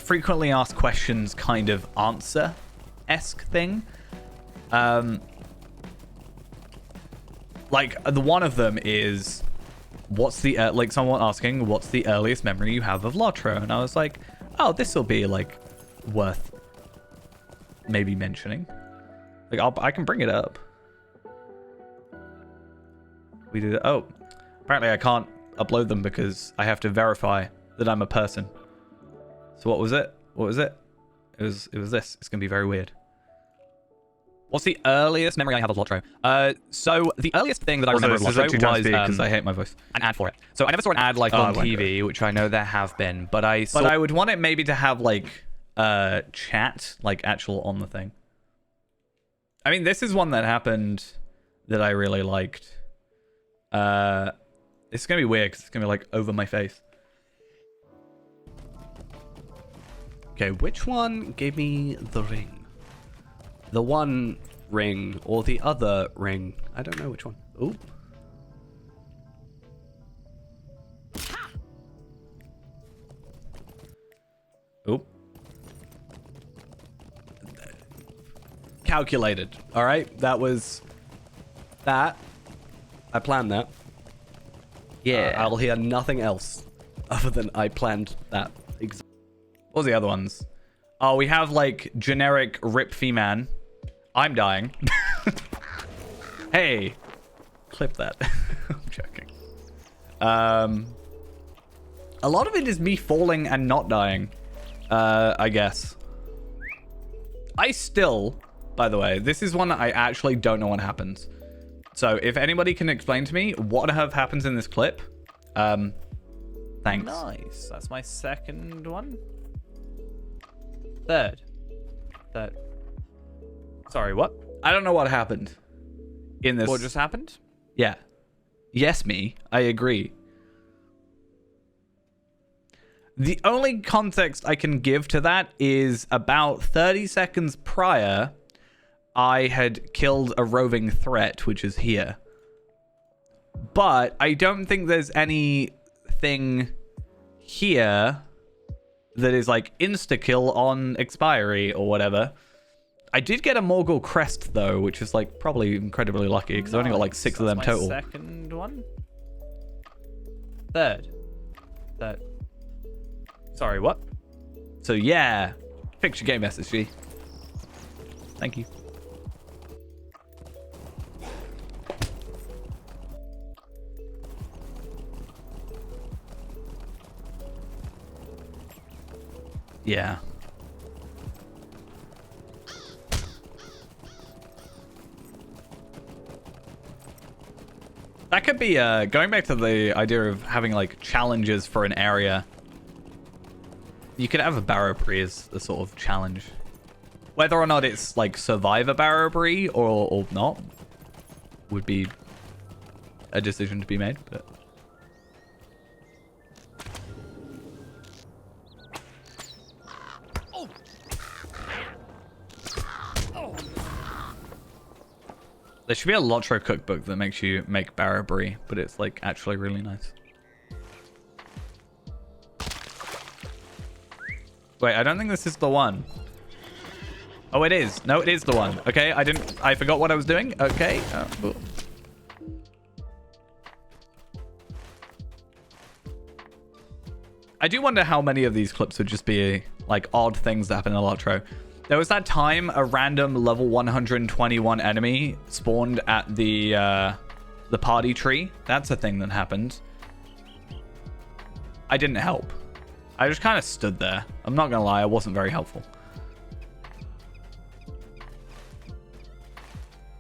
frequently asked questions kind of answer-esque thing. The one of them is, what's the someone asking, what's the earliest memory you have of Lotro? And I was like, oh, this will be worth maybe mentioning. I can bring it up. We do that. Oh, apparently I can't upload them because I have to verify that I'm a person. So what was it? What was it? It was this. It's gonna be very weird. What's the earliest memory I have of Lotro? So the earliest thing that I remember of Lotro was because I hate my voice. An ad for it. So I never saw an ad on TV, which I know there have been, but I would want it maybe to have chat, actual on the thing. I mean, this is one that happened that I really liked. It's gonna be weird because it's gonna be over my face. Okay, which one gave me the ring? The one ring or the other ring? I don't know which one. Ooh. Oop. Calculated. All right, that was that. I planned that. Yeah. I'll hear nothing else other than I planned that. What was the other ones? Oh, we have generic Rip Fee-Man, I'm dying. Hey, clip that. I'm joking. A lot of it is me falling and not dying, I guess. I still, by the way, this is one that I actually don't know what happens. So if anybody can explain to me what happens in this clip, thanks. Nice. That's my second one. Third. Sorry, what? I don't know what happened in this. What just happened? Yeah. Yes, me. I agree. The only context I can give to that is about 30 seconds prior, I had killed a roving threat, which is here. But I don't think there's anything here that is like insta-kill on expiry or whatever. I did get a Morgul crest though, which is like probably incredibly lucky because I only got like 6 of them That's total. my second one. Third. Sorry, what? So yeah, fix your game SSG. Thank you. Yeah. That could be going back to the idea of having like challenges for an area. You could have a Barrow Bree as a sort of challenge. Whether or not it's like survive a Barrow Bree or not would be a decision to be made, but there should be a Lotro cookbook that makes you make Barrow Bree, but it's like actually really nice. Wait, I don't think this is the one. Oh, it is. No, it is the one. Okay, I forgot what I was doing. Okay. I do wonder how many of these clips would just be like odd things that happen in Lotro. There was that time a random level 121 enemy spawned at the party tree. That's a thing that happened. I didn't help. I just kind of stood there. I'm not gonna lie, I wasn't very helpful.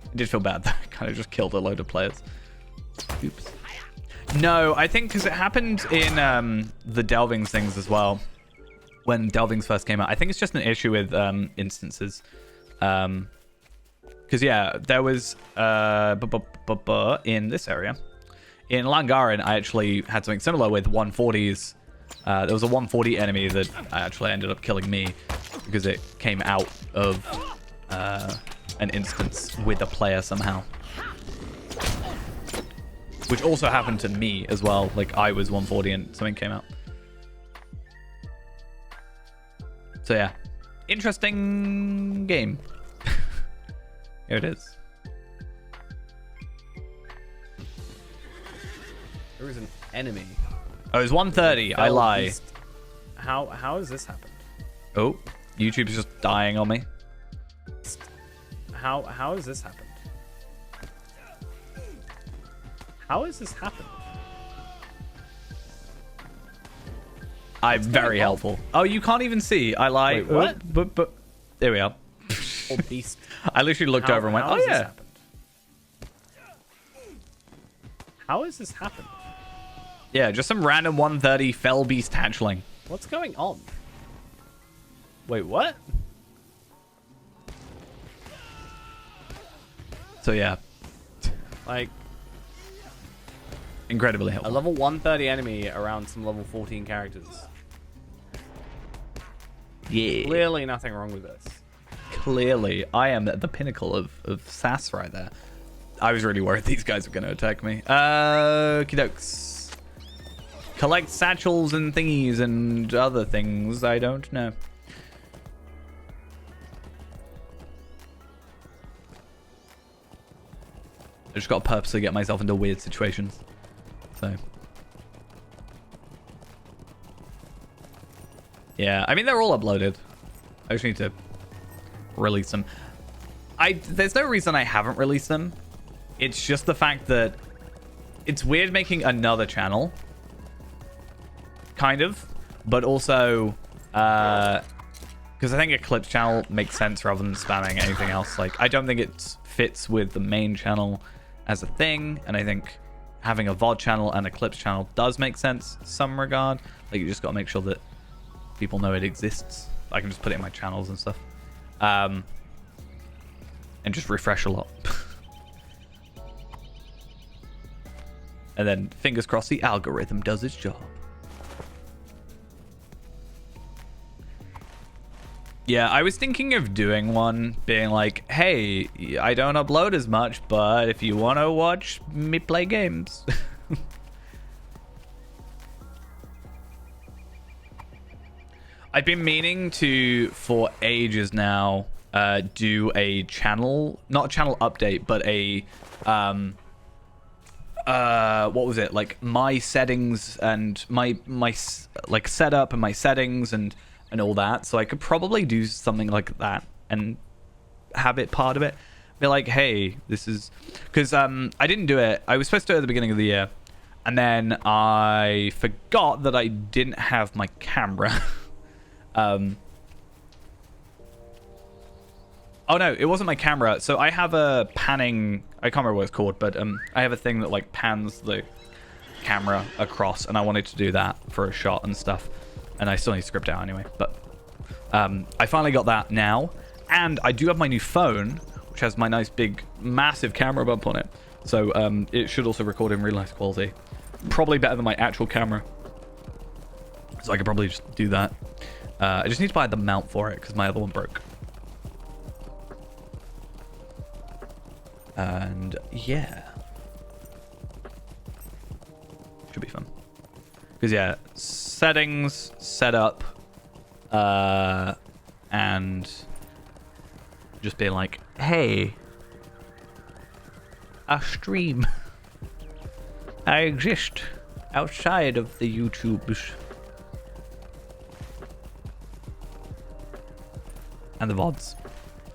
I did feel bad that I kind of just killed a load of players. Oops. No, I think because it happened in the Delvings things as well. When Delvings first came out. I think it's just an issue with instances. Because, yeah, there was in this area. In Langarin, I actually had something similar with 140s. There was a 140 enemy that actually ended up killing me because it came out of an instance with a player somehow. Which also happened to me as well. Like, I was 140 and something came out. So, yeah. Interesting game. Here it is. There is an enemy. Oh, it's 130. I lie. Beast. How has this happened? Oh, YouTube's just dying on me. How has this happened? How has this happened? I'm very helpful. Oh, you can't even see. I lie. Wait, what? But there we are. Oh, beast. I literally looked over and went, how oh has this yeah. happened? How has this happened? Yeah, just some random 130 fell beast hatchling. What's going on? Wait, what? So yeah, Like, incredibly a helpful. level 130 enemy around some level 14 characters. Yeah. Clearly nothing wrong with this. Clearly, I am at the pinnacle of sass right there. I was really worried these guys were going to attack me. Okie dokes. Collect satchels and thingies and other things. I don't know. I just got to purposely get myself into weird situations. So. Yeah, I mean, they're all uploaded. I just need to release them. There's no reason I haven't released them. It's just the fact that it's weird making another channel, kind of, but also because I think a clips channel makes sense rather than spamming anything else. Like, I don't think it fits with the main channel as a thing, and I think having a VOD channel and a clips channel does make sense in some regard. Like, you just got to make sure that people know it exists. I can just put it in my channels and stuff. And just refresh a lot. And then, fingers crossed, the algorithm does its job. Yeah, I was thinking of doing one, being like, hey, I don't upload as much, but if you want to watch me play games. I've been meaning to, for ages now, do a channel, not a channel update, but a, what was it? Like, my settings and my like, setup and my settings and all that. So I could probably do something like that and have it part of it. Be like, hey, this is... Because I didn't do it. I was supposed to do it at the beginning of the year. And then I forgot that I didn't have my camera. Oh no, it wasn't my camera. So I have a panning... I can't remember what it's called, but I have a thing that like pans the camera across, and I wanted to do that for a shot and stuff. And I still need to script out anyway, but I finally got that now. And I do have my new phone, which has my nice big massive camera bump on it. So it should also record in real nice quality. Probably better than my actual camera. So I could probably just do that. I just need to buy the mount for it because my other one broke. And yeah. Should be fun. Because yeah, settings, setup, and just being like, hey, I stream. I exist outside of the YouTubes. And the VODs.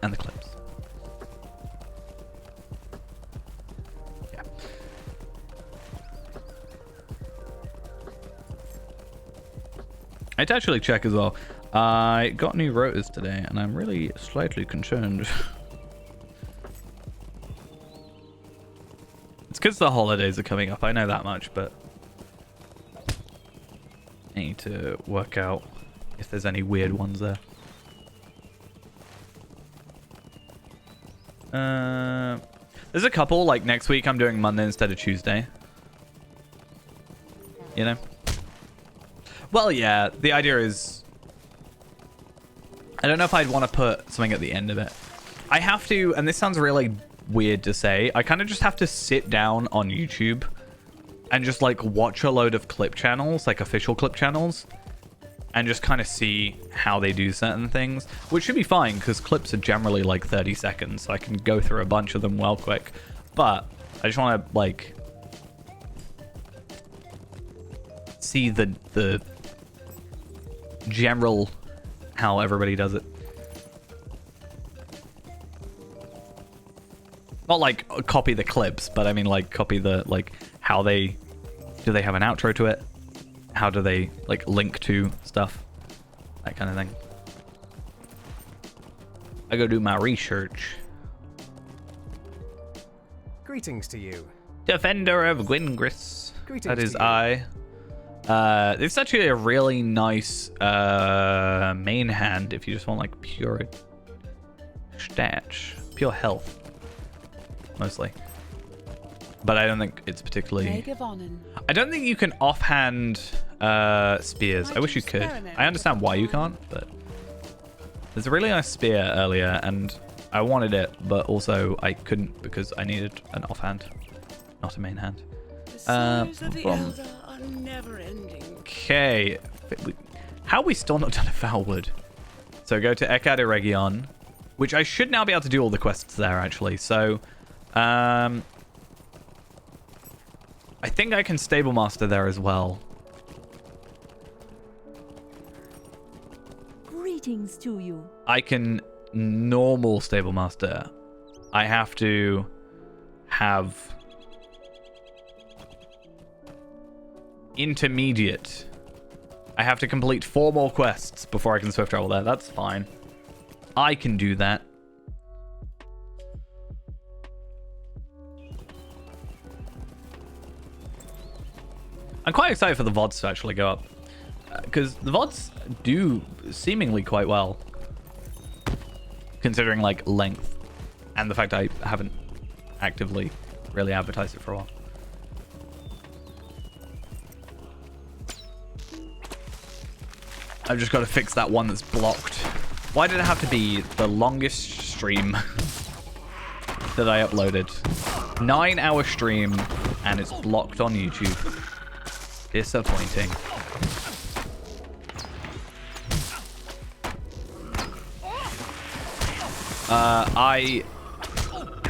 And the clips. Yeah. I'd actually check as well. I got new rotors today, and I'm really slightly concerned. It's because the holidays are coming up, I know that much, but I need to work out if there's any weird ones there. There's a couple, like next week I'm doing Monday instead of Tuesday. You know? Well, yeah, the idea is... I don't know if I'd want to put something at the end of it. I have to, and this sounds really weird to say, I kind of just have to sit down on YouTube and just like watch a load of clip channels, like official clip channels, and just kind of see how they do certain things, which should be fine because clips are generally like 30 seconds, so I can go through a bunch of them well quick. But I just want to like see the general how everybody does it. Not like copy the clips, but I mean like copy the like how they do they have an outro to it? How do they like link to stuff? That kind of thing. I go do my research. Greetings to you. Defender of Gwingris. Greetings That is to you. I. It's actually a really nice main hand if you just want like pure stats, pure health, mostly. But I don't think it's particularly. I don't think you can offhand spears. I wish you could. I understand why you can't, but there's a really nice spear earlier, and I wanted it, but also I couldn't because I needed an offhand, not a main hand. Okay, how are we still not done a Foulwood? So go to Ekad Eregion, which I should now be able to do all the quests there actually. So, I think I can stable master there as well. Greetings to you. I can normal stable master. I have to have intermediate. I have to complete 4 more quests before I can swift travel there. That's fine. I can do that. I'm quite excited for the VODs to actually go up. Because the VODs do seemingly quite well. Considering, like, length. And the fact I haven't actively really advertised it for a while. I've just got to fix that one that's blocked. Why did it have to be the longest stream that I uploaded? 9-hour stream, and it's blocked on YouTube. Disappointing.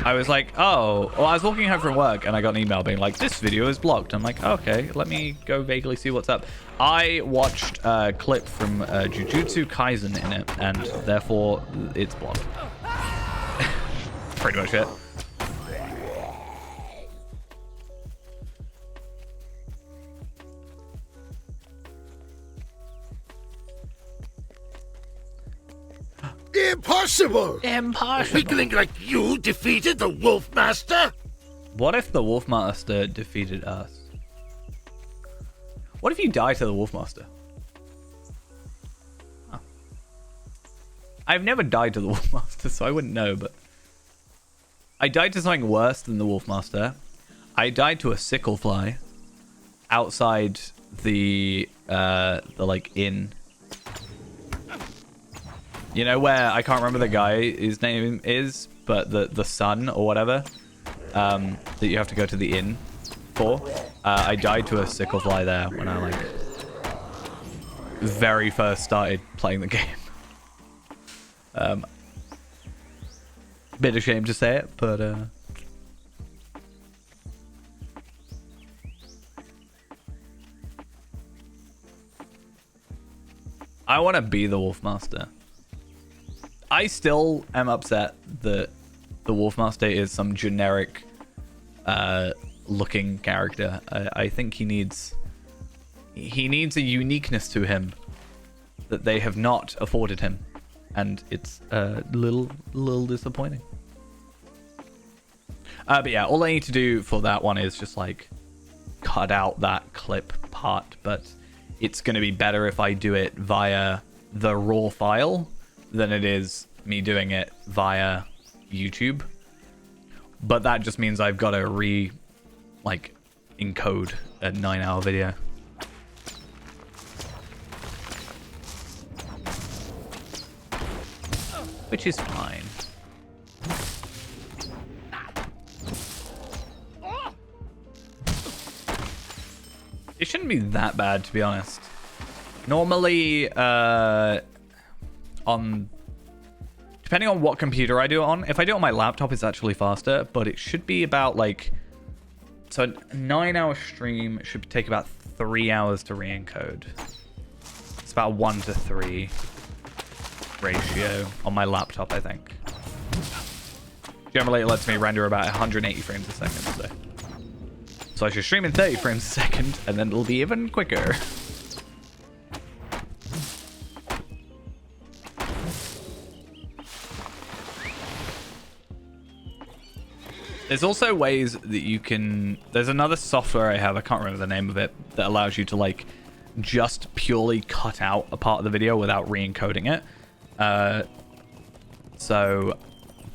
I was like, oh, well, I was walking home from work and I got an email being like, this video is blocked. I'm like, okay, let me go vaguely see what's up. I watched a clip from Jujutsu Kaisen in it, and therefore it's blocked. Pretty much it. Impossible! Impossible. A weakling like you defeated the Wolf Master? What if the Wolf Master defeated us? What if you die to the Wolf Master? Huh. I've never died to the Wolf Master, so I wouldn't know, but... I died to something worse than the Wolf Master. I died to a sickle fly outside the like, inn. You know where, I can't remember the guy, his name is, but the son or whatever, that you have to go to the inn for. I died to a sickle fly there when I, like, very first started playing the game. Bit ashamed to say it, but, I want to be the Wolf Master. I still am upset that the Wolfmaster is some generic looking character. I think he needs a uniqueness to him that they have not afforded him, and it's a little disappointing. But yeah, all I need to do for that one is just like cut out that clip part, but it's going to be better if I do it via the raw file than it is me doing it via YouTube. But that just means I've got to encode a 9-hour video. Which is fine. It shouldn't be that bad, to be honest. Normally, depending on what computer I do it on, if I do it on my laptop, it's actually faster, but it should be about so a 9-hour stream should take about 3 hours to re-encode. It's about 1:3 ratio on my laptop, I think. Generally, it lets me render about 180 frames a second, so I should stream in 30 frames a second, and then it'll be even quicker. There's also ways that you can... There's another software I have, I can't remember the name of it, that allows you to, just purely cut out a part of the video without re-encoding it. So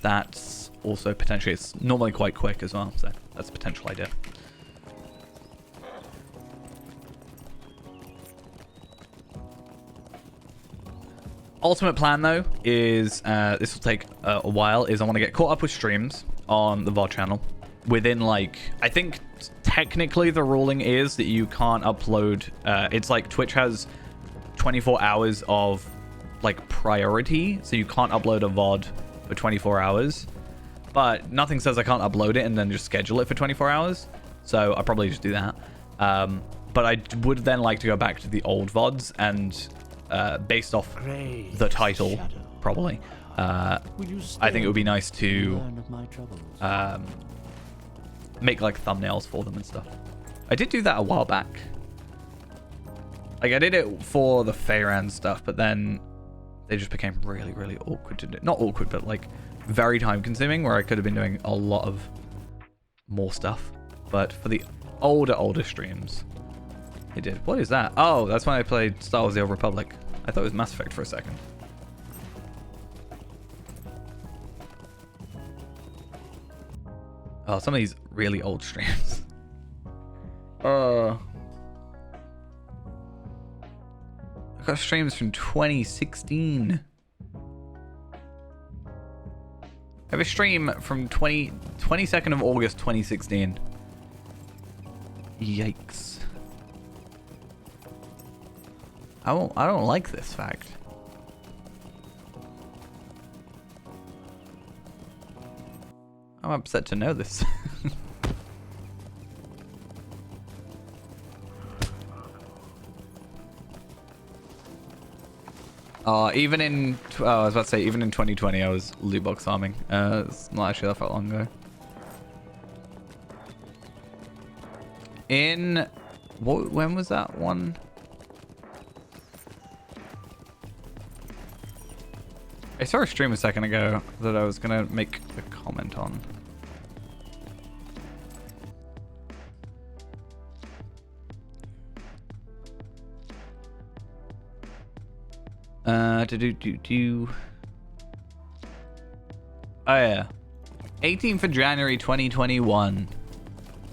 that's also potentially... It's normally quite quick as well, so that's a potential idea. Ultimate plan, though, is... this will take a while, is I want to get caught up with streams on the VOD channel within I think technically the ruling is that you can't upload it's like Twitch has 24 hours of priority, so you can't upload a VOD for 24 hours, but nothing says I can't upload it and then just schedule it for 24 hours, so I'll probably just do that. But I would then like to go back to the old VODs and based off the title probably Will you I think it would be stay nice and to learn of my troubles? make like thumbnails for them and stuff. I did do that a while back. Like I did it for the Feyran stuff, but then they just became really, really awkward to do. Not awkward, but like very time consuming, where I could have been doing a lot of more stuff. But for the older streams, it did. What is that? Oh, that's when I played Star Wars: The Old Republic. I thought it was Mass Effect for a second. Oh, some of these really old streams. I got streams from 2016. I have a stream from 22nd of August 2016. Yikes. I don't like this fact. I'm upset to know this. Even in, I was about to say, even in 2020, I was loot box farming. It's not actually that far long ago. When was that one? I saw a stream a second ago that I was gonna make a comment on. Oh yeah, 18th of January 2021.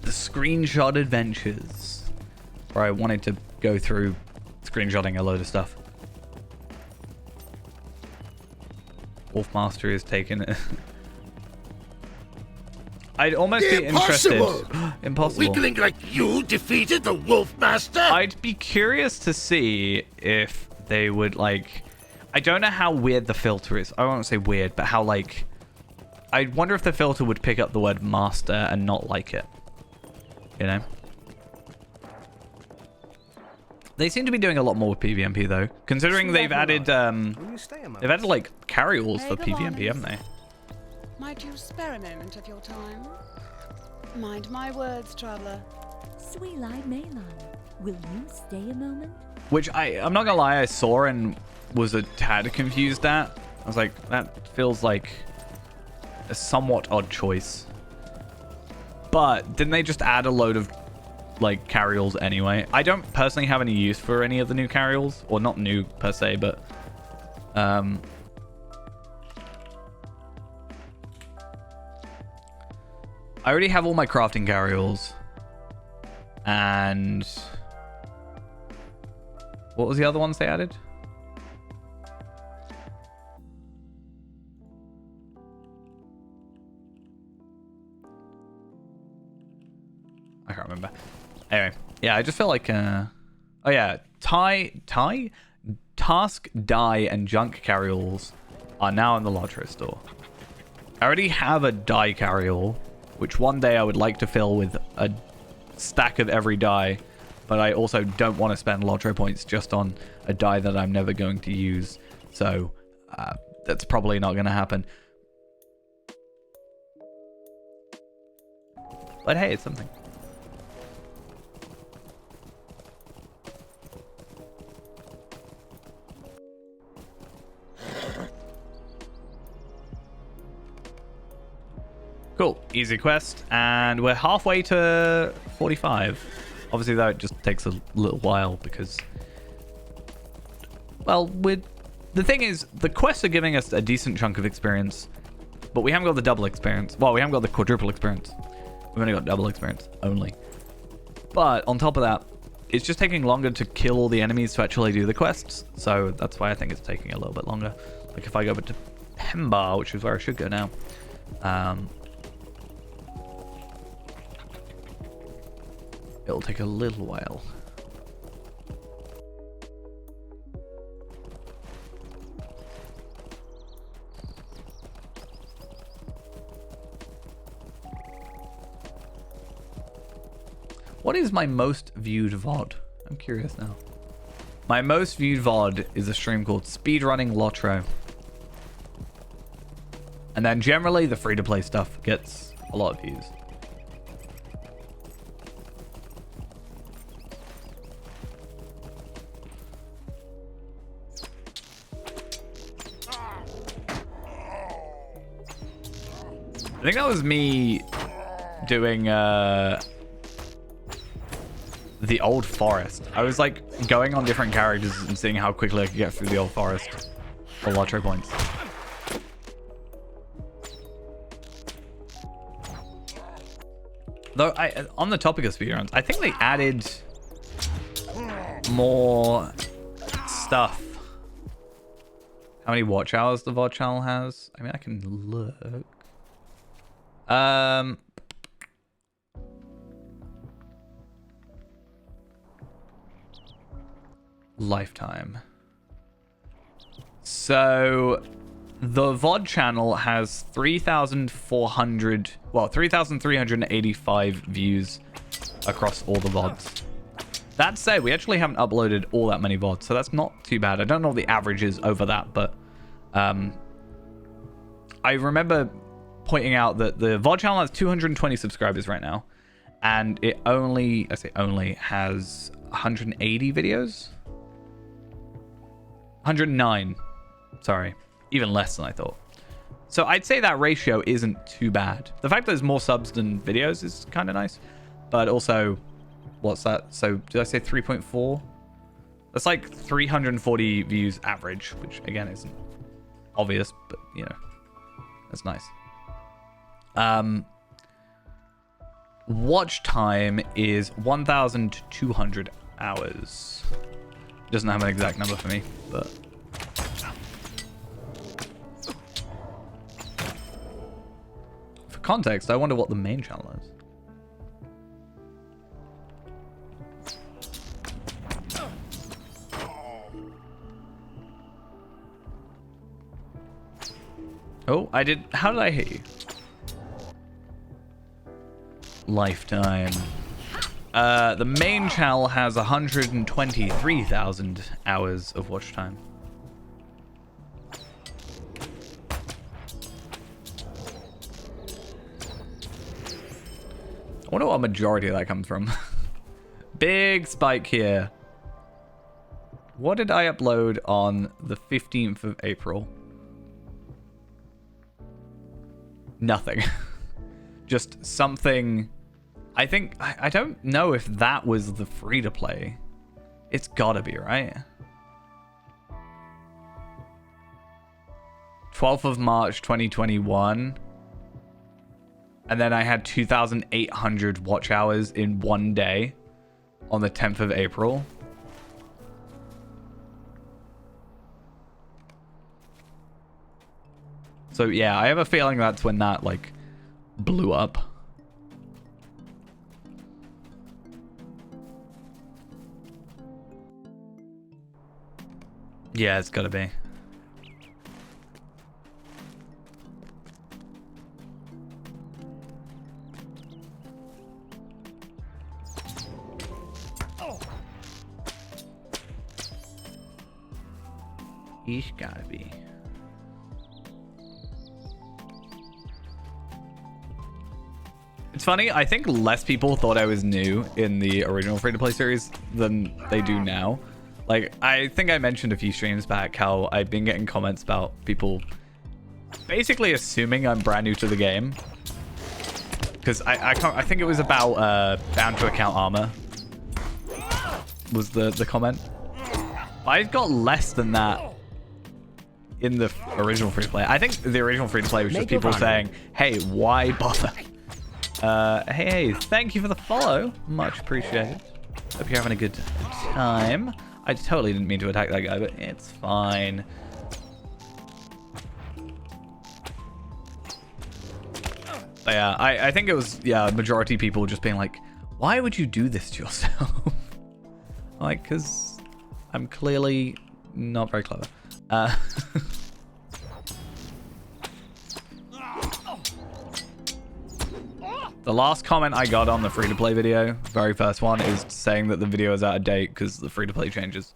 The screenshot adventures, where I wanted to go through screenshotting a load of stuff. Wolfmaster is taking it. I'd almost be interested. Impossible. A weakling like you defeated the Wolfmaster? I'd be curious to see if they would like. I don't know how weird the filter is. I won't say weird, but how like. I wonder if the filter would pick up the word master and not like it. You know? They seem to be doing a lot more with PvMP though, considering they've added like carryalls for PvMP, haven't they? Might you spare a moment of your time? Mind my words, traveler. Sweet-eyed Malon, will you stay a moment? Which I'm not gonna lie, I saw and was a tad confused at. I was like, that feels like a somewhat odd choice. But didn't they just add a load of like carryalls anyway? I don't personally have any use for any of the new carryalls, or not new per se, but I already have all my crafting carryalls. And what was the other ones they added? I can't remember. Anyway, yeah, I just feel like oh yeah, task, dye, and junk carryalls are now in the Lotro store. I already have a dye carryall, which one day I would like to fill with a stack of every dye, but I also don't want to spend Lotro points just on a dye that I'm never going to use, so that's probably not going to happen. But hey, it's something. Cool, easy quest, and we're halfway to 45. Obviously, though, it just takes a little while because, well, the thing is, the quests are giving us a decent chunk of experience, but we haven't got the double experience. Well, we haven't got the quadruple experience. We've only got double experience only. But on top of that, it's just taking longer to kill all the enemies to actually do the quests. So that's why I think it's taking a little bit longer. Like if I go back to Pemba, which is where I should go now. It'll take a little while. What is my most viewed VOD? I'm curious now. My most viewed VOD is a stream called Speedrunning Lotro. And then generally the free-to-play stuff gets a lot of views. I think that was me doing the old forest. I was like going on different characters and seeing how quickly I could get through the old forest for lottery points. Though, on the topic of speedruns, I think they added more stuff. How many watch hours the VOD channel has? I mean, I can look. Lifetime. So the VOD channel has 3,385 views across all the VODs. That said, we actually haven't uploaded all that many VODs, so that's not too bad. I don't know what the average is over that, but I remember pointing out that the VOD channel has 220 subscribers right now, and it only, I say only, has 180 videos? 109. Sorry. Even less than I thought. So I'd say that ratio isn't too bad. The fact that there's more subs than videos is kind of nice. But also, what's that? So did I say 3.4? That's like 340 views average, which again isn't obvious, but you know, that's nice. Watch time is 1,200 hours. Doesn't have an exact number for me, but for context, I wonder what the main channel is. Oh, I did. How did I hit you? Lifetime. The main channel has 123,000 hours of watch time. I wonder what majority of that comes from. Big spike here. What did I upload on the 15th of April? Nothing. Just something. I think, I don't know if that was the free-to-play. It's gotta be, right? 12th of March, 2021. And then I had 2,800 watch hours in one day on the 10th of April. So yeah, I have a feeling that's when that, like, blew up. Yeah, it's gotta be. He's gotta be. It's funny, I think less people thought I was new in the original free-to-play series than they do now. Like, I think I mentioned a few streams back how I've been getting comments about people basically assuming I'm brand new to the game. Because I think it was about bound to account armor was the comment. I've got less than that in the original free-to-play. I think the original free-to-play was just people saying, hey, why bother? Hey, thank you for the follow. Much appreciated. Hope you're having a good time. I totally didn't mean to attack that guy, but it's fine. But yeah, I think it was, yeah, majority of people just being like, why would you do this to yourself? Like, because I'm clearly not very clever. The last comment I got on the free-to-play video, very first one, is saying that the video is out of date because the free-to-play changes.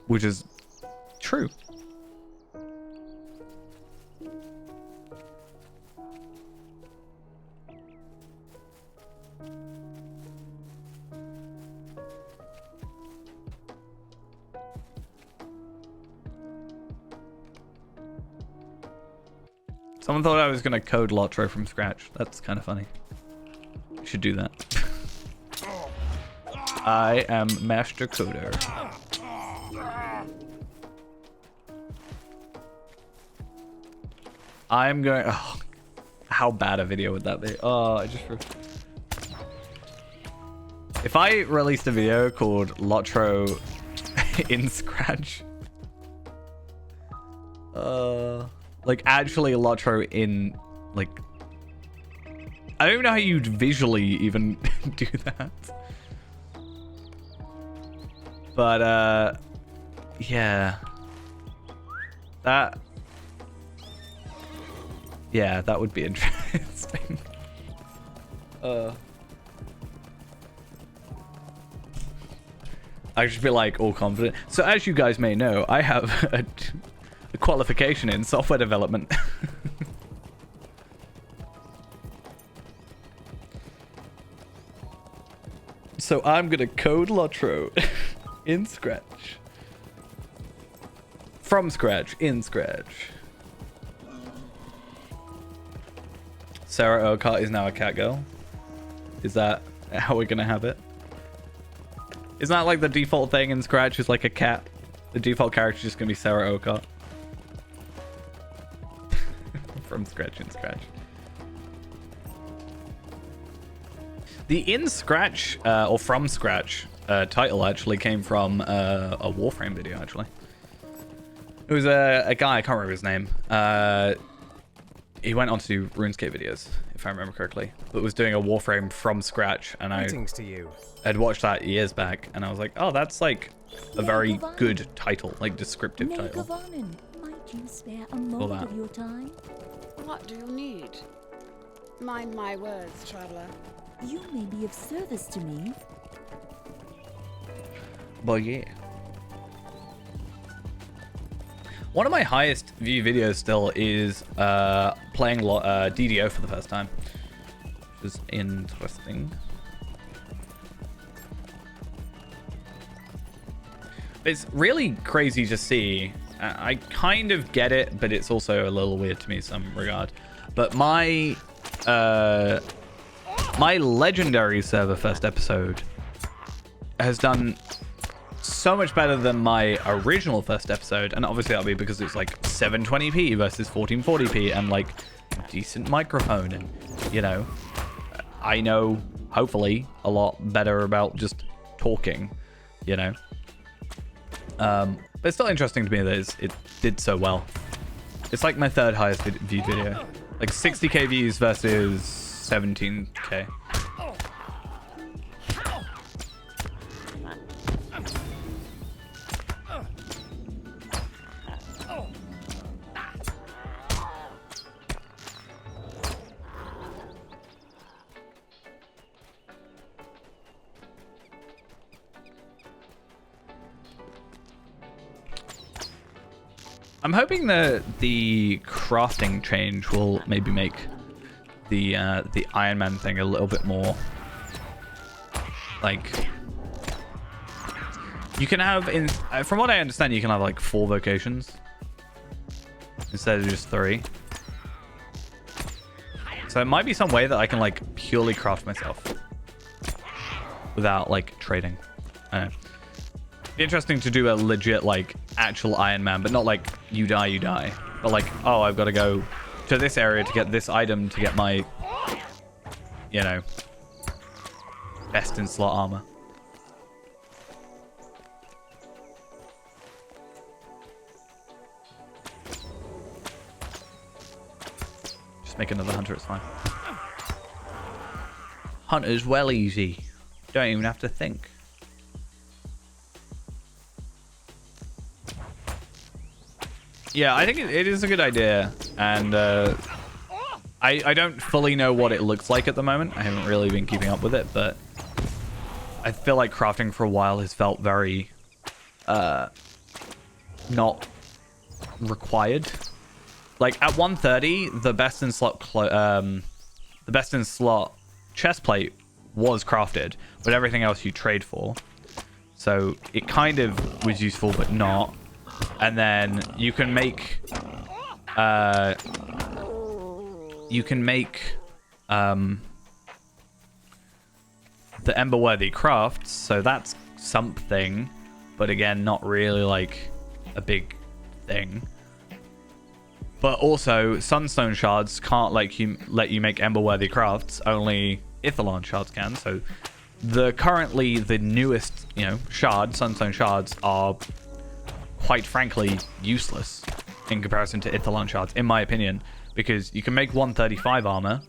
Which is true. Someone thought I was going to code Lotro from scratch. That's kind of funny. Should do that. I am master coder. I'm going... Oh, how bad a video would that be? Oh, I just... If I released a video called Lotro in Scratch... like, actually Lotro in... Like... I don't even know how you'd visually even do that. But, yeah. That... Yeah, that would be interesting. I should be like all confident. So as you guys may know, I have a qualification in software development. So I'm gonna code Lotro in Scratch. From scratch, in Scratch. Sarah Urquhart is now a cat girl. Is that how we're gonna have it? Isn't that like the default thing in Scratch is like a cat? The default character is just gonna be Sarah Urquhart. From scratch, in Scratch. The in Scratch or from Scratch title actually came from a Warframe video actually. It was a guy, I can't remember his name. He went on to do RuneScape videos, if I remember correctly, but was doing a Warframe from scratch, and I had watched that years back, and I was like, oh, that's like a very good title, like descriptive title. Might you spare a moment of your time? What do you need? Mind my words, traveler. You may be of service to me. But yeah. One of my highest view videos still is playing DDO for the first time, which is interesting. It's really crazy to see. I kind of get it, but it's also a little weird to me in some regard. But my my legendary server first episode has done so much better than my original first episode, and obviously that'll be because it's like 720p versus 1440p and like decent microphone, and you know, I know hopefully a lot better about just talking, you know. But it's still interesting to me that it did so well. It's like my third highest viewed video, like 60k views versus 17k. I'm hoping that the crafting change will maybe make the Iron Man thing a little bit more like, you can have from what I understand, you can have like 4 vocations instead of just 3. So it might be some way that I can like purely craft myself without like trading. I don't know. Be interesting to do a legit like actual Iron Man, but not like you die, but like, oh, I've got to go to this area to get this item to get my, you know, best in slot armor. Just make another hunter, it's fine. Hunter's well easy. Don't even have to think. Yeah, I think it is a good idea, and I don't fully know what it looks like at the moment. I haven't really been keeping up with it, but I feel like crafting for a while has felt very not required. Like at 130, the best in slot chest plate was crafted, but everything else you trade for. So it kind of was useful, but not. And then you can make you can make the Emberworthy crafts, so that's something, but again, not really like a big thing. But also, Sunstone shards can't let you make Emberworthy crafts. Only Ithilon shards can. So, currently the newest, Sunstone shards are quite frankly useless in comparison to Ithilon shards, in my opinion, because you can make 135 armor,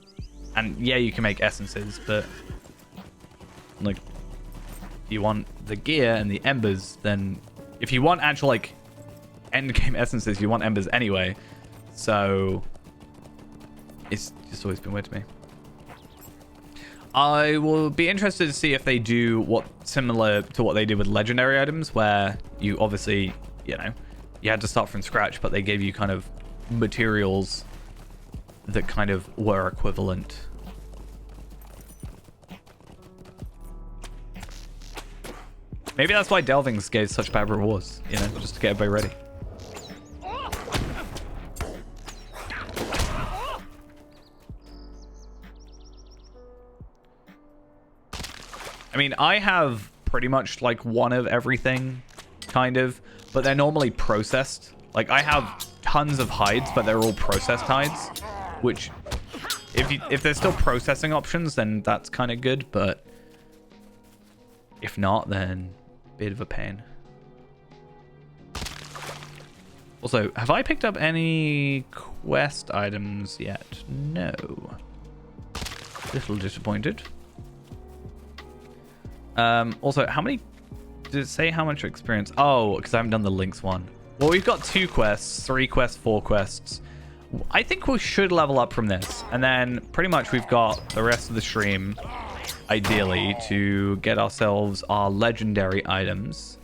and yeah, you can make essences, but like, if you want the gear and the embers, then if you want actual like end game essences, you want embers anyway. So it's just always been weird to me. I will be interested to see if they do similar to what they did with legendary items, where you obviously, you had to start from scratch, but they gave you kind of materials that kind of were equivalent. Maybe that's why Delvings gave such bad rewards, just to get everybody ready. I mean, I have pretty much like one of everything, kind of, but they're normally processed. Like, I have tons of hides, but they're all processed hides, which if there's still processing options, then that's kind of good, but if not, then bit of a pain. Also, have I picked up any quest items yet? No. Little disappointed. Also, how many... Did it say how much experience? Oh, because I haven't done the links one. Well, we've got 2 quests, 3 quests, 4 quests. I think we should level up from this. And then pretty much we've got the rest of the stream, ideally, to get ourselves our legendary items.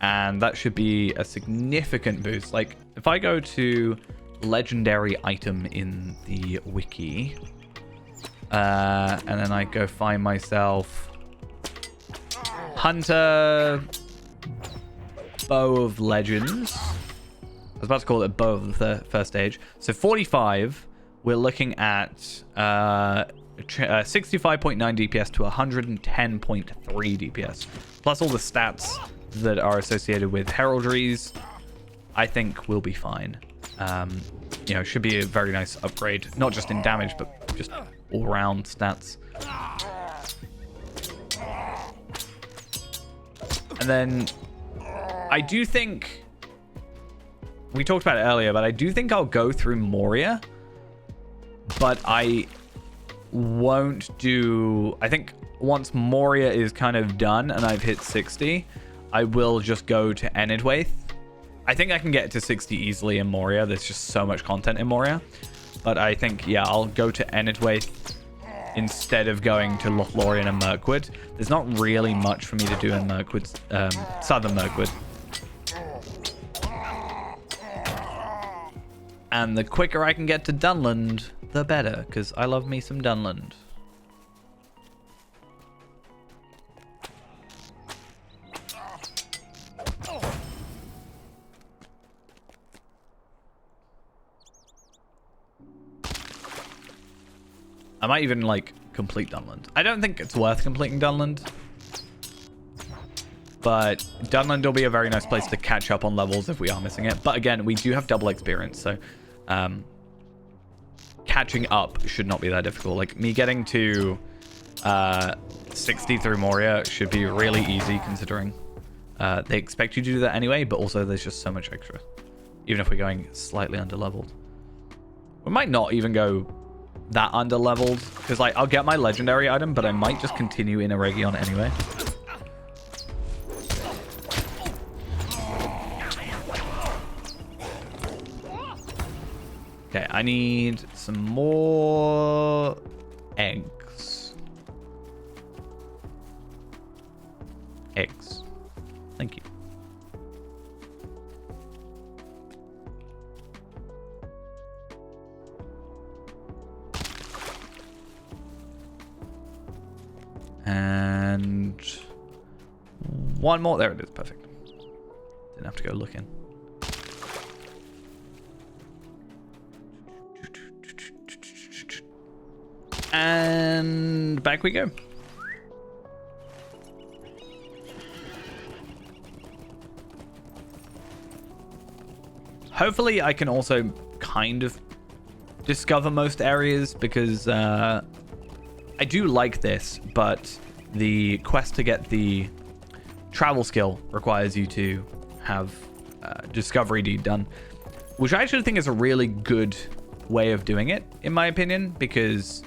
And that should be a significant boost. Like, if I go to legendary item in the wiki, and then I go find myself Hunter Bow of Legends. I was about to call it Bow of the first stage. So 45, we're looking at 65.9 DPS to 110.3 DPS. Plus all the stats that are associated with heraldries. I think we'll be fine. Should be a very nice upgrade. Not just in damage, but just all-round stats. And then I do think, we talked about it earlier, but I do think I'll go through Moria, but I won't do, I think once Moria is kind of done and I've hit 60, I will just go to Enidwaith. I think I can get to 60 easily in Moria. There's just so much content in Moria. But I think, yeah, I'll go to Enidwaith instead of going to Lothlorien and Mirkwood. There's not really much for me to do in Mirkwood, Southern Mirkwood. And the quicker I can get to Dunland, the better, because I love me some Dunland. I might even, like, complete Dunland. I don't think it's worth completing Dunland. But Dunland will be a very nice place to catch up on levels if we are missing it. But again, we do have double experience, so catching up should not be that difficult. Like, me getting to 60 through Moria should be really easy, considering they expect you to do that anyway, but also there's just so much extra. Even if we're going slightly under-leveled. We might not even go that under-leveled, because like I'll get my legendary item, but I might just continue in Eregion anyway. Okay, I need some more eggs. Eggs. Thank you. And one more. There it is. Perfect. Didn't have to go looking. And back we go. Hopefully I can also kind of discover most areas, because I do like this, but the quest to get the travel skill requires you to have discovery deed done, which I actually think is a really good way of doing it, in my opinion, because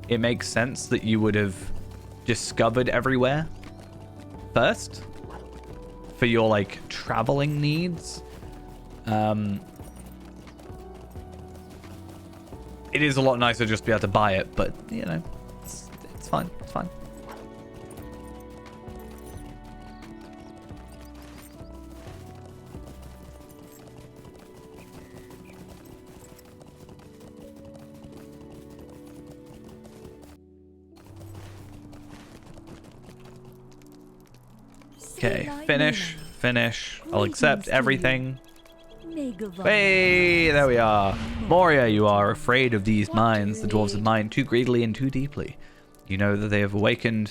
it makes sense that you would have discovered everywhere first for your like traveling needs. It is a lot nicer just to be able to buy it, but you know, it's fine. It's fine. Okay, finish. I'll accept everything. Hey, there we are. Moria, you are afraid of these mines. The dwarves have mined too greedily and too deeply. You know that they have awakened.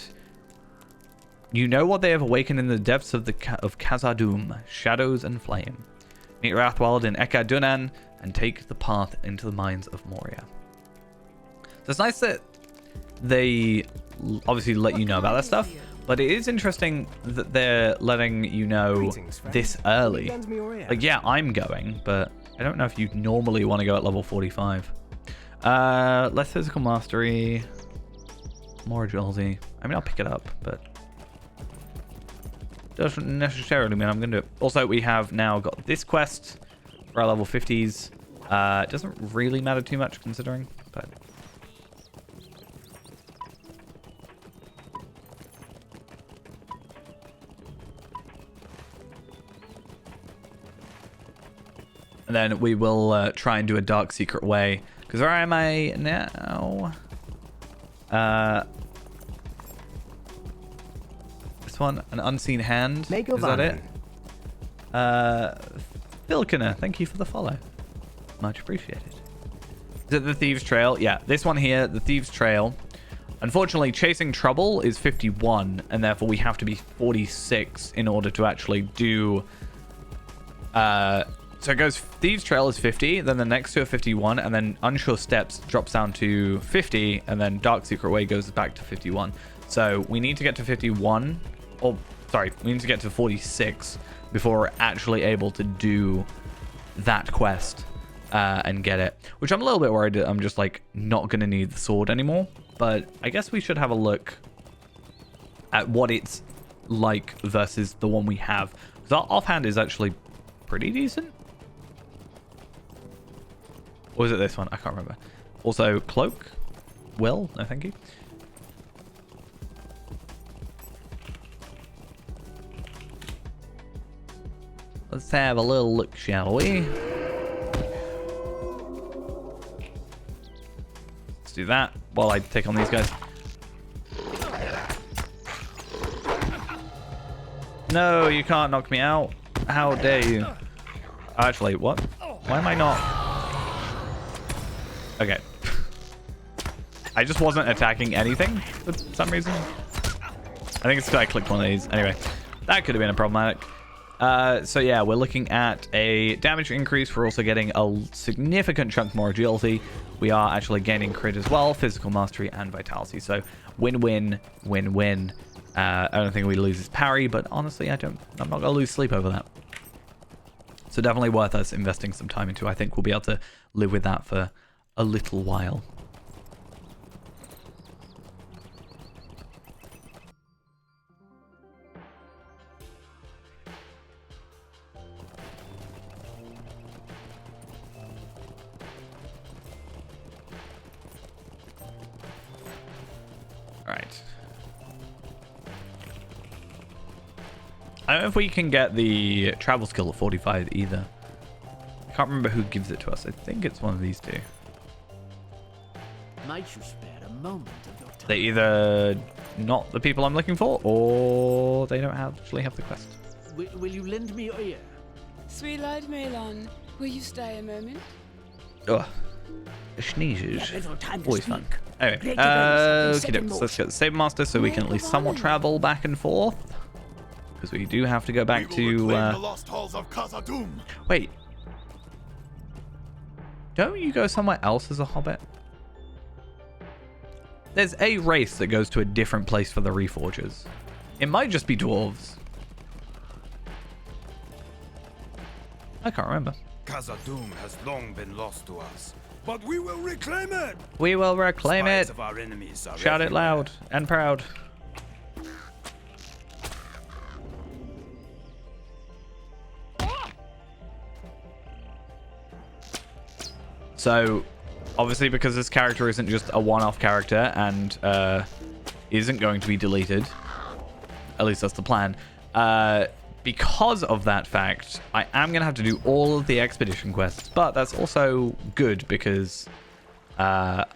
You know what they have awakened in the depths of of Khazad-dûm, shadows and flame. Meet Rathwald in Eka Dunan and take the path into the mines of Moria. So it's nice that they obviously let you know about that stuff, but it is interesting that they're letting you know this early. Like, yeah, I'm going, but I don't know if you normally want to go at level 45. Less physical mastery, more agility. I mean, I'll pick it up, but doesn't necessarily mean I'm going to do it. Also, we have now got this quest for our level 50s. It doesn't really matter too much considering, but... And then we will try and do a dark secret way. Because where am I now? This one, an unseen hand. Is that it? Filkiner, thank you for the follow. Much appreciated. Is it the Thieves' Trail? Yeah, this one here, the Thieves' Trail. Unfortunately, Chasing Trouble is 51, and therefore we have to be 46 in order to actually do... So it goes, Thieves' Trail is 50, then the next two are 51, and then Unsure Steps drops down to 50, and then Dark Secret Way goes back to 51. So we need to get to 51, or sorry, we need to get to 46 before we're actually able to do that quest and get it. Which I'm a little bit worried that I'm just like not going to need the sword anymore, but I guess we should have a look at what it's like versus the one we have. Because our offhand is actually pretty decent. Or is it this one? I can't remember. Also, Cloak. Will? No, thank you. Let's have a little look, shall we? Let's do that while I take on these guys. No, you can't knock me out. How dare you? Actually, what? Why am I not? Okay. I just wasn't attacking anything for some reason. I think it's because I clicked one of these. Anyway, that could have been a problematic. So yeah, we're looking at a damage increase. We're also getting a significant chunk more agility. We are actually gaining crit as well, physical mastery and vitality. So win-win, win-win. I don't think we lose his parry, but honestly, I'm not going to lose sleep over that. So definitely worth us investing some time into. I think we'll be able to live with that for a little while. All right. I don't know if we can get the travel skill at 45 either. I can't remember who gives it to us. I think it's one of these two. Might you spare a moment of your time? They either not the people I'm looking for, or they don't actually have the quest. Will you lend me your ear? Sweet-eyed Melon, will you stay a moment? Ugh. Sneezes. little time to Always fun. speak. Anyway, Great events have been set in let's get the Saber Master so we can at least somewhat travel back and forth. Because we do have to go back We will reclaim the to... lost halls of Khazad-dûm. Wait. Don't you go somewhere else as a hobbit? There's a race that goes to a different place for the Reforgers. It might just be dwarves. I can't remember. Khazad-dûm has long been lost to us, but we will reclaim it. We will reclaim Spies it. of our enemies are Shout it everywhere. loud and proud. So, obviously, because this character isn't just a one-off character and isn't going to be deleted, at least that's the plan, because of that fact, I am going to have to do all of the expedition quests, but that's also good because I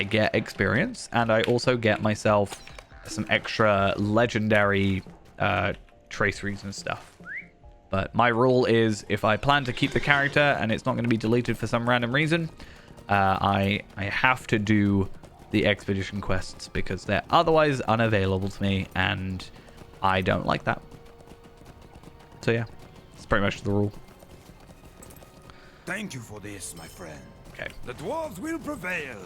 get experience and I also get myself some extra legendary traceries and stuff. But my rule is if I plan to keep the character and it's not going to be deleted for some random reason, I have to do the expedition quests because they're otherwise unavailable to me and I don't like that. So yeah, it's pretty much the rule. Thank you for this, my friend. Okay. The dwarves will prevail.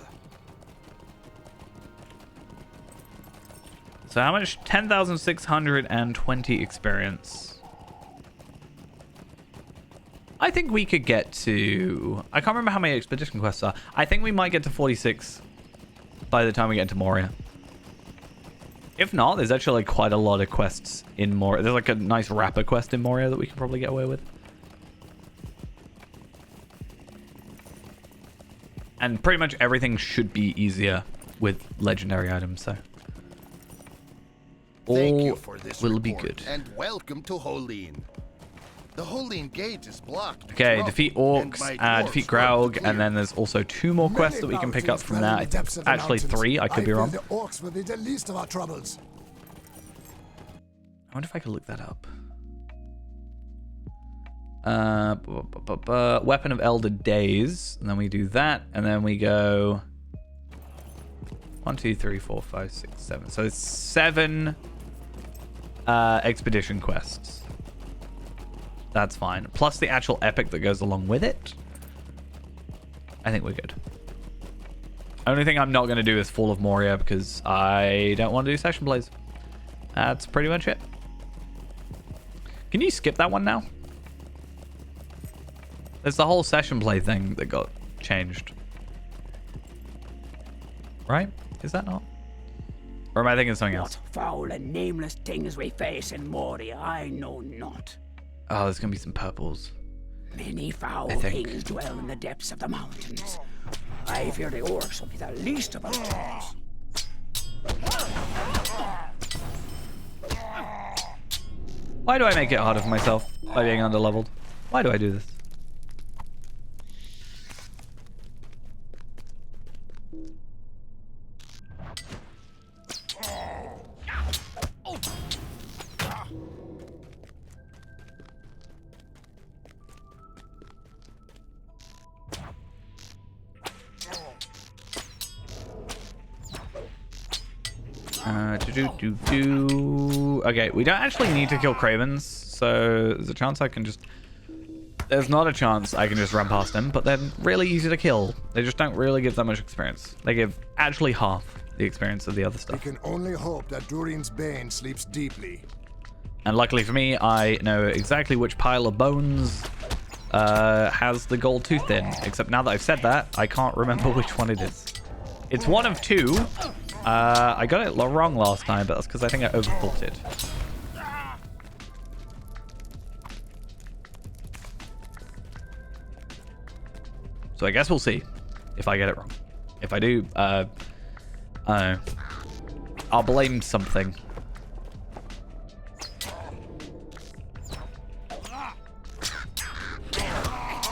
So how much? 10,620 experience. I think we could get to... I can't remember how many expedition quests are. I think we might get to 46 by the time we get into Moria. If not, there's actually quite a lot of quests in Moria. There's like a nice rapper quest in Moria that we can probably get away with. And pretty much everything should be easier with legendary items, so... Thank you all for this will be report, good. and welcome to Holeen. The Holeen Gate is blocked. Okay, with defeat rubble, and orcs, my dwarves defeat work Graug, to and clear. then there's also 2 more quests that we can pick up from that. Actually 3, I could be wrong. The orcs will be the least of our troubles. I wonder if I could look that up. Weapon of Elder Days, and then we do that, and then we go 1, 2, 3, 4, 5, 6, 7. So it's 7 expedition quests. That's fine. Plus the actual epic that goes along with it. I think we're good. Only thing I'm not going to do is Fall of Moria because I don't want to do Session Plays. That's pretty much it. Can you skip that one now? There's the whole Session Play thing that got changed. Right? Is that not? Or am I thinking of something else? What foul and nameless things we face in Moria, I know not. Oh, there's going to be some purples. Many foul I think. things dwell in the depths of the mountains. I fear the orcs will be the least of our troubles. Why do I make it harder for myself by being underleveled? Why do I do this? Okay, we don't actually need to kill Cravens, so there's a chance I can just... There's not a chance I can just run past them, but they're really easy to kill. They just don't really give that much experience. They give actually half the experience of the other We stuff. can only hope that Durin's Bane sleeps deeply. And luckily for me, I know exactly which pile of bones has the gold tooth in. Except now that I've said that, I can't remember which one it is. It's one of 2. I got it wrong last time, but that's because I think I overthought it. So I guess we'll see if I get it wrong. If I do, I don't know. I'll blame something.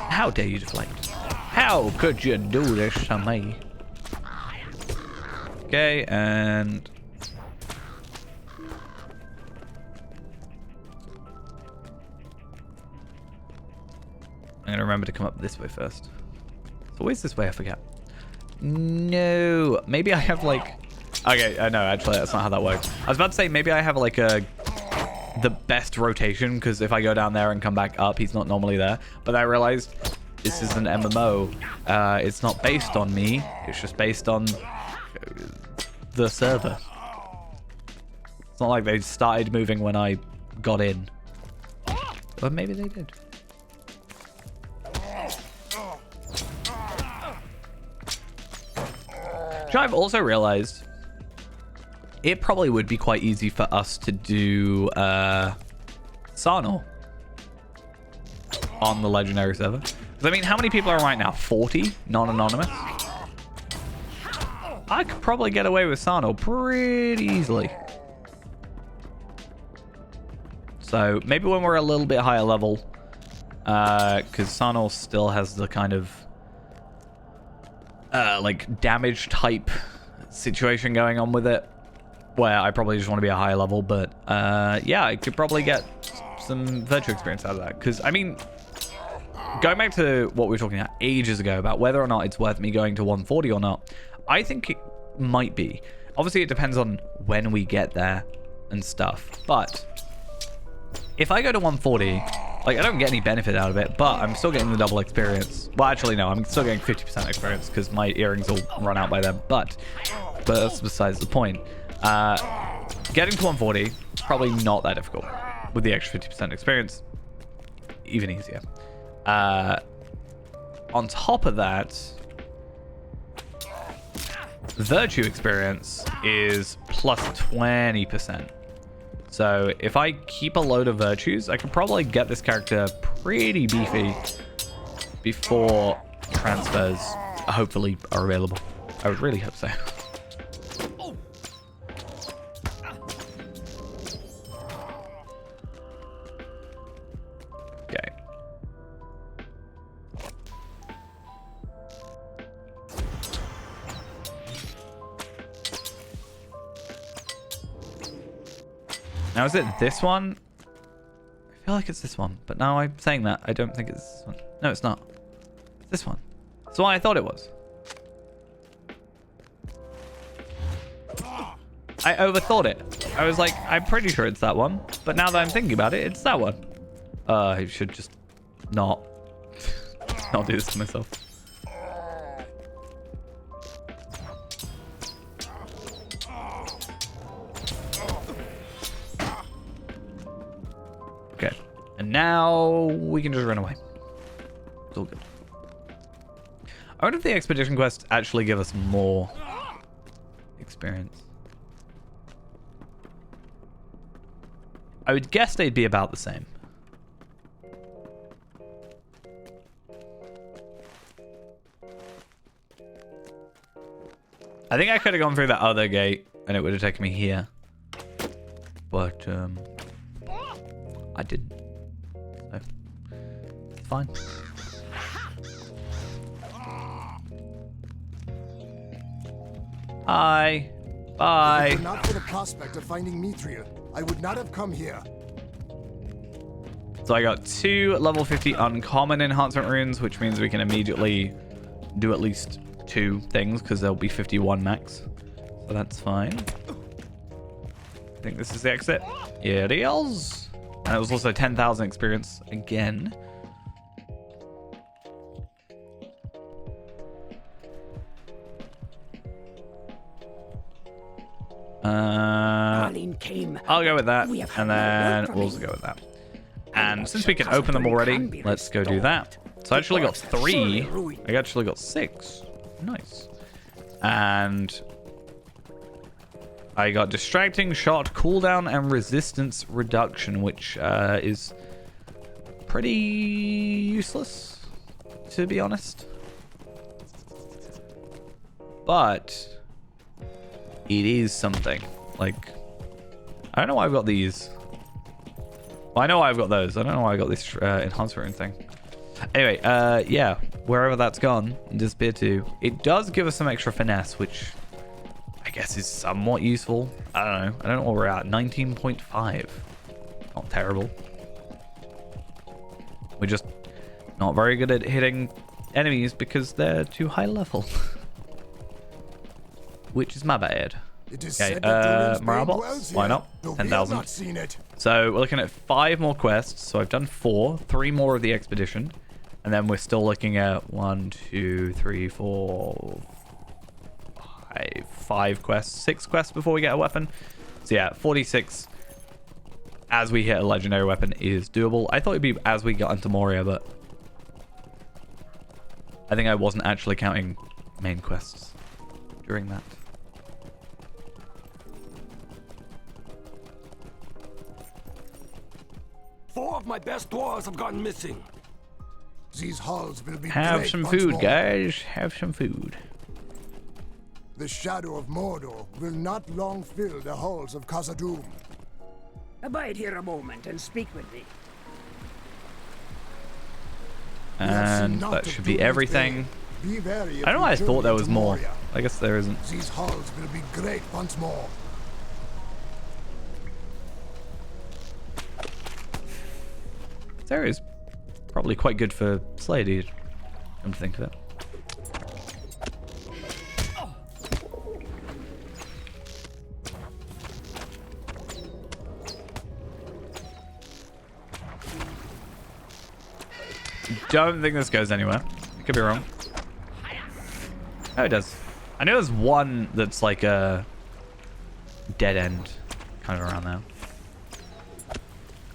How dare you deflect? How could you do this to me? Okay, and... I'm gonna remember to come up this way first. It's always this way, I forget. No. Maybe I have like... Okay, no, actually, that's not how that works. I was about to say, maybe I have like the best rotation, because if I go down there and come back up, he's not normally there. But I realized this is an MMO. It's not based on me. It's just based on the server. It's not like they started moving when I got in. But maybe they did. Which I've also realized it probably would be quite easy for us to do Sarnor on the legendary server. Because I mean, how many people are right now? 40 non-anonymous? I could probably get away with Sarnor pretty easily. So maybe when we're a little bit higher level, because Sarnor still has the kind of like damage type situation going on with it, where I probably just want to be a higher level. But yeah, I could probably get some virtue experience out of that. Because I mean, going back to what we were talking about ages ago about whether or not it's worth me going to 140 or not, I think it might be. Obviously, it depends on when we get there and stuff. But if I go to 140, like, I don't get any benefit out of it, but I'm still getting the double experience. Well, actually, no, I'm still getting 50% experience because my earrings will run out by then. But that's besides the point. Getting to 140, probably not that difficult. With the extra 50% experience, even easier. On top of that, virtue experience is plus 20%. So if I keep a load of virtues, I can probably get this character pretty beefy before transfers hopefully are available. I would really hope so. Okay. Now, is it this one? I feel like it's this one, but now I'm saying that, I don't think it's this one. No, it's not. It's this one. That's what I thought it was. I overthought it. I was like, I'm pretty sure it's that one, but now that I'm thinking about it, it's that one. I should just not do this to myself. Okay, and now we can just run away. It's all good. I wonder if the expedition quests actually give us more experience. I would guess they'd be about the same. I think I could have gone through that other gate and it would have taken me here. But, I didn't. So, it's fine. Hi. Bye. If not for the prospect of finding Mithril, I would not have come here. So I got 2 level 50 uncommon enhancement runes, which means we can immediately do at least 2 things because there'll be 51 max. So that's fine. I think this is the exit. Here it is. And it was also 10,000 experience again. I'll go with that, and then we'll also go with that. And since we can open them already, let's go do that. So I actually got 3. I actually got 6. Nice. And I got distracting shot, cooldown, and resistance reduction, which is pretty useless, to be honest. But it is something. Like, I don't know why I've got these. Well, I know why I've got those. I don't know why I got this enhancement rune thing. Anyway, yeah, wherever that's gone, disappear to. It does give us some extra finesse, which I guess is somewhat useful. I don't know. I don't know what we're at. 19.5. Not terrible. We're just not very good at hitting enemies because they're too high level. Which is my bad. It is Okay, said that Durin's morale bane box? dwells Why here, not? though we have 10,000. not seen it. So we're looking at 5 more quests. So I've done 4, 3 more of the expedition, and then we're still looking at 1, 2, 3, 4, 5 quests, 6 quests before we get a weapon. So yeah, 46 as we hit a legendary weapon is doable. I thought it'd be as we got into Moria, but I think I wasn't actually counting main quests during that. Four of my best dwarves have gone missing. These halls will be Have great some once food, more. guys. Have some food. The shadow of Mordor will not long fill the halls of Khazad-dûm. Abide here a moment and speak with me. We have seen And naught that of should be Durin's everything. bane. Be wary if I don't know why I you thought there journey was to more. Moria. I guess there isn't. These halls will be great once more. There is probably quite good for Slayer Dude, come to think of it. Don't think this goes anywhere. Could be wrong. Oh, it does. I know there's one that's like a dead end, kind of around there.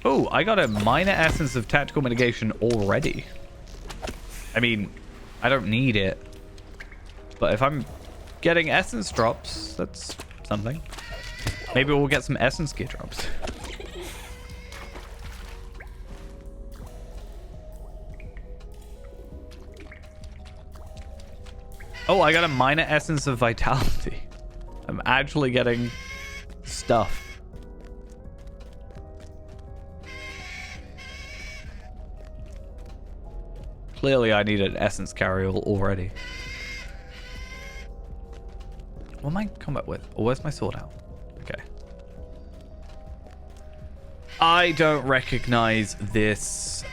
Oh, I got a minor essence of tactical mitigation already. I mean, I don't need it. But if I'm getting essence drops, that's something. Maybe we'll get some essence gear drops. Oh, I got a minor essence of vitality. I'm actually getting stuff. Clearly, I need an essence carrier already. What am I combat with? Oh, where's my sword out? Okay. I don't recognize this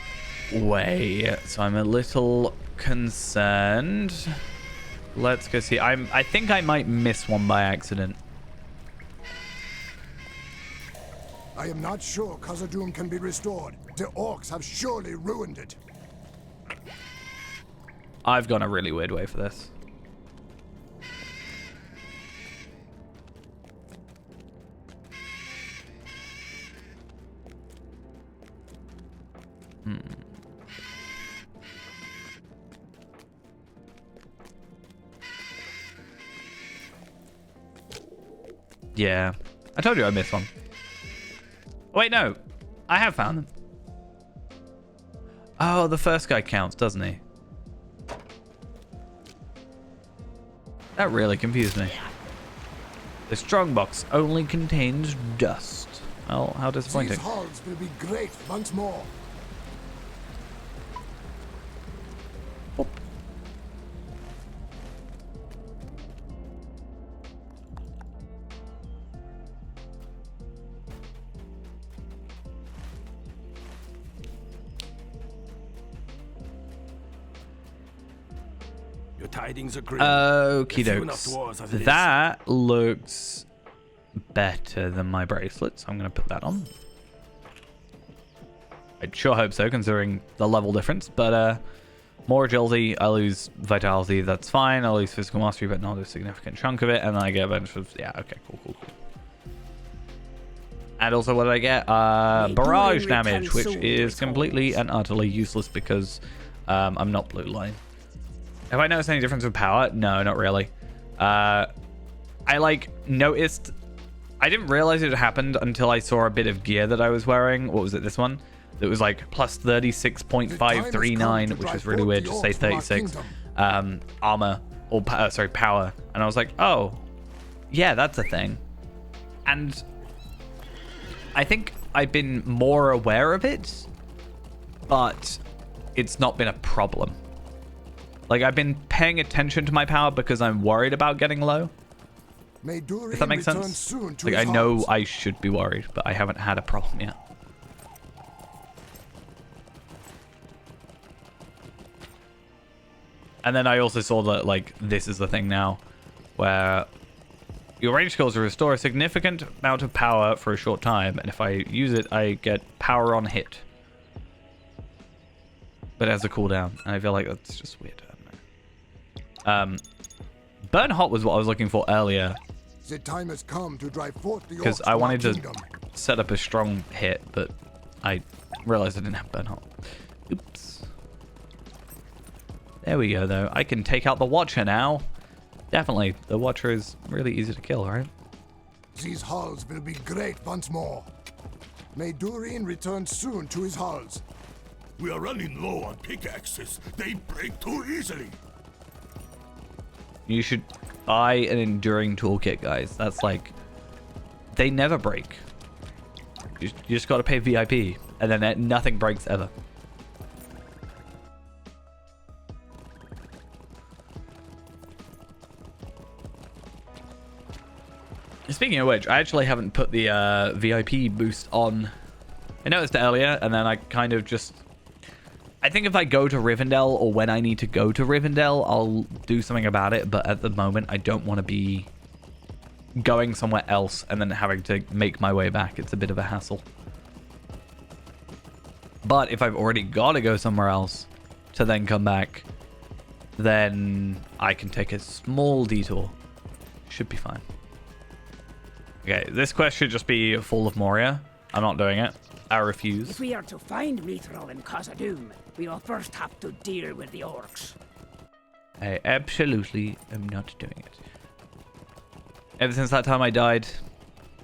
way, so I'm a little concerned. Let's go see. I think I might miss one by accident. I am not sure Khazad-dûm can be restored. The orcs have surely ruined it. I've gone a really weird way for this. Yeah. I told you I missed one. Oh, wait, no. I have found them. Oh, the first guy counts, doesn't he? That really confused me. The strongbox only contains dust. Well, how disappointing. These halls will be great once more. Your tidings are great. Okie Few enough dwarves dokes. as it is. That looks better than my bracelet, so I'm going to put that on. I sure hope so, considering the level difference. But more agility, I lose vitality, that's fine. I lose physical mastery, but not a significant chunk of it. And then I get a bunch of... Yeah, okay, cool. And also what did I get? Barrage damage, which is completely and utterly useless because I'm not blue line. Have I noticed any difference with power? No, not really. I noticed... I didn't realize it happened until I saw a bit of gear that I was wearing. What was it, this one? It was like plus 36.539, which is really weird to say 36. Armor, or power. And I was like, oh, yeah, that's a thing. And I think I've been more aware of it, but it's not been a problem. Like, I've been paying attention to my power because I'm worried about getting low. May Durin If that makes return sense. soon to Like, I his know halls. I should be worried, but I haven't had a problem yet. And then I also saw that, like, this is the thing now, where your range skills restore a significant amount of power for a short time, and if I use it, I get power on hit. But it has a cooldown, and I feel like that's just weird. I don't know. Burn Hot was what I was looking for earlier, The time has come to drive forth the because orcs I from our wanted to kingdom. set up a strong hit, but I realized I didn't have Burn Hot. Oops. There we go, though. I can take out the Watcher now. Definitely. The Watcher is really easy to kill, right? These hulls will be great once more. May Durin return soon to his hulls. We are running low on pickaxes. They break too easily. You should buy an enduring toolkit, guys. That's like... They never break. You just gotta pay VIP, and then nothing breaks ever. Speaking of which, I actually haven't put the VIP boost on. I noticed it earlier, and then I kind of just... I think if I go to Rivendell, or when I need to go to Rivendell, I'll do something about it, but at the moment, I don't want to be going somewhere else and then having to make my way back. It's a bit of a hassle. But if I've already got to go somewhere else to then come back, then I can take a small detour. Should be fine. Okay, this quest should just be Fall of Moria. I'm not doing it. I refuse. If we are to find Mithril and Khazad-dûm, we will first have to deal with the orcs. I absolutely am not doing it. Ever since that time I died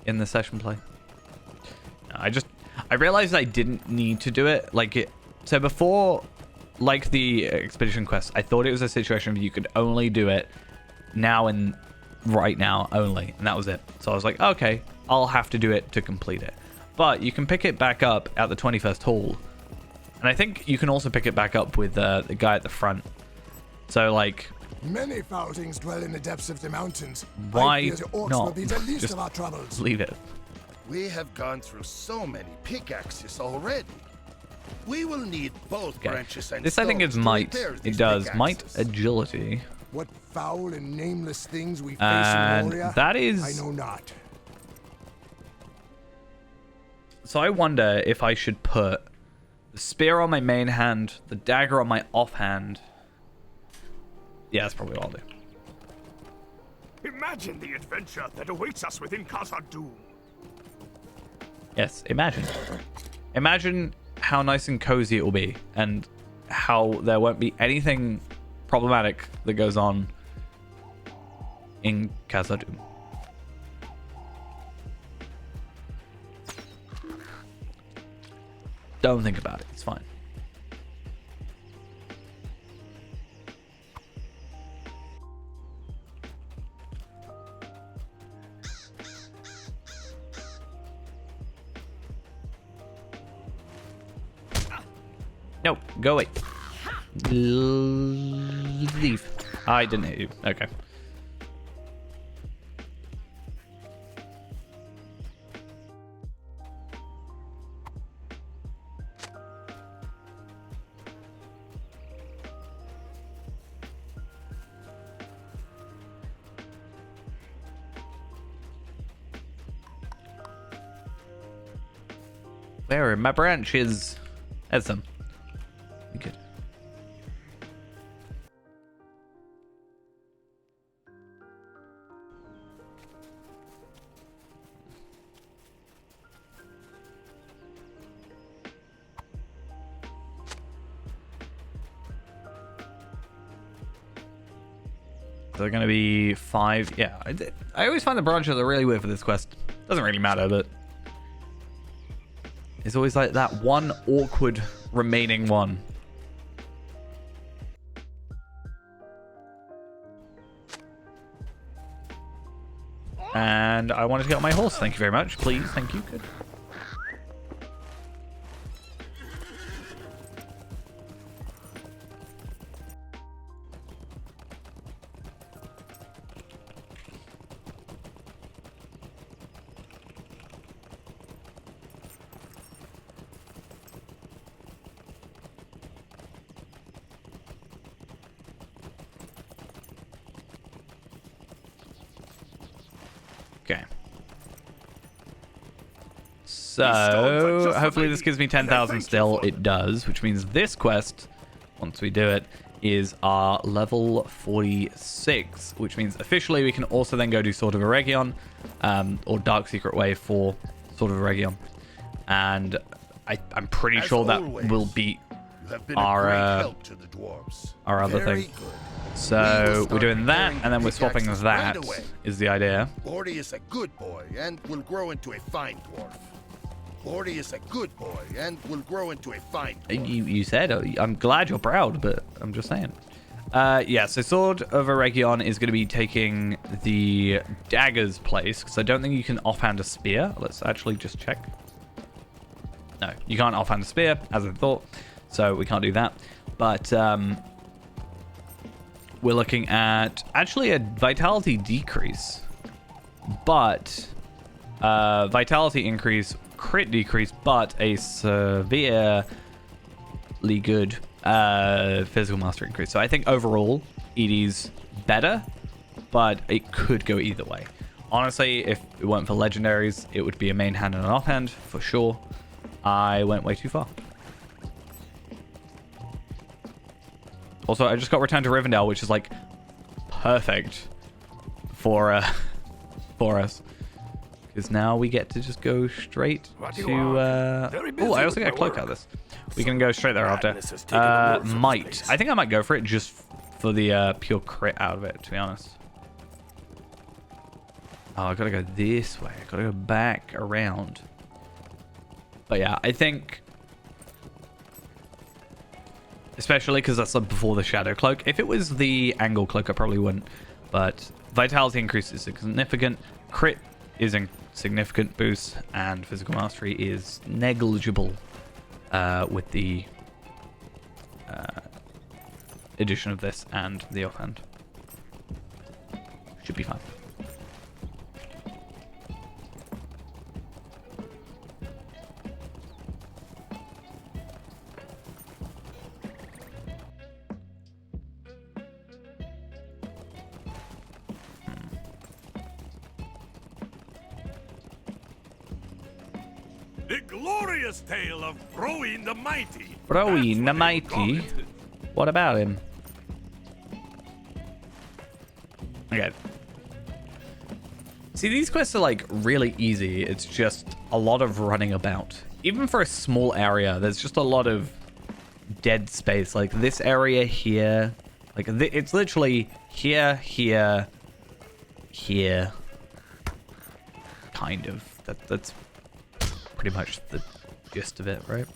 in the session play. No, I realized I didn't need to do it. So before, like the expedition quest, I thought it was a situation where you could only do it now and right now only, and that was it. So I was like, okay, I'll have to do it to complete it. But you can pick it back up at the 21st hall, and I think you can also pick it back up with the guy at the front. So like, Many foul things dwell in the depths of the mountains. why I fear the orcs not will be the least just of our troubles. leave it? We have gone through so many pickaxes already. We will need both Okay. branches and This I think stones is to might. repair It these does might, pickaxes. agility, What foul and nameless things we face in and Moria, that I is. know not. So I wonder if I should put the spear on my main hand, the dagger on my offhand. Yeah, that's probably what I'll do. Imagine the adventure that awaits us within Khazad-dûm. Yes, imagine. Imagine how nice and cozy it will be, and how there won't be anything problematic that goes on in Khazad-dûm. Don't think about it, it's fine. No, go away. Leave. I didn't hit you. Okay. Where are my branches? There's them. Good. They're gonna be 5. Yeah, I always find the branches are really weird for this quest. Doesn't really matter, but it's always like that one awkward remaining one. And I wanted to get on my horse. Thank you very much. Please. Thank you. Good. So hopefully this gives me 10,000 still. It does, which means this quest, once we do it, is our level 46, which means officially we can also then go do Sword of Eregion, or Dark Secret Way for Sword of Eregion. And I'm pretty sure that will beat You have been our, a great help to the dwarves. our other Very thing. good. So we're doing that, repairing and then we're the swapping pickaxes that, right away. is the idea. Bordy is a good boy and will grow into a fine dwarf. Bordy is a good boy and will grow into a fine dwarf. You said, I'm glad you're proud, but I'm just saying. Yeah, so Sword of Eregion is going to be taking the dagger's place, because I don't think you can offhand a spear. Let's actually just check. No, you can't offhand a spear, as I thought, so we can't do that. But we're looking at actually a vitality decrease, but vitality increase, crit decrease, but a severely good physical mastery increase. So I think overall Edie's better, but it could go either way. Honestly, if it weren't for legendaries, it would be a main hand and an offhand for sure. I went way too far. Also, I just got returned to Rivendell, which is like perfect for us, because now we get to just go straight to. Oh, I also get a cloak out of this. We can go straight there after. Might. I think I might go for it just for the pure crit out of it, to be honest. Oh, I gotta go this way. I gotta go back around. But yeah, I think, especially because that's like before the shadow cloak. If it was the angle cloak, I probably wouldn't. But vitality increase is significant. Crit is a significant boost, and physical mastery is negligible with the addition of this and the offhand. Should be fine. The glorious tale of Broin the Mighty. Broin the That's what they call Mighty. it. What about him? Okay. See, these quests are like really easy. It's just a lot of running about. Even for a small area, there's just a lot of dead space. Like this area here. Like it's literally here, here, here. Kind of. That's pretty much the gist of it, right?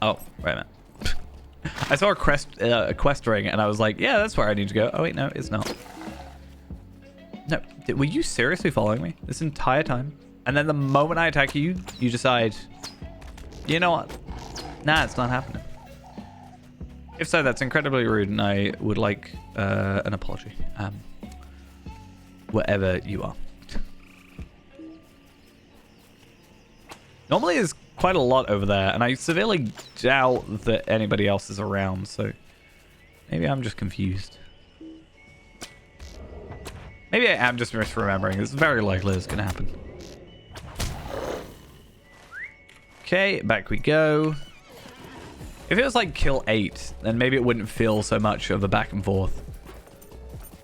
Oh, wait a minute. I saw a quest ring, and I was like, yeah, that's where I need to go. Oh, wait, no, it's not. No, were you seriously following me this entire time? And then the moment I attack you, you decide, you know what? Nah, it's not happening. If so, that's incredibly rude, and I would like an apology. Wherever you are. Normally, there's quite a lot over there, and I severely doubt that anybody else is around, so maybe I'm just confused. Maybe I am just misremembering. It's very likely it's going to happen. Okay, back we go. If it was like kill 8, then maybe it wouldn't feel so much of a back and forth.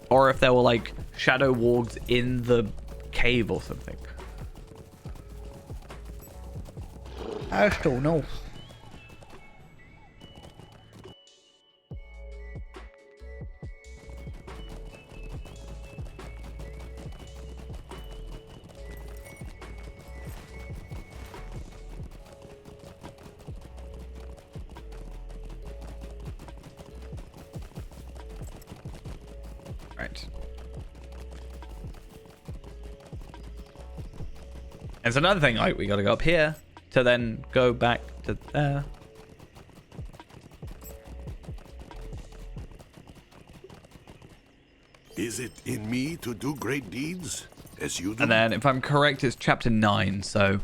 Or if there were like shadow wargs in the cave or something. I still know. Right. There's another thing, like we gotta go up here to then go back to there. Is it in me to do great deeds, as you do? And then, if I'm correct, it's chapter 9. So,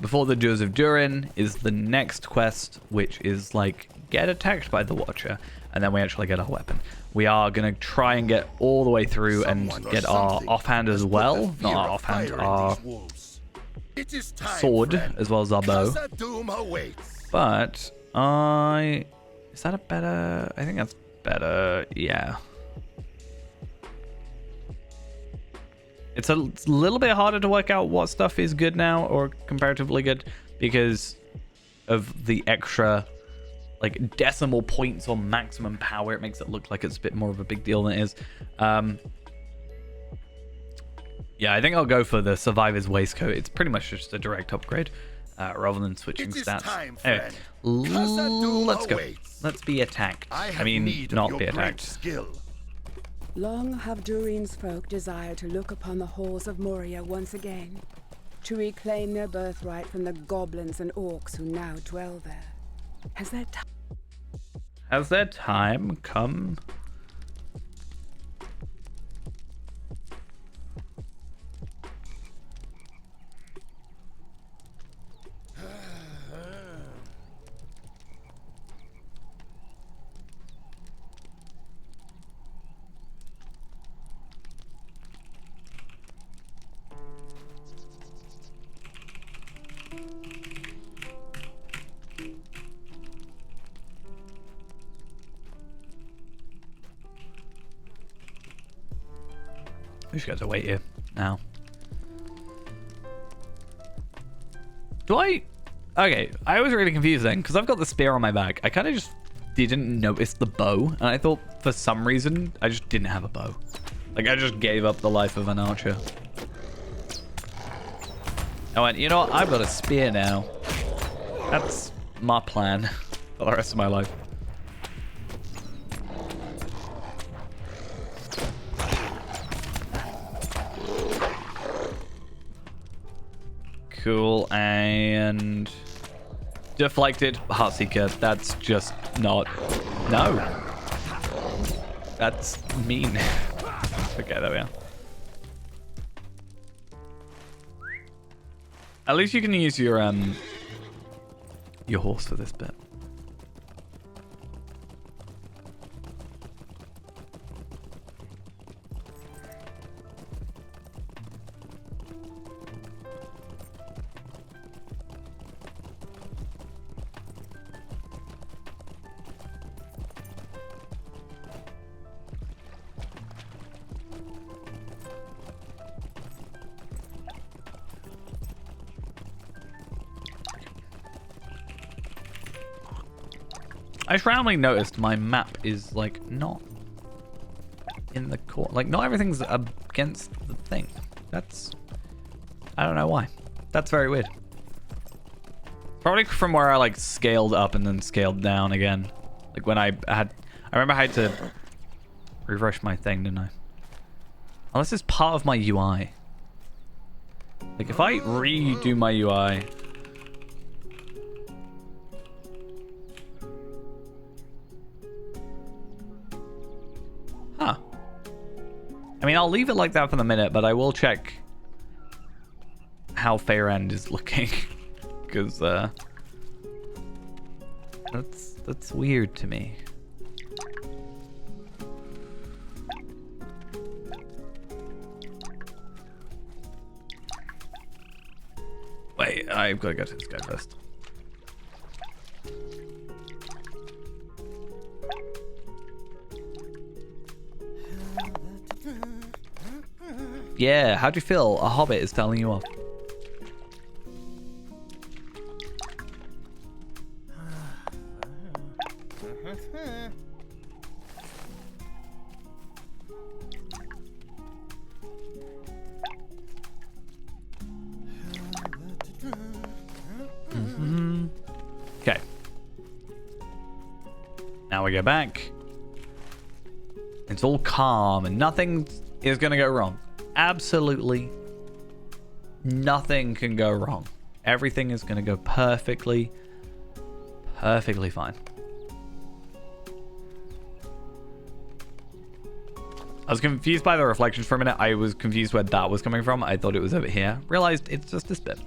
before the Jaws of Durin is the next quest, which is like get attacked by the Watcher, and then we actually get our weapon. We are gonna try and get all the way through and get our offhand as well. Not our offhand, our sword as well as our bow. But is that a better? I think that's better. Yeah. It's a little bit harder to work out what stuff is good now or comparatively good because of the extra like decimal points or maximum power. It makes it look like it's a bit more of a big deal than it is. Yeah, I think I'll go for the Survivor's Waistcoat. It's pretty much just a direct upgrade rather than switching stats. Anyway, let's go. Let's be attacked. I mean, not be attacked. Long have Durin's folk desired to look upon the halls of Moria once again, to reclaim their birthright from the goblins and orcs who now dwell there. Has their time come? We just got to wait here now. Okay, I was really confused then because I've got the spear on my back. I kind of just didn't notice the bow, and I thought for some reason I just didn't have a bow. Like I just gave up the life of an archer. I went, you know what? I've got a spear now. That's my plan for the rest of my life. Cool, and deflected Heartseeker. That's just not. No, that's mean. Okay, there we are. At least you can use your horse for this bit. I just randomly noticed my map is like not in the corner. Like not everything's against the thing. That's, I don't know why. That's very weird. Probably from where I like scaled up and then scaled down again. Like when I remember I had to refresh my thing, didn't I? Oh, this is part of my UI. Like if I redo my UI. Huh. I mean, I'll leave it like that for the minute, but I will check how Fair End is looking. Because, that's weird to me. Wait, I've got to go to this guy first. Yeah, how'd you feel? A hobbit is telling you off. Okay. Now we go back. It's all calm and nothing is going to go wrong. Absolutely nothing can go wrong. Everything is going to go perfectly fine. I was confused by the reflections for a minute. I was confused where that was coming from. I thought it was over here. Realized it's just this bit.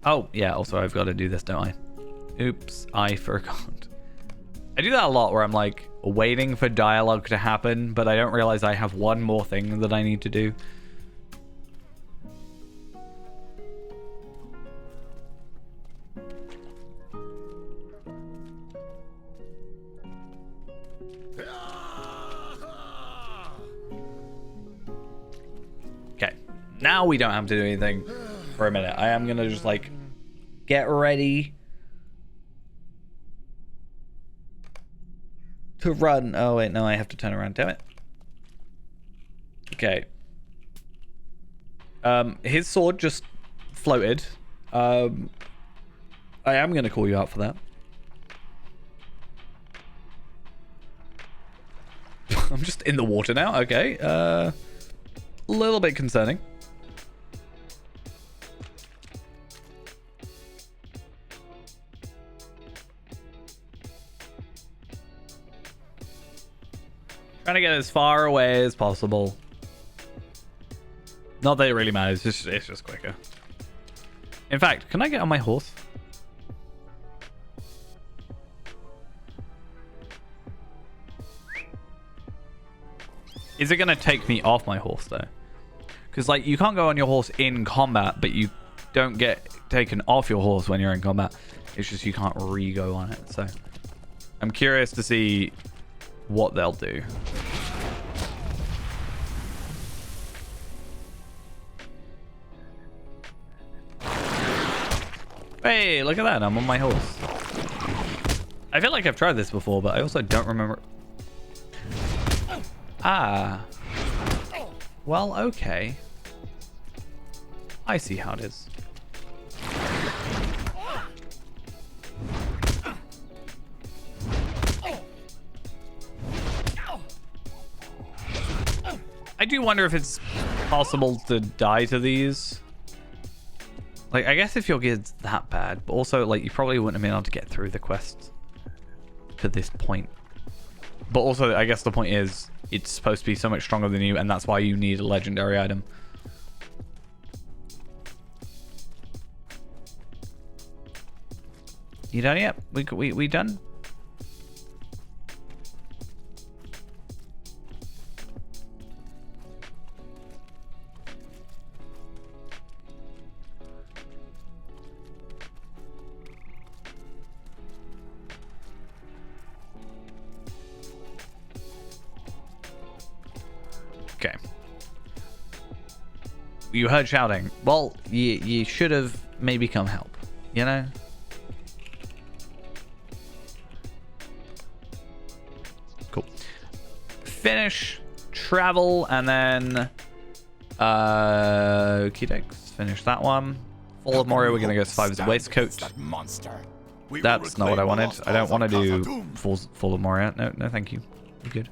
Oh, yeah. Also, I've got to do this, don't I? Oops, I forgot. I do that a lot where I'm like waiting for dialogue to happen, but I don't realize I have one more thing that I need to do. Okay, now we don't have to do anything for a minute. I am gonna just like get ready to run. Oh wait, no, I have to turn around, damn it. Okay. His sword just floated. I am gonna call you out for that. I'm just in the water now, okay. A little bit concerning. Trying to get as far away as possible. Not that it really matters, it's just quicker. In fact, can I get on my horse? Is it gonna take me off my horse though? Because like you can't go on your horse in combat, but you don't get taken off your horse when you're in combat. It's just you can't re-go on it. So I'm curious to see what they'll do. Hey, look at that. I'm on my horse. I feel like I've tried this before, but I also don't remember. Ah. Well, okay. I see how it is. I do wonder if it's possible to die to these. Like, I guess if your gear's that bad, but also, like, you probably wouldn't have been able to get through the quest to this point. But also, I guess the point is, it's supposed to be so much stronger than you, and that's why you need a legendary item. You done yet? We done? Okay. You heard shouting. Well, you should have maybe come help, you know? Cool. Finish, travel, and then okie dokes. Finish that one. Fall of Moria, we're gonna go survive as a waistcoat. That monster. That's not what I wanted. I don't want to do Fall of Moria. No, thank you. You're good.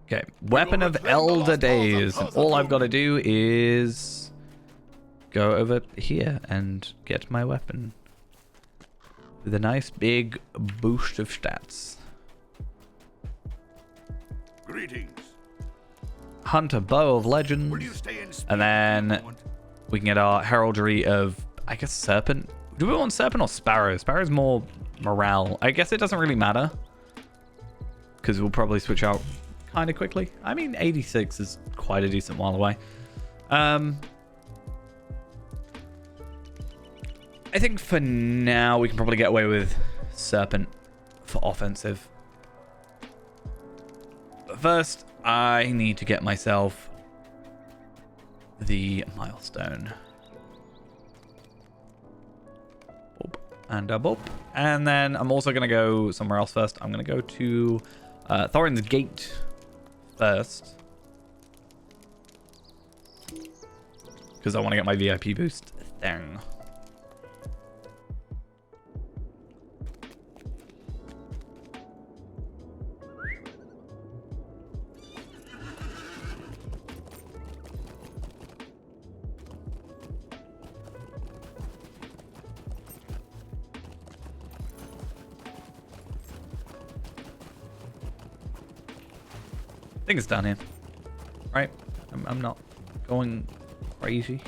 Okay, Weapon of Elder Days. And all I've got to do is go over here and get my weapon with a nice big boost of stats. Greetings. Hunt a Bow of Legends, and then we can get our Heraldry of, I guess, Serpent. Do we want Serpent or Sparrow? Sparrow's more morale. I guess it doesn't really matter because we'll probably switch out kind of quickly. I mean, 86 is quite a decent while away. I think for now we can probably get away with Serpent for offensive. But first, I need to get myself the milestone. Boop. And a boop. And then I'm also going to go somewhere else first. I'm going to go to Thorin's Gate first, because I want to get my VIP boost thing. think it's down here. Right? I'm not going crazy.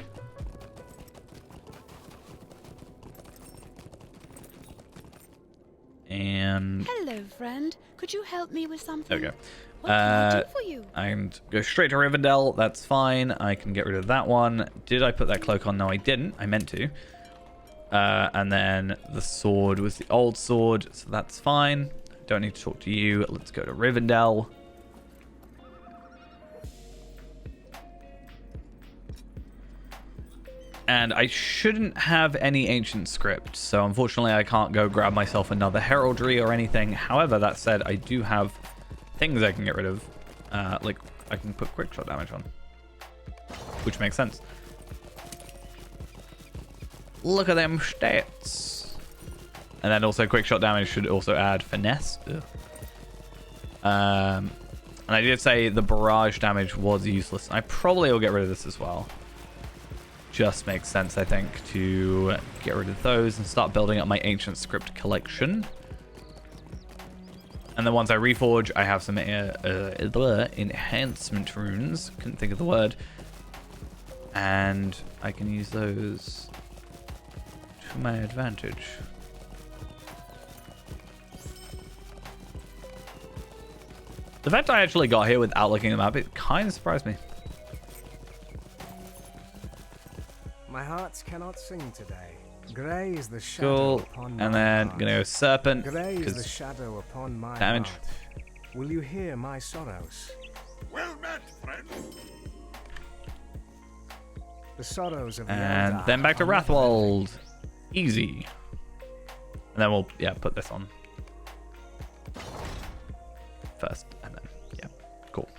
And Hello, friend. Could you help me with something? there we go. What can I do for you? And go straight to Rivendell. That's fine. I can get rid of that one. Did I put that cloak on? No, I didn't. I meant to. And then the sword was the old sword, so that's fine. Don't need to talk to you. Let's go to Rivendell. And I shouldn't have any ancient script, so unfortunately I can't go grab myself another heraldry or anything. However, that said, I do have things I can get rid of. Like, I can put quick shot damage on, which makes sense. Look at them stats. And then also quick shot damage should also add finesse. And I did say the barrage damage was useless. I probably will get rid of this as well. Just makes sense, I think, to get rid of those and start building up my ancient script collection. And then once I reforge, I have some enhancement runes. Couldn't think of the word. And I can use those to my advantage. The fact I actually got here without looking at the map, it kind of surprised me. My hearts cannot sing today. Grey is the shadow upon my And then heart. gonna go serpent. Grey is the 'cause shadow upon my damage. heart. Will you hear my sorrows? Well met, friend. The sorrows of the And Eldar then back to are never Rathwold. Easy. And then we'll, put this on first. And then, cool.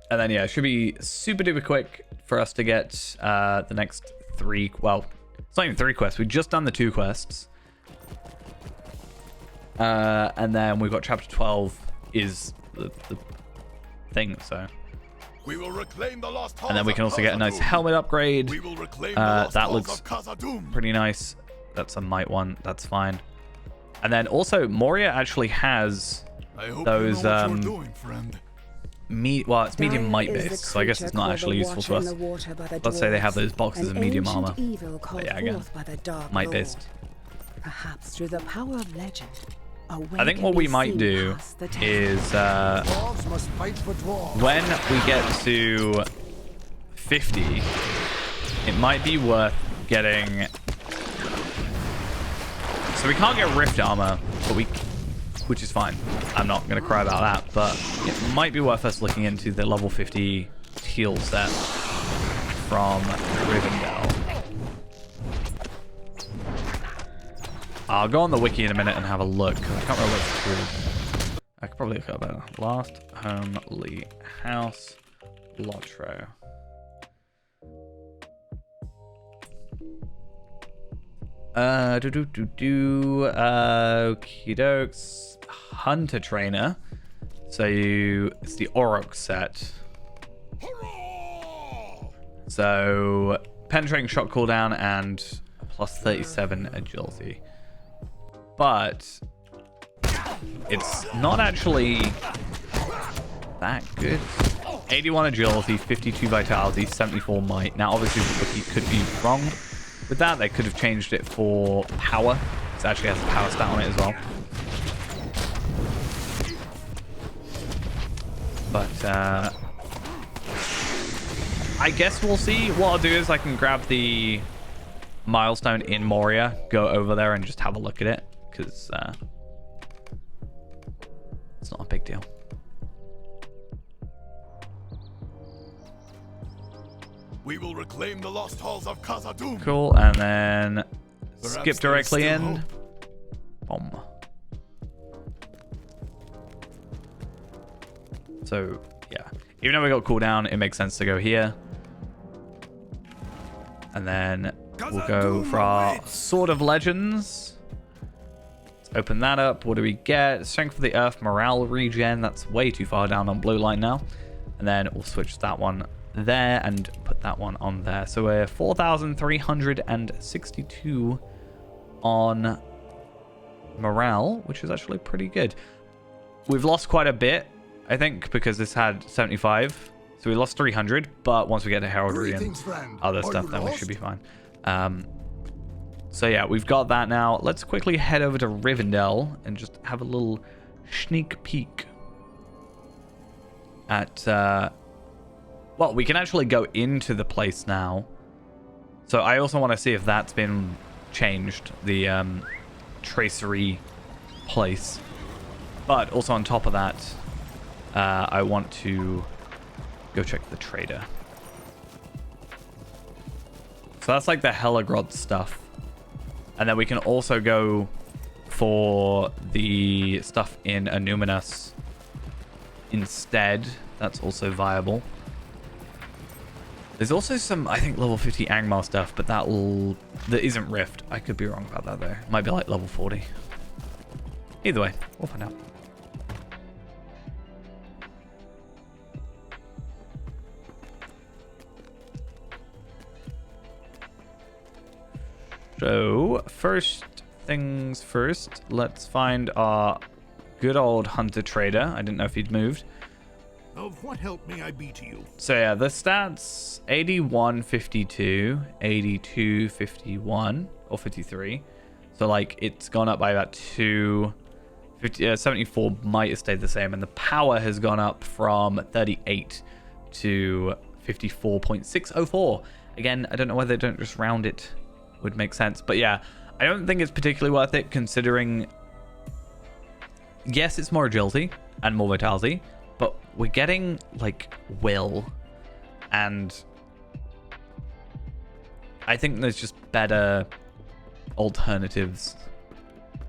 And then, it should be super duper quick for us to get the next 3. Well, it's not even 3 quests. We've just done the 2 quests. And then we've got chapter 12 is the thing, so. We will reclaim the lost halls. And then we can also get a nice helmet upgrade. We will reclaim the lost That halls looks of Khazad-dûm. pretty nice. That's a might one. That's fine. And then also, Moria actually has I hope those, you know what you're doing, friend. well, it's medium Dire might is the based, so I guess creature it's not called actually the useful to Watcher us. in the water by the Let's say they have dwarves, those boxes an of medium ancient armor. evil called Yeah, again, forth by the Dark might Lord. based. Perhaps through the power of legend, a way I think can what be we might seen do past the tale. is Dwarves must fight for dwarves. when we get to 50, it might be worth getting. So we can't get rift armor, but which is fine. I'm not going to cry about that, but it might be worth us looking into the level 50 teal set from Rivendell. I'll go on the wiki in a minute and have a look, because I can't remember what's true. I could probably look up better. Last Homely House, Lotro. Okie dokes. Hunter Trainer. So it's the Auroch set. So penetrating shot cooldown and plus 37 agility. But it's not actually that good. 81 agility, 52 vitality, 74 might. Now obviously the wiki could be wrong with that. They could have changed it for power. It actually has a power stat on it as well. But I guess we'll see. What I'll do is I can grab the milestone in Moria, go over there and just have a look at it, because it's not a big deal. We will reclaim the lost halls of Khazad-dûm. Cool, and then skip there's directly still in. hope. Boom. So, yeah. Even though we got cooldown, it makes sense to go here. And then we'll go for our Sword of Legends. Let's open that up. What do we get? Strength for the Earth, Morale Regen. That's way too far down on blue line now. And then we'll switch that one there and put that one on there. So we're 4,362 on morale, which is actually pretty good. We've lost quite a bit, I think, because this had 75. So we lost 300, but once we get to heraldry and other stuff, then we should be fine. So yeah, we've got that now. Let's quickly head over to Rivendell and just have a little sneak peek at... well, we can actually go into the place now. So I also want to see if that's been changed, the tracery place. But also on top of that, I want to go check the trader. So that's like the Helagrod stuff. And then we can also go for the stuff in Anuminas instead. That's also viable. There's also some, I think, level 50 Angmar stuff, but that isn't Rift. I could be wrong about that, though. Might be like level 40. Either way, we'll find out. So, first things first, let's find our good old hunter trader. I didn't know if he'd moved. Of what help may I be to you? So yeah, the stats 81, 52, 82, 51, or 53. So like it's gone up by about 2. 74 might have stayed the same, and the power has gone up from 38 to 54.604. Again, I don't know whether they don't just round it. Would make sense, but yeah, I don't think it's particularly worth it, considering yes, it's more agility and more vitality, but we're getting like will, and I think there's just better alternatives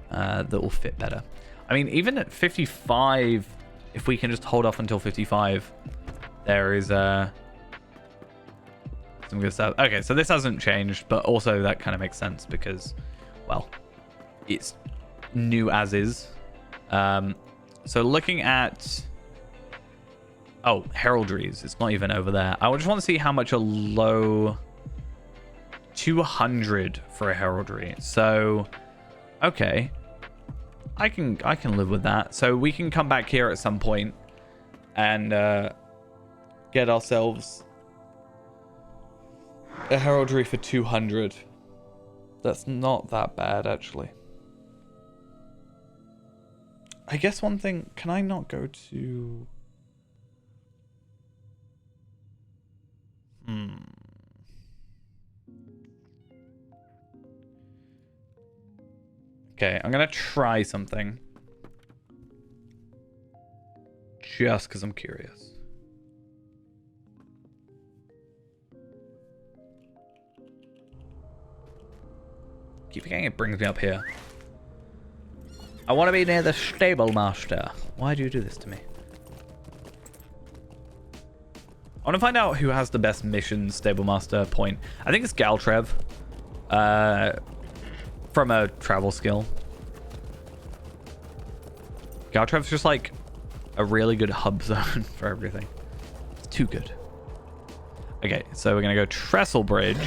that will fit better. I mean, even at 55, if we can just hold off until 55, there is some good stuff. Okay, so this hasn't changed, but also that kind of makes sense because, well, it's new as is. So looking at... Oh, heraldries. It's not even over there. I just want to see how much a low... 200 for a heraldry. So, okay. I can live with that. So we can come back here at some point and get ourselves a heraldry for 200. That's not that bad, actually. I guess one thing, can I not go to... Okay, I'm gonna try something. Just because I'm curious. Keep forgetting it brings me up here. I want to be near the stable master. Why do you do this to me? I want to find out who has the best mission stable master point. I think it's Galtrev. From a travel skill. Galtrev's just like a really good hub zone for everything. It's too good. Okay, so we're gonna go Trestle Bridge,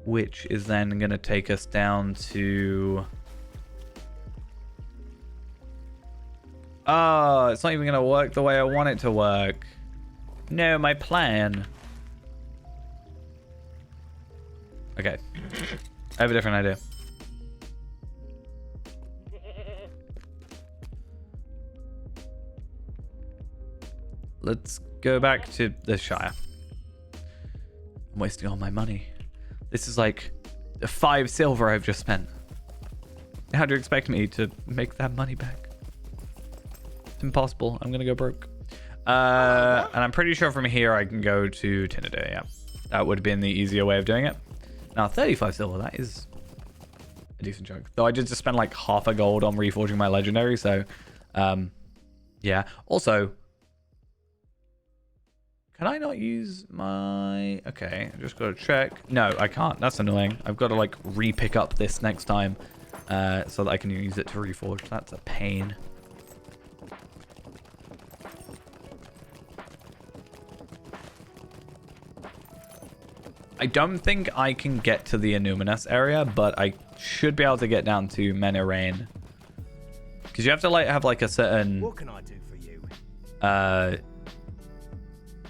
which is then gonna take us down to... Oh, it's not even gonna work the way I want it to work. No, my plan. Okay, I have a different idea. Let's go back to the Shire. I'm wasting all my money. This is like 5 silver I've just spent. How do you expect me to make that money back? It's impossible. I'm gonna go broke. And I'm pretty sure from here I can go to Tyndadir. Yeah, that would have been the easier way of doing it. Now 35 silver, that is a decent chunk. Though I did just spend like half a gold on reforging my legendary, so yeah. Also, can I not use my... Okay, I just got to check. No, I can't. That's annoying. I've got to like re-pick up this next time so that I can use it to reforge. That's a pain. I don't think I can get to the Illuminus area, but I should be able to get down to Menerain. Because you have to like have like a certain... What can I do for you?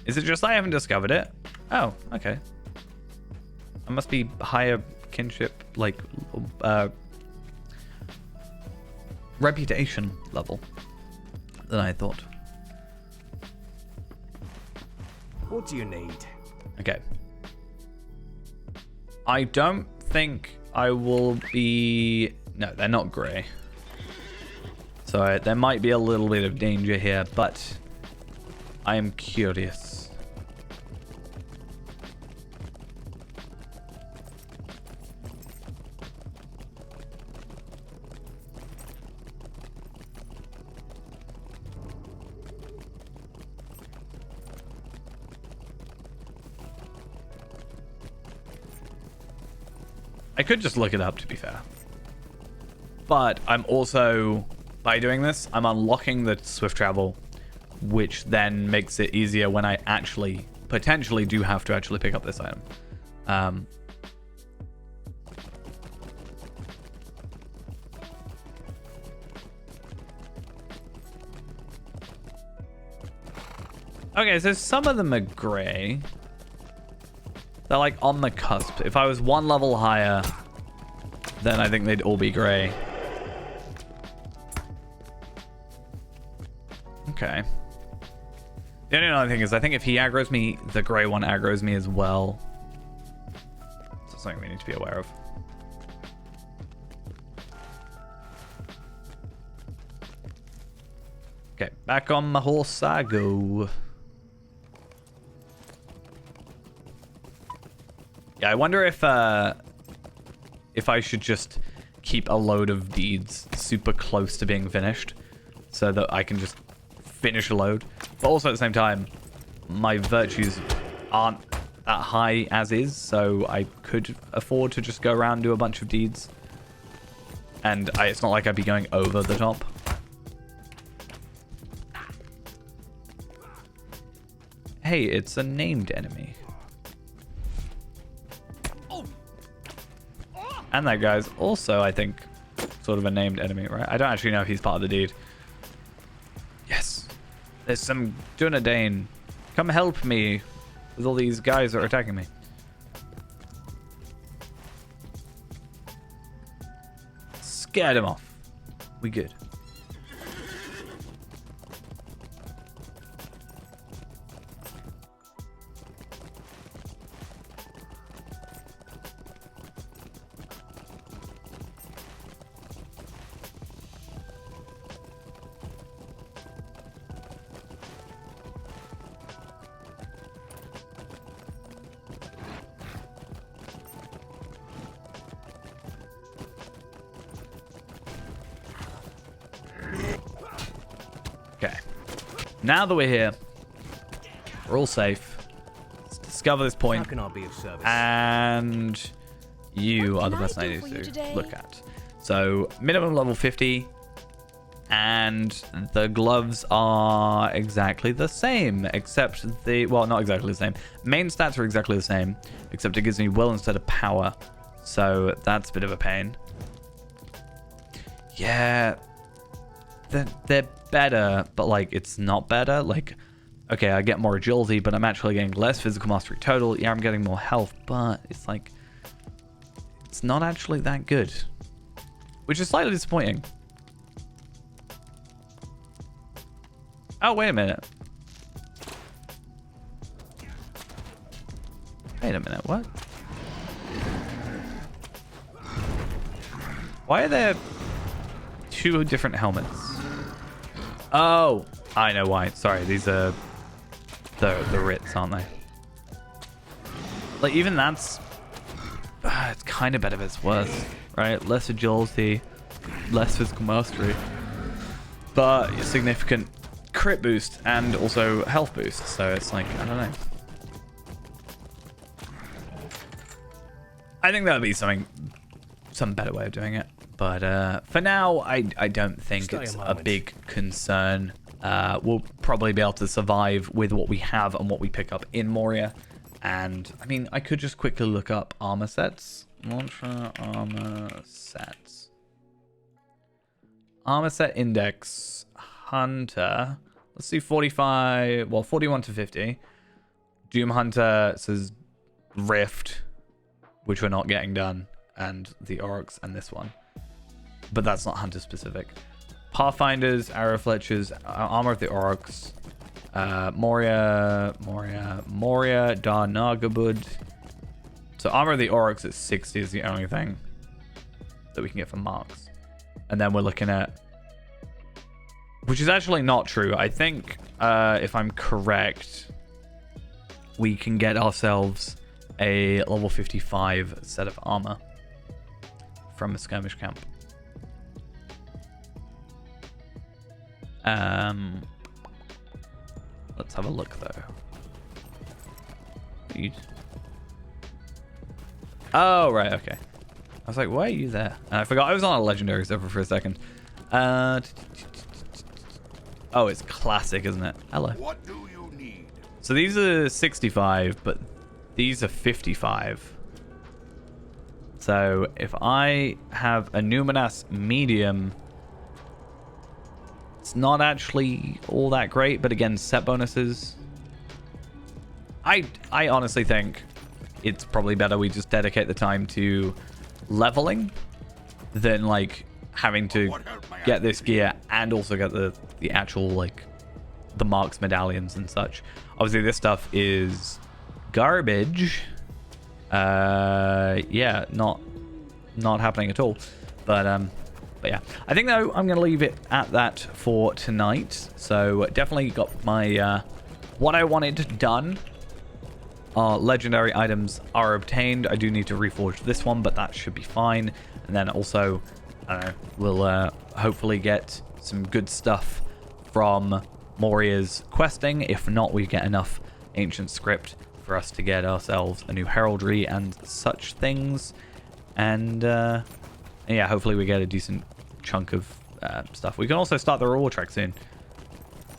Is it just I haven't discovered it? Oh, okay. I must be higher kinship, like, reputation level than I thought. What do you need? Okay. I don't think I will be... No, they're not grey. So there might be a little bit of danger here, but I am curious. I could just look it up, to be fair. But I'm also, by doing this, I'm unlocking the swift travel, which then makes it easier when I actually, potentially do have to actually pick up this item. Okay, so some of them are grey. They're like on the cusp. If I was one level higher, then I think they'd all be grey. Okay. The only other thing is I think if he aggroes me, the grey one aggroes me as well. So something we need to be aware of. Okay, back on my horse I go. Yeah, I wonder if I should just keep a load of deeds super close to being finished so that I can just finish a load. But also at the same time, my virtues aren't that high as is, so I could afford to just go around and do a bunch of deeds. And it's not like I'd be going over the top. Hey, it's a named enemy. And that guy's also, I think, sort of a named enemy, right? I don't actually know if he's part of the deed. Yes. There's some Dunedain. Come help me with all these guys that are attacking me. Scared him off. We good. Okay. Now that we're here, we're all safe. Let's discover this point. How can I be of service? And you are the person I need to look at. So, minimum level 50. And the gloves are exactly the same, except well, not exactly the same. Main stats are exactly the same, except it gives me will instead of power. So that's a bit of a pain. Yeah. They're better, but like it's not better. Like, okay, I get more agility, but I'm actually getting less physical mastery total. Yeah, I'm getting more health, but it's like it's not actually that good, which is slightly disappointing. Oh, wait a minute. Wait a minute, what? Why are there two different helmets? Oh, I know why. Sorry, these are the Ritz, aren't they? Like, even that's... it's kind of better if it's worse, right? Less agility, less physical mastery, but a significant crit boost and also health boost. So it's like, I don't know. I think that would be some better way of doing it. But for now, I don't think it's a big concern. We'll probably be able to survive with what we have and what we pick up in Moria. And I mean, I could just quickly look up armor sets. Launcher armor sets. Armor set index. Hunter. Let's see 45. Well, 41 to 50. Doom Hunter says Rift, which we're not getting done. And the Oryx and this one. But that's not Hunter specific. Pathfinders, Arrow Fletchers, Armor of the Oryx. Moria, Dar Nagabud. So Armor of the Oryx at 60 is the only thing that we can get from Marks. And then we're looking at... Which is actually not true. I think, if I'm correct, we can get ourselves a level 55 set of armor from a skirmish camp. Let's have a look though. Oh, right, okay. I was like, why are you there? And I forgot I was on a legendary server for a second. Oh, it's classic, isn't it? Hello. What do you need? So these are 65, but these are 55. So if I have a Numinas medium, it's not actually all that great, but again, set bonuses. I honestly think it's probably better we just dedicate the time to leveling than like having to get this gear and also get the actual like the Marks medallions and such. Obviously this stuff is garbage. Yeah, not happening at all. But yeah, I think though I'm gonna leave it at that for tonight. So definitely got my what I wanted done. Our legendary items are obtained. I do need to reforge this one, but that should be fine. And then also, I don't know, we'll hopefully get some good stuff from Moria's questing. If not, we get enough ancient script for us to get ourselves a new heraldry and such things. And yeah, hopefully we get a decent chunk of stuff. We can also start the reward track soon.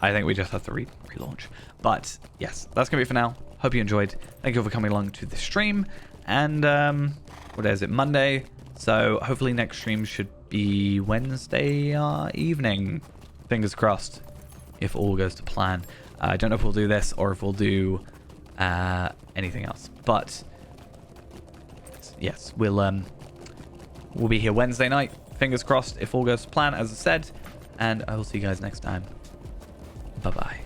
I think we just have to relaunch. But yes, that's going to be it for now. Hope you enjoyed. Thank you for coming along to the stream. And what is it? Monday. So hopefully next stream should be Wednesday evening. Fingers crossed. If all goes to plan. I don't know if we'll do this or if we'll do anything else. But yes, we'll be here Wednesday night. Fingers crossed if all goes to plan, as I said. And I will see you guys next time. Bye-bye.